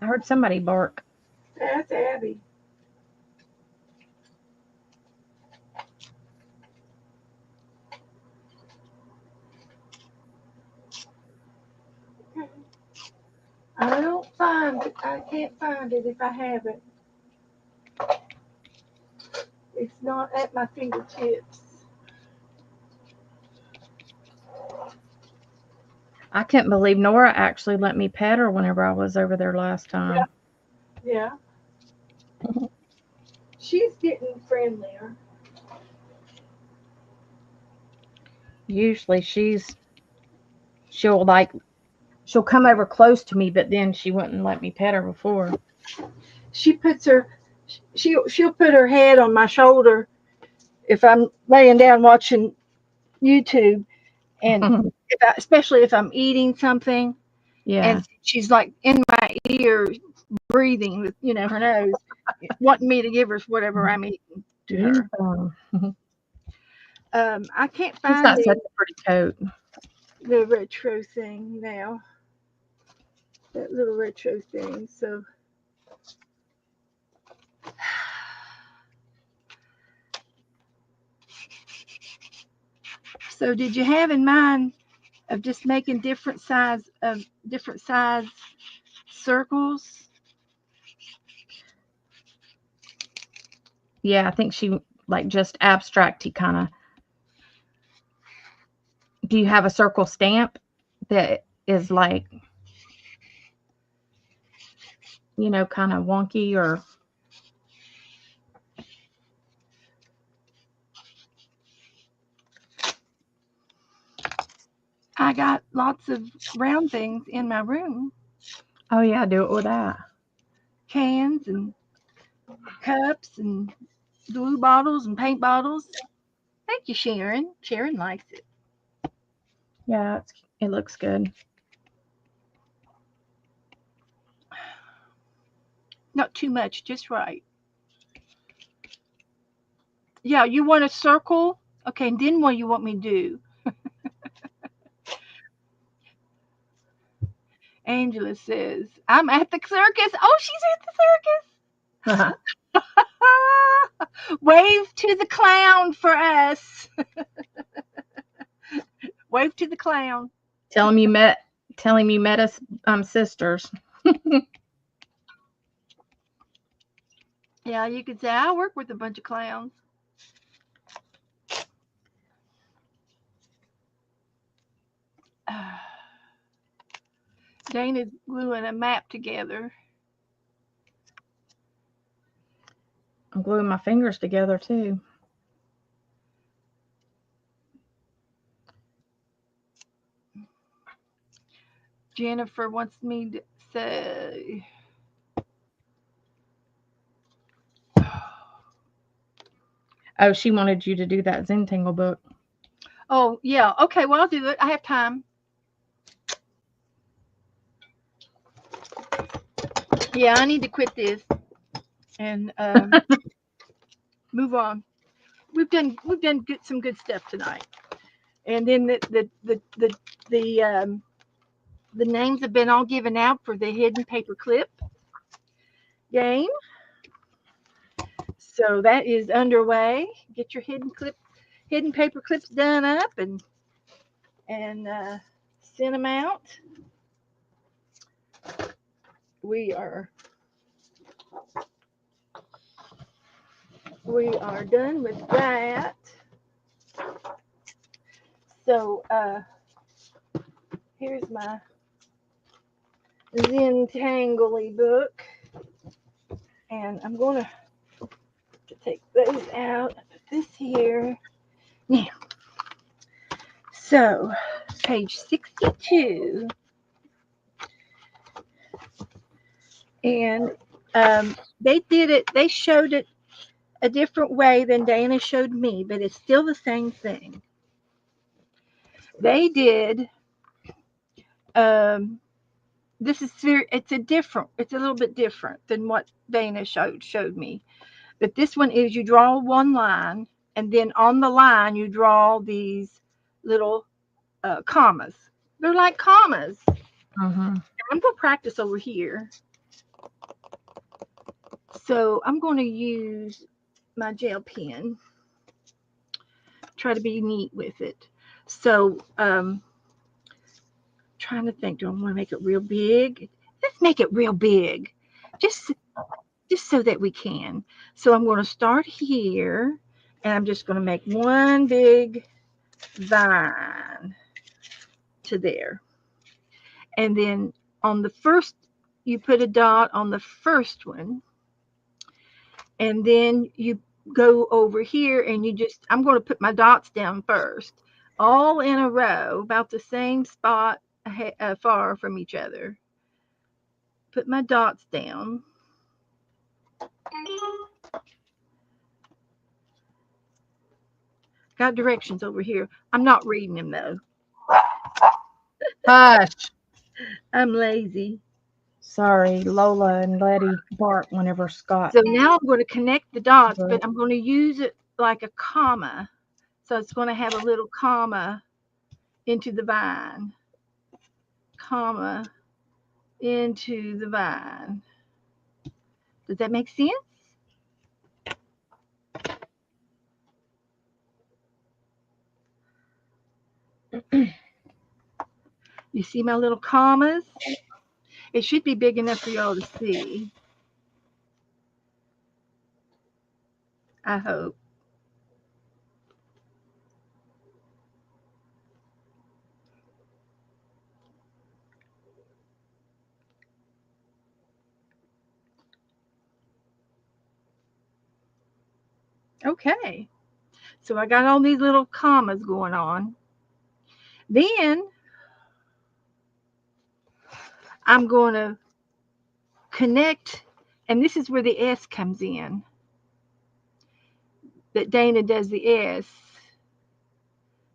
I heard somebody bark. that's Abby. I don't find it. I can't find it if I have it. It's not at my fingertips. I couldn't believe Nora actually let me pet her whenever I was over there last time. Yeah. She's getting friendlier. Usually she'll come over close to me, but then she wouldn't let me pet her before. She puts her she'll put her head on my shoulder if I'm laying down watching YouTube, and especially if I'm eating something, Yeah. and she's like in my ear breathing with her nose, wanting me to give her whatever I'm eating to Give me her. some. I can't She's find got such a pretty coat. the retro thing now. That little retro thing. So did you have in mind of just making different size circles? Yeah, I think she like just abstracty kind of. Do you have a circle stamp that is like, kind of wonky or? I got lots of round things in my room. Oh yeah, do it with that. Cans and cups and glue bottles and paint bottles. Thank you, Sharon. Sharon likes it. Yeah, it looks good. Not too much, just right. Yeah, you want a circle? Okay, and then what you want me to do? Angela says, I'm at the circus. Oh, she's at the circus. Wave to the clown for us. Wave to the clown. Tell him you met us sisters. Yeah, you could say I work with a bunch of clowns. Dana's gluing a map together. I'm gluing my fingers together too. Jennifer wants me to say. Oh, she wanted you to do that Zentangle book. Oh, yeah. Okay, well, I'll do it. I have time. Yeah, I need to quit this and move on. We've done some good stuff tonight, and then the names have been all given out for the hidden paper clip game. So that is underway. Get your hidden paper clips done up and send them out. We are done with that. So here's my Zentangly book, and I'm going to take those out. Put this here now. So page 62, and they did it. They showed it a different way than Dana showed me, but it's still the same thing. They did. This is it's a little bit different than what Dana showed me. But this one is you draw one line, and then on the line you draw these little commas. They're like commas. Mm-hmm. I'm going to practice over here. So I'm going to use my gel pen. Try to be neat with it. So trying to think, do I want to make it real big? Let's make it real big. Just so that we can. So I'm going to start here, and I'm just going to make one big vine to there. And then on the first, you put a dot on the first one. And then you go over here and I'm going to put my dots down first, all in a row, about the same spot, far from each other. Put my dots down. Got directions over here. I'm not reading them though. Hush. I'm lazy. Sorry, Lola and Letty bark whenever Scott. So now I'm going to connect the dots, Right. but I'm going to use it like a comma. So it's going to have a little comma into the vine. Comma into the vine. Does that make sense? You see my little commas? It should be big enough for y'all to see. I hope. Okay. So I got all these little commas going on. Then I'm going to connect, and this is where the S comes in. That Dana does the S.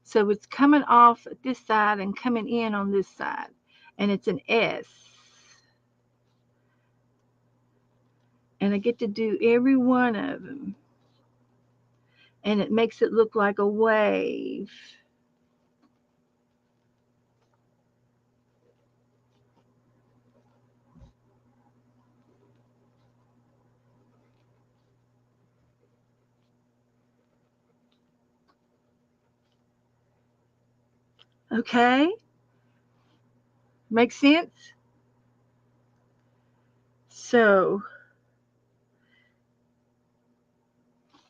So it's coming off at this side and coming in on this side. And it's an S. And I get to do every one of them. And it makes it look like a wave. Okay? Makes sense? So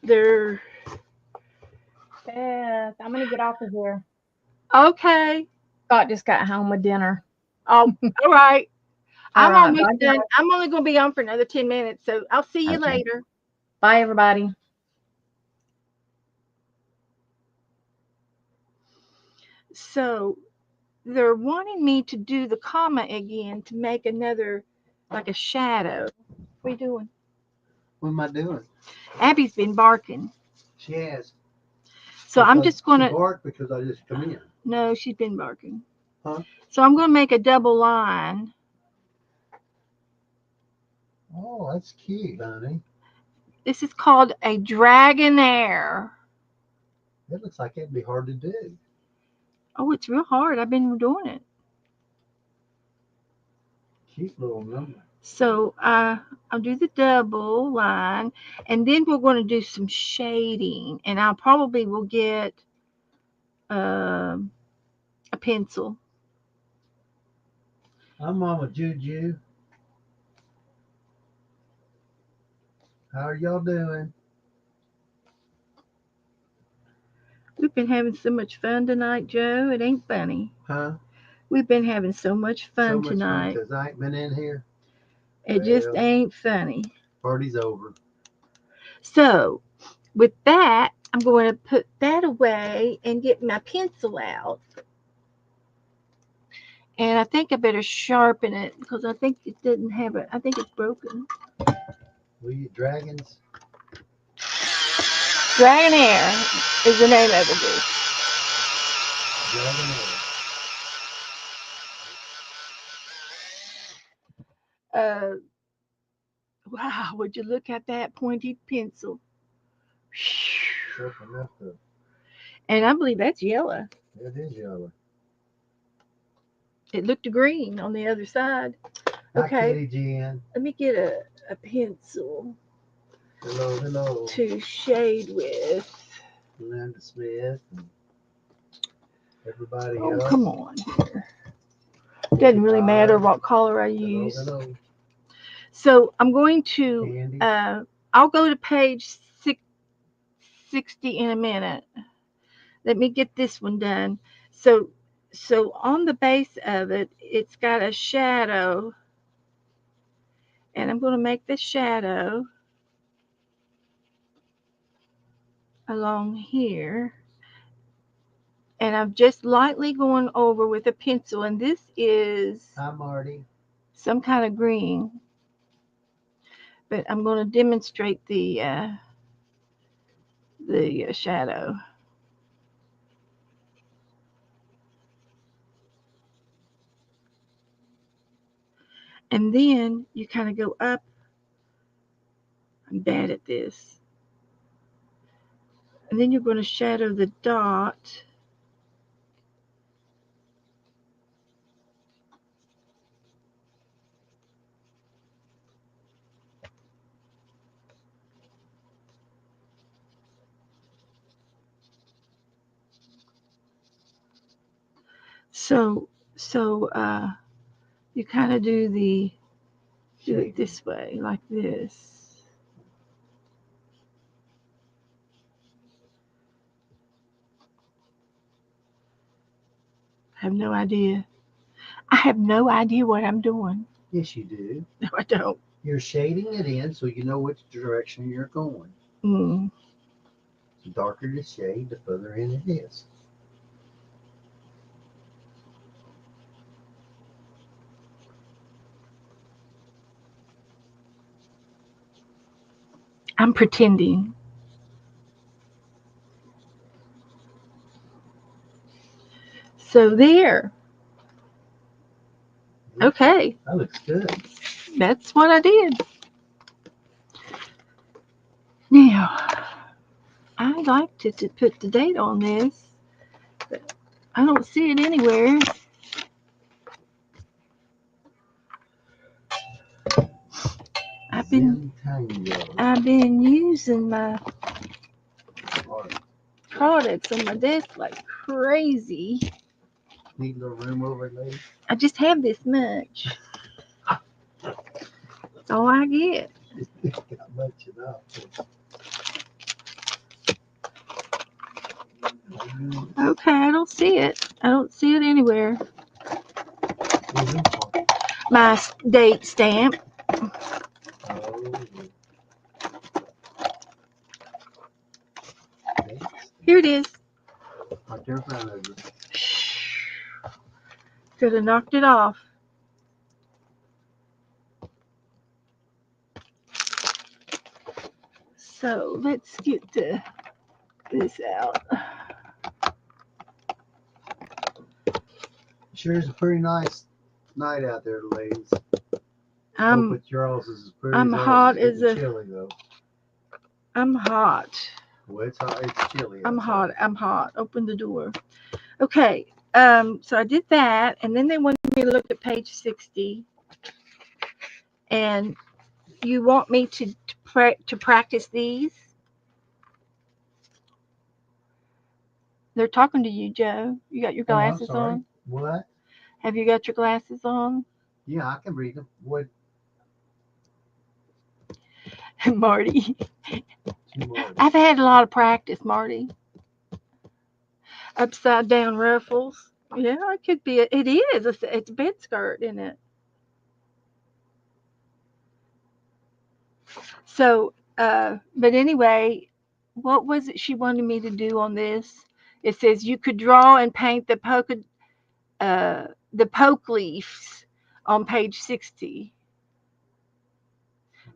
they're Beth, I'm gonna get off of here. okay. Scott just got home with dinner. Oh, all right. All I'm right, almost bye, done. guys. I'm only going to be on for another 10 minutes. So I'll see you Okay. later. Bye, everybody. So they're wanting me to do the comma again to make another, like a shadow. What are you doing? What am I doing? Abby's been barking. She has. So I'm just going She to, barked because I just come in. no, she's been barking. Huh? So I'm going to make a double line. Oh, that's cute, honey. This is called a dragonair. It looks like it'd be hard to do. Oh, it's real hard. I've been doing it. Cute little number. So I'll do the double line, and then we're going to do some shading, and I'll probably will get a pencil. I'm Mama Juju. How are y'all doing? We've been having so much fun tonight, Joe. It ain't funny. Huh? We've been having so much So fun much fun tonight. because I ain't been in here. It just Well, ain't funny. party's over. So with that, I'm going to put that away and get my pencil out. And I think I better sharpen it because I think it didn't have it. I think it's broken. We eat dragons. Dragonair is the name of it. Dragon Uh, wow, would you look at that pointy pencil? sharp enough to. And I believe that's yellow. It is yellow. It looked green on the other side. Hi, Okay, Kitty Jen. let me get a pencil Hello, hello. to shade with. Linda Smith and everybody Oh, else. come on. Doesn't really matter what color I Hello, use. hello. So I'm going to, Candy. I'll go to page 60 in a minute. Let me get this one done. So So on the base of it, it's got a shadow, and I'm going to make the shadow along here. And I'm just lightly going over with a pencil, and this is Hi, Marty. some kind of green, but I'm going to demonstrate the shadow. And then you kind of go up. I'm bad at this. And then you're going to shadow the dot. So you kind of do it this way, like this. I have no idea. I have no idea what I'm doing. Yes, you do. No, I don't. You're shading it in so you know which direction you're going. Mm. The darker the shade, the further in it is. I'm pretending. So there. Okay, That looks good. that's what I did. Now, I like to put the date on this, but I don't see it anywhere. I've been Zendoodles. I've been using my Art. products on my desk like crazy. Need a little room overlay. I just have this much. That's all I get. Got much enough. Okay, I don't see it. I don't see it anywhere. My date stamp. Here it is. Right there in front of you. Could have knocked it off. So let's get this out. Sure is a pretty nice night out there, ladies. Hope I'm with y'all's is as pretty I'm as ours. hot It's as getting a chilly though. I'm hot. Well, it's hot. It's chilly. I'm outside. hot. I'm hot. Open the door. Okay. So I did that, and then they wanted me to look at page 60, and you want me to practice these? They're talking to you, Joe. You got your Oh, I'm glasses sorry. on? What? Have you got your glasses on? Yeah, I can read them. What? Marty. Marty. I've had a lot of practice, Marty. Upside down ruffles. Yeah, it could be. It is. It's a bed skirt, isn't it? So, but anyway, what was it she wanted me to do on this? It says you could draw and paint the poke leaves on page 60.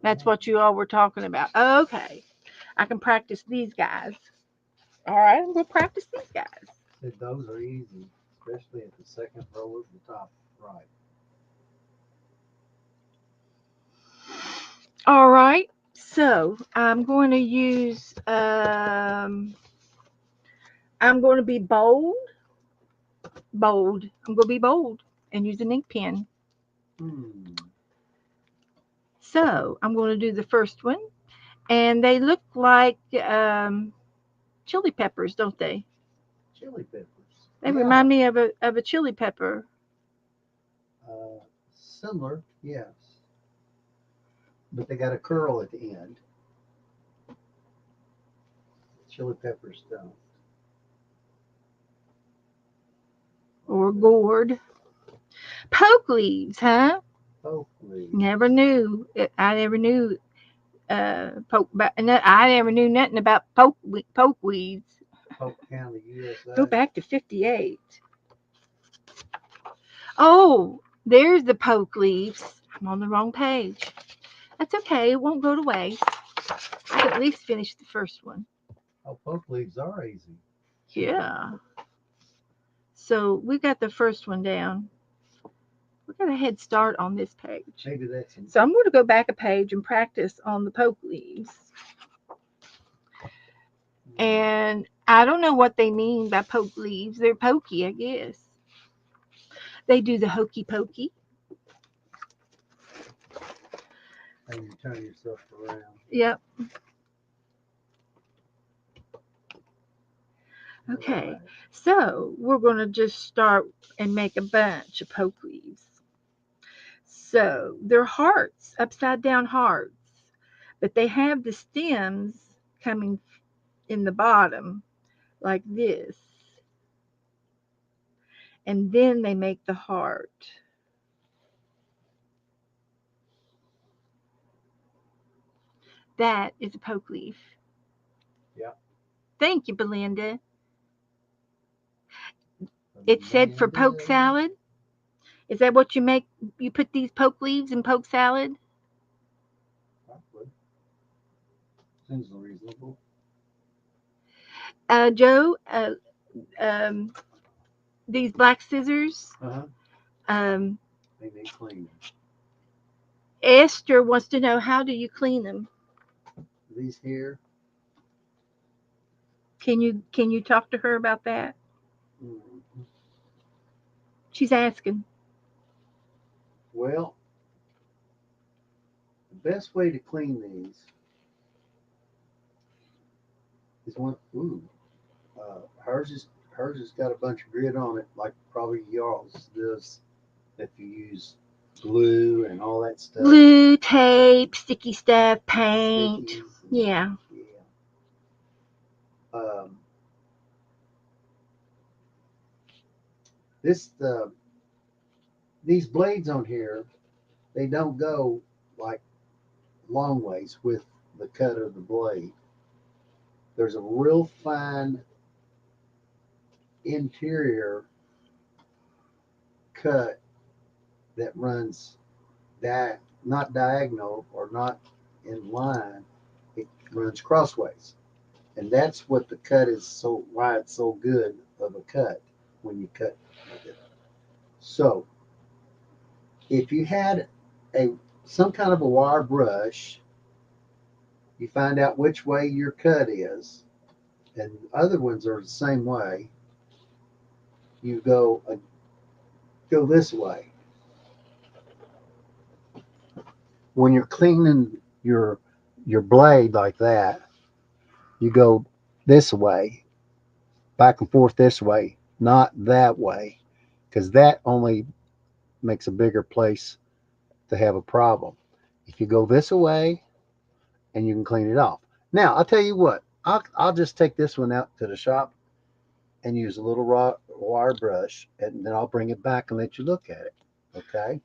That's what you all were talking about. Okay, I can practice these guys. All right, I'm gonna practice these guys. Said those are easy, especially at the second row at the top right. All right, so I'm going to use. I'm going to be bold. Bold. I'm going to be bold and use an ink pen. So I'm going to do the first one, and they look like chili peppers, don't they? Chili peppers. They remind me of a chili pepper. Similar, yes. But they got a curl at the end. Chili peppers don't. or gourd. Poke leaves, huh? Hopefully. Never knew. I never knew. I never knew nothing about poke weeds. Polk County, Go USA. back to 58. Oh, there's the poke leaves. I'm on the wrong page. That's okay. It won't go to waste. I can at least finish the first one. Oh, poke leaves are easy. Yeah. So we got the first one down. We got a head start on this page. Maybe that's So I'm going to go back a page and practice on the poke leaves. And I don't know what they mean by poke leaves. They're pokey, I guess. They do the hokey pokey. and you turn yourself around. Yep. Okay. So we're going to just start and make a bunch of poke leaves. So they're hearts, upside down hearts, but they have the stems coming in the bottom like this. And then they make the heart. That is a poke leaf. Yep. Thank you, Belinda. It said for poke salad. Is that what you make? You put these poke leaves in poke salad? Probably. Seems reasonable. Joe, um, these black scissors. Uh-huh. Um, They need cleaning. Esther wants to know, how do you clean them? These here, Can you talk to her about that? mm, She's asking. well, the best way to clean these is one. Ooh, hers has got a bunch of grit on it, like probably y'all's does. If you use glue and all that stuff, Glue, tape, sticky stuff, paint. stickies. Yeah. Yeah. Um, this these blades on here, they don't go like long ways with the cut of the blade. There's a real fine interior cut that runs not diagonal or not in line. It runs crossways, and that's what the cut is, so why it's so good of a cut when you cut with it. So if you had a some kind of a wire brush, you find out which way your cut is, and other ones are the same way. You go this way. When you're cleaning your blade like that, you go this way, back and forth this way, not that way, because that only makes a bigger place to have a problem. If you go this way, and you can clean it off. Now I'll tell you what, I'll just take this one out to the shop and use a little raw wire brush, and then I'll bring it back and let you look at it. Okay?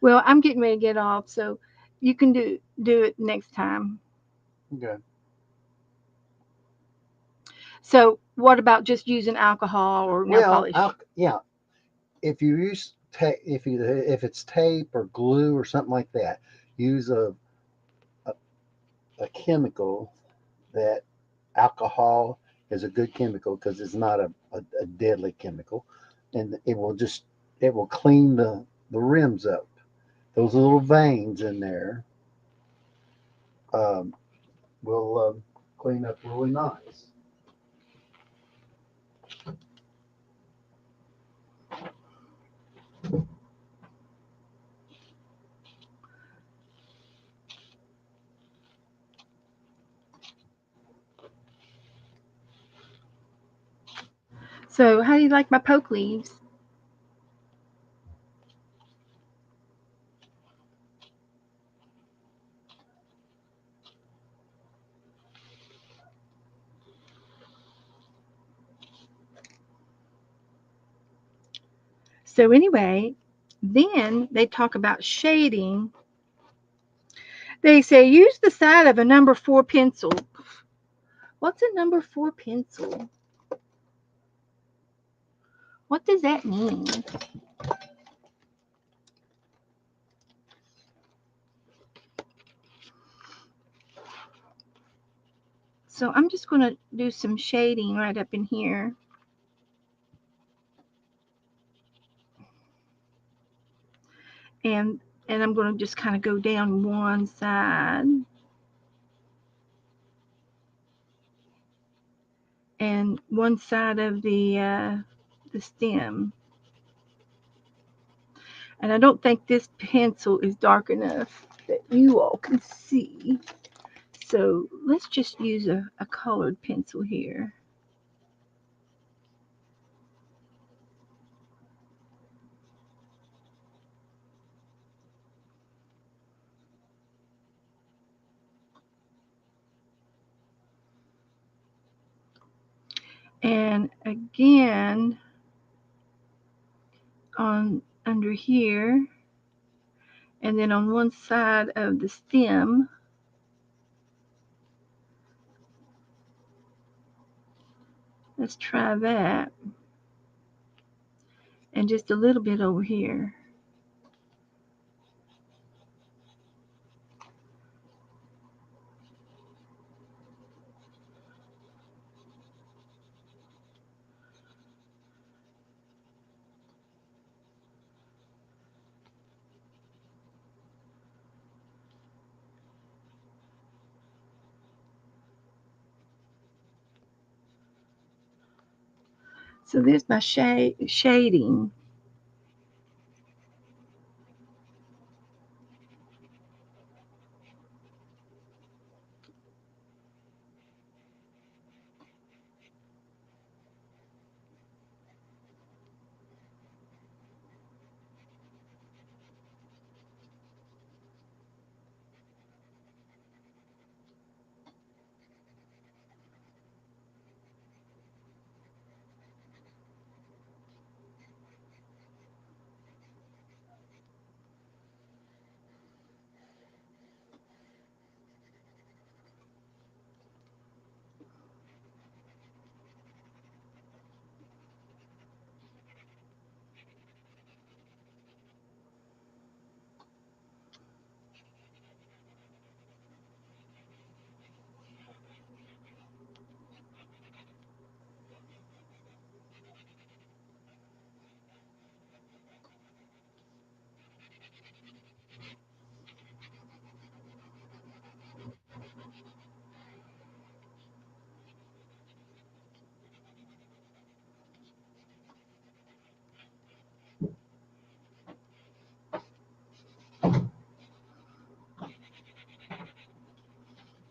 Well, I'm getting ready to get off, so you can do it next time. Okay. So, what about just using alcohol or nail Well, polish? yeah, if you use if it's tape or glue or something like that, use a, a chemical that alcohol is a good chemical because it's not a deadly chemical, and it will clean the rims up. Those little veins in there um, will clean up really nice. So, how do you like my poke leaves? So anyway, then they talk about shading. They say use the side of a number 4 pencil. What's a number 4 pencil? What does that mean? So I'm just going to do some shading right up in here. And I'm going to just kind of go down one side and one side of the stem. And I don't think this pencil is dark enough that you all can see. So let's just use a colored pencil here. And again, on under here, and then on one side of the stem. Let's try that. And just a little bit over here. So there's my shading.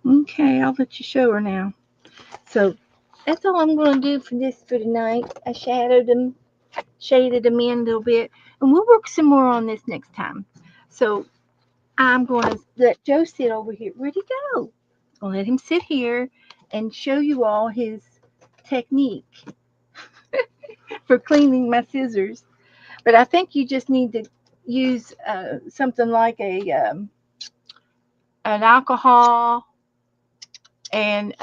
Okay, I'll let you show her now. So that's all I'm going to do for this for tonight. I shaded them in a little bit, and we'll work some more on this next time. So I'm going to let Joe sit over here. Where'd he go? I'll let him sit here and show you all his technique for cleaning my scissors. But I think you just need to use something like an alcohol, and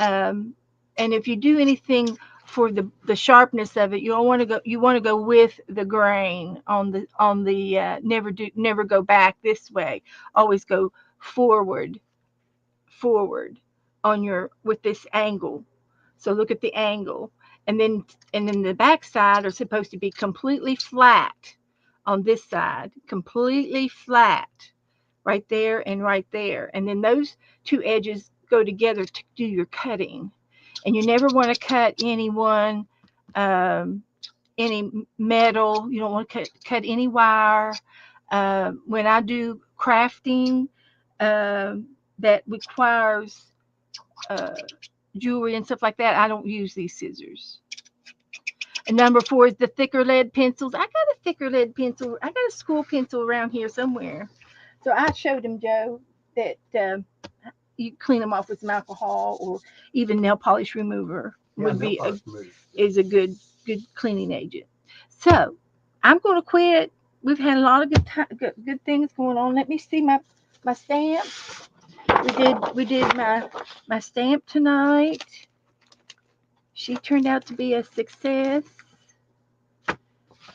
if you do anything for the sharpness of it, you want to go with the grain on the never go back this way. Always go forward forward on your with this angle. So look at the angle, and then the back side are supposed to be completely flat on this side, completely flat right there and right there. And then those two edges go together to do your cutting. And you never want to cut any metal. You don't want to cut any wire. When I do crafting that requires uh, jewelry and stuff like that, I don't use these scissors. And number 4 is the thicker lead pencils. I got a thicker lead pencil. I got a school pencil around here somewhere. So I showed him, Joe, that you clean them off with some alcohol, or even nail polish remover Yeah, would nail be polish remover. is a good cleaning agent. So I'm going to quit. We've had a lot of good things going on. Let me see my stamp. We did my stamp tonight. She turned out to be a success,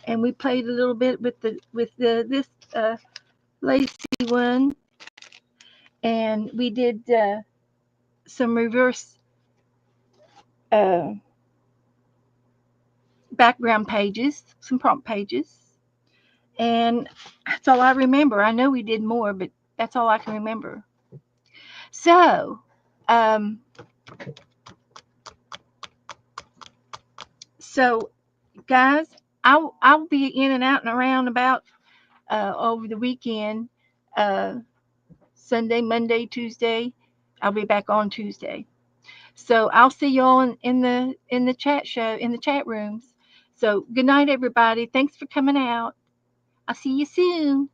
and we played a little bit with the this lacy one, and we did some reverse uh, background pages, some prompt pages, and that's all I remember. I know we did more, but that's all I can remember. So, um, so guys, I'll be in and out and around about over the weekend, uh, Sunday, Monday, Tuesday. I'll be back on Tuesday. So I'll see y'all in the chat show in the chat rooms. So good night, everybody. Thanks for coming out. I'll see you soon.